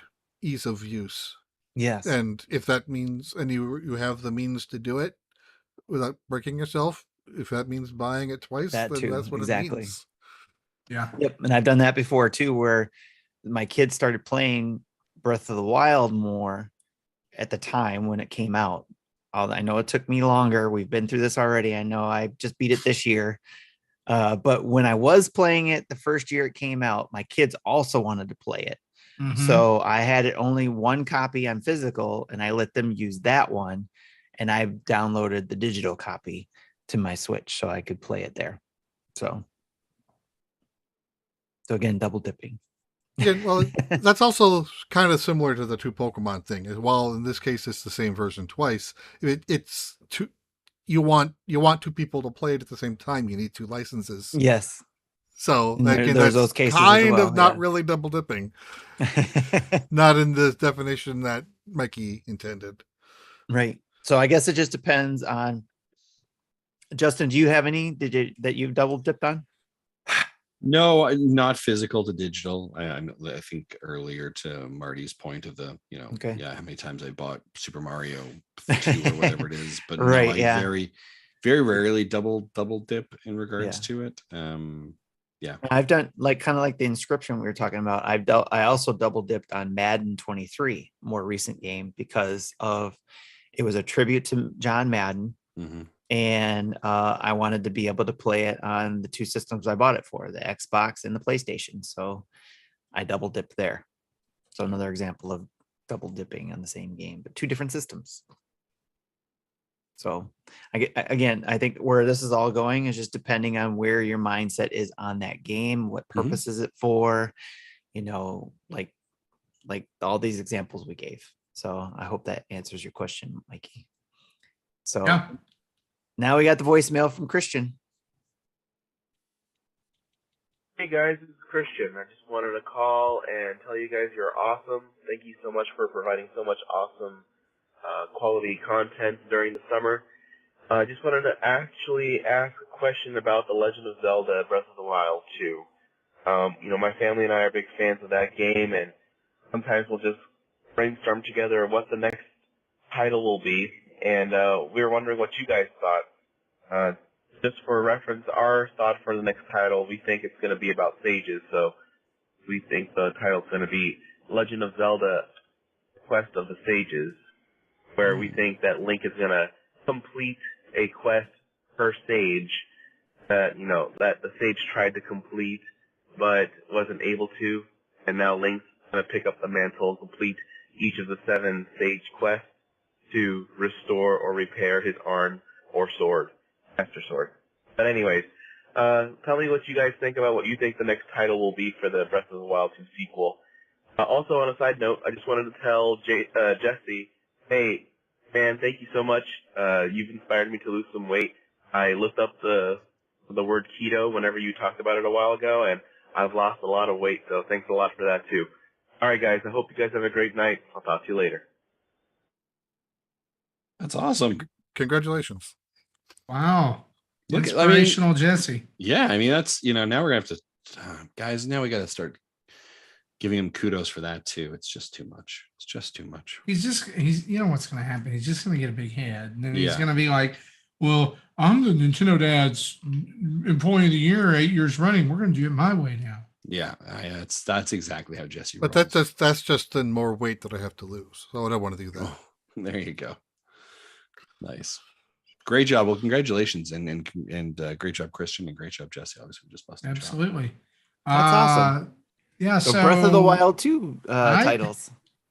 ease of use. Yes. And if that means, and you have the means to do it without breaking yourself, if that means buying it twice, then that's what it means. Yeah. Yep. And I've done that before too, where my kids started playing Breath of the Wild more at the time when it came out. I know it took me longer. We've been through this already. I know I just beat it this year. But when I was playing it the first year it came out, my kids also wanted to play it. Mm-hmm. So I had only one copy on physical, and I let them use that one. And I downloaded the digital copy to my Switch so I could play it there. So again, double dipping. Yeah, well, that's also kind of similar to the two Pokemon thing. While in this case it's the same version twice, it's two. You want two people to play it at the same time. You need two licenses. Yes. So again, there's those cases kind of not really double dipping. Not in the definition that Mikey intended. Right. So I guess it just depends on. Justin, do you have any that you've double dipped on? No, not physical to digital. I think earlier to Marty's point of the, how many times I bought Super Mario 2 or whatever it is, but right, no, I very, very rarely double dip in regards to it. I've done kind of like the Inscription we were talking about. I also double dipped on Madden 23, more recent game, because it was a tribute to John Madden. Mm-hmm. And I wanted to be able to play it on the two systems I bought it for, the Xbox and the PlayStation. So I double dipped there. So another example of double dipping on the same game, but two different systems. So I think where this is all going is just depending on where your mindset is on that game, what purpose is it for, like all these examples we gave. So I hope that answers your question, Mikey. So now we got the voicemail from Christian. Hey guys, this is Christian. I just wanted to call and tell you guys you're awesome. Thank you so much for providing so much awesome quality content during the summer. I just wanted to actually ask a question about The Legend of Zelda Breath of the Wild 2. My family and I are big fans of that game, and sometimes we'll just brainstorm together what the next title will be. And we were wondering what you guys thought. Just for reference, our thought for the next title, we think it's going to be about sages. So we think the title's going to be Legend of Zelda Quest of the Sages, where we think that Link is going to complete a quest per sage that the sage tried to complete but wasn't able to. And now Link's going to pick up the mantle and complete each of the 7 sage quests to restore or repair his arm or sword, master sword. But anyways, tell me what you guys think about what you think the next title will be for the Breath of the Wild 2 sequel. Also, on a side note, I just wanted to tell Jesse, hey, man, thank you so much. You've inspired me to lose some weight. I looked up the word keto whenever you talked about it a while ago, and I've lost a lot of weight, so thanks a lot for that, too. All right, guys, I hope you guys have a great night. I'll talk to you later. That's awesome. Congratulations. Wow. Inspirational Jesse. Yeah, that's, now we're going to have to, guys, now we got to start giving him kudos for that too. It's just too much. He's you know what's going to happen? He's just going to get a big head. And then he's going to be like, well, I'm the Nintendo Dad's Employee of the Year 8 years running. We're going to do it my way now. Yeah, that's exactly how Jesse rolls. But that's just then more weight that I have to lose. So I don't want to do that. Oh, there you go. Nice. Great job. Well, congratulations and great job, Christian, and great job, Jesse. Obviously, just busting. Absolutely. That's awesome. Yeah. So Breath of the Wild 2 titles.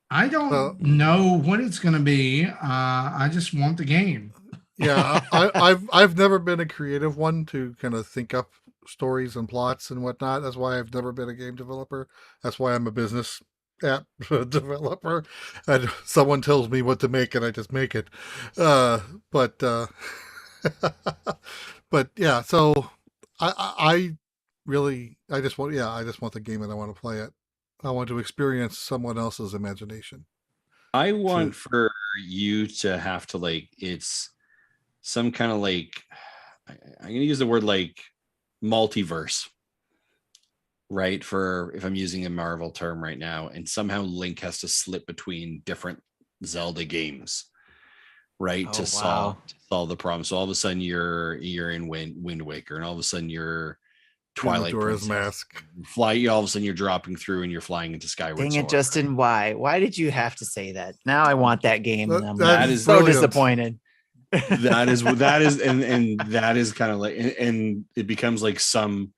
I don't know what it's going to be. I just want the game. Yeah, I've never been a creative one to kind of think up stories and plots and whatnot. That's why I've never been a game developer. That's why I'm a business app developer. And someone tells me what to make and I just make it. But but yeah, so I really I just want the game and I want to play it. I want to experience someone else's imagination. I want for you to have to like it's some kind of like I'm gonna use the word like multiverse, right? For if I'm using a Marvel term right now, and somehow Link has to slip between different Zelda games, right? To solve the problem. So all of a sudden you're in Wind Waker, and all of a sudden you're Twilight Majora's Princess. Mask. All of a sudden you're dropping through and you're flying into Skyward Dang Sword. it, Justin! Why did you have to say that? Now I want that game, and I'm That is so brilliant. disappointed. that is and that is kind of like and it becomes like some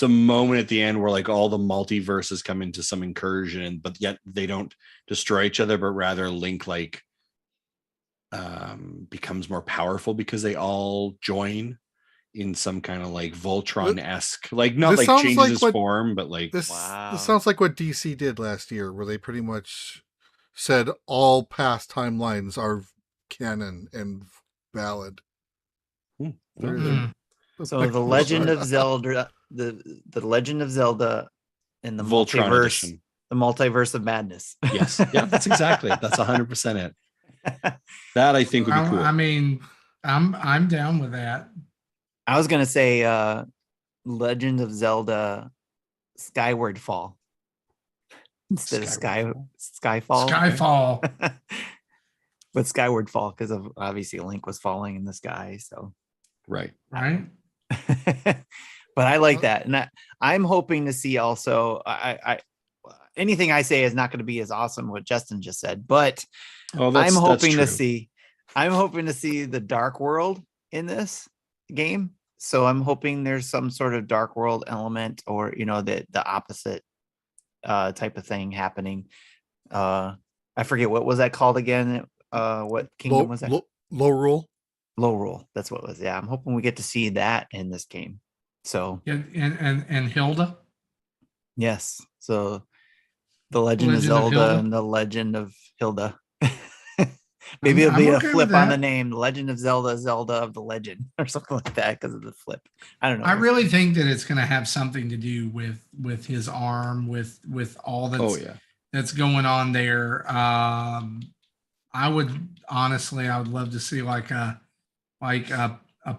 moment at the end where like all the multiverses come into some incursion, but yet they don't destroy each other, but rather Link like becomes more powerful because they all join in some kind of like Voltron-esque, like not like changes like his form, but like this sounds like what DC did last year, where they pretty much said all past timelines are canon and valid. So the Legend of Zelda, the Legend of Zelda, and the Voltron multiverse, edition. the multiverse of madness. Yes, yeah, that's exactly it. That's 100% it. That I think would be cool. I mean, I'm down with that. I was gonna say Legend of Zelda Skyward Fall instead of Skyfall. Skyfall. But Skyward Fall, because of obviously Link was falling in the sky. So right. But I like that, and I'm hoping to see also. I anything I say is not going to be as awesome what Justin just said, but I'm hoping to see the Dark World in this game. So I'm hoping there's some sort of Dark World element, or the opposite type of thing happening. I forget what was that called again. What kingdom was that? Low Rule. Low Rule. That's what it was. Yeah, I'm hoping we get to see that in this game. So and Hilda. Yes. So the Legend of Zelda and the Legend of Hilda. Maybe it'll be a flip on the name, Legend of Zelda, Zelda of the Legend, or something like that, because of the flip. I don't know. I really think that it's going to have something to do with his arm, with all that's going on there. I would love to see like a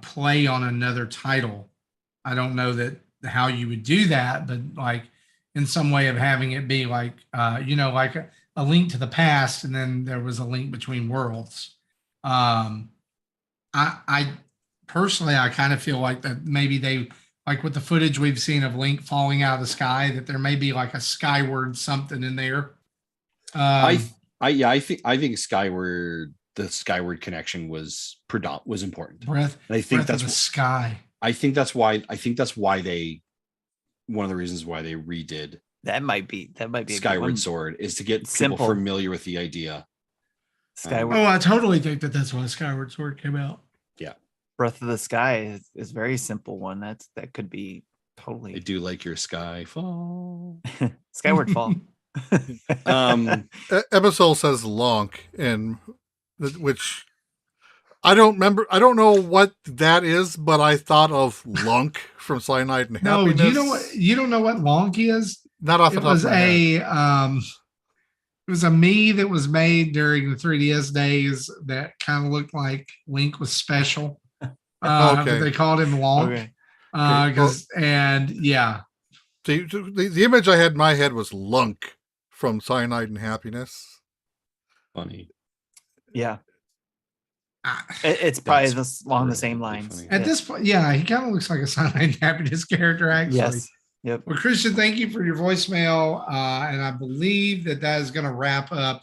play on another title. I don't know how you would do that, but like in some way of having it be like like a Link to the Past, and then there was a Link Between Worlds. I personally, I kind of feel like that maybe they, like with the footage we've seen of Link falling out of the sky, that there may be like a Skyward something in there. I think Skyward, the Skyward connection was important. I think that's the sky. I think that's why they, one of the reasons why they redid that might be Skyward Sword is to get people familiar with the idea. Skyward. I totally think that's why Skyward Sword came out. Yeah. Breath of the Sky is very simple one. That could be totally. I do like your Skyfall. Skyward Fall. Episode says Lonk, and which I don't remember. I don't know what that is, but I thought of Lunk from Cyanide and Happiness. No, do you know what? You don't know what Lonk is? Not off the top of my head. It was a Mii that was made during the 3DS days that kind of looked like Link was special. Okay. They called him Lonk. Okay. The image I had in my head was Lunk from Cyanide and Happiness. Funny. Yeah. It's probably along the same lines. Funny. At this point, yeah, he kind of looks like a Cyanide and Happiness character, actually. Yes. Yep. Well, Christian, thank you for your voicemail. And I believe that is going to wrap up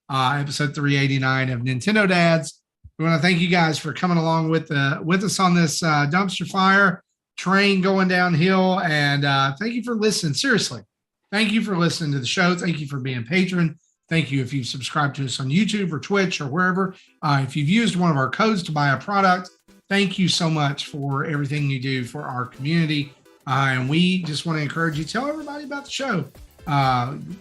episode 389 of Nintendo Dads. We want to thank you guys for coming along with us on this dumpster fire train going downhill. And thank you for listening. Seriously, thank you for listening to the show. Thank you for being a patron. Thank you if you've subscribed to us on YouTube or Twitch or wherever. If you've used one of our codes to buy a product, thank you so much for everything you do for our community. And we just want to encourage you, tell everybody about the show.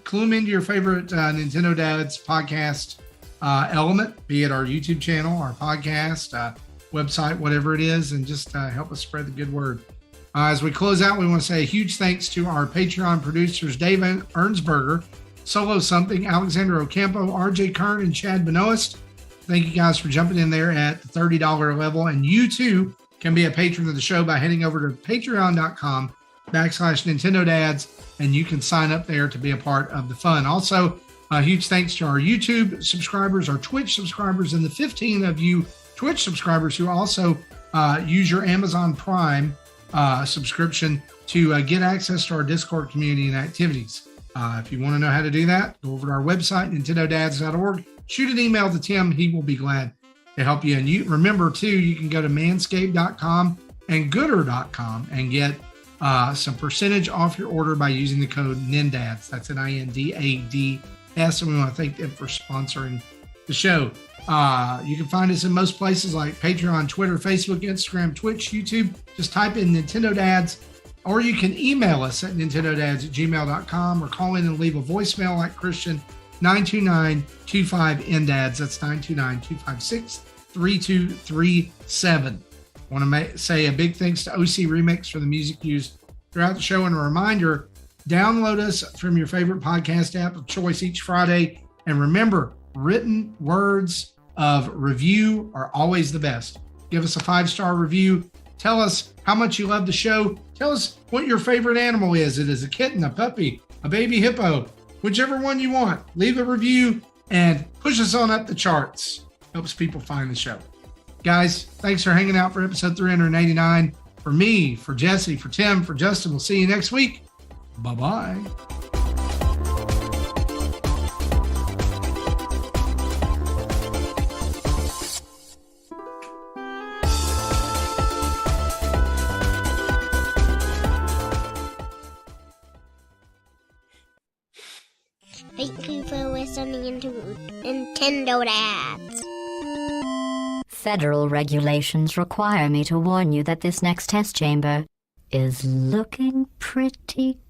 Clue them into your favorite Nintendo Dads podcast element, be it our YouTube channel, our podcast, website, whatever it is, and just help us spread the good word. As we close out, we want to say a huge thanks to our Patreon producers, Dave Ernsberger, Solo Something, Alexander Ocampo, RJ Kern, and Chad Benoist. Thank you guys for jumping in there at the $30 level. And you too can be a patron of the show by heading over to patreon.com/Nintendo Dads, and you can sign up there to be a part of the fun. Also, a huge thanks to our YouTube subscribers, our Twitch subscribers, and the 15 of you Twitch subscribers who also use your Amazon Prime subscription to get access to our Discord community and activities. If you want to know how to do that, go over to our website, nintendodads.org. Shoot an email to Tim. He will be glad to help you. And you remember, too, you can go to manscaped.com and gooder.com and get some percentage off your order by using the code NINDADS. That's NINDADS. And we want to thank them for sponsoring the show. You can find us in most places like Patreon, Twitter, Facebook, Instagram, Twitch, YouTube. Just type in Nintendo Dads, or you can email us at nintendodads@gmail.com or call in and leave a voicemail like Christian, 929-25-NDADS. That's 929-256-3237. I want to say a big thanks to OC Remix for the music used throughout the show. And a reminder, download us from your favorite podcast app of choice each Friday. And remember, written words of review are always the best. Give us a 5-star review. Tell us how much you love the show. Tell us what your favorite animal is. It is a kitten, a puppy, a baby hippo, whichever one you want. Leave a review and push us on up the charts. Helps people find the show. Guys, thanks for hanging out for episode 389. For me, for Jesse, for Tim, for Justin, we'll see you next week. Bye-bye. Thank you for listening into Nintendo Dads. Federal regulations require me to warn you that this next test chamber is looking pretty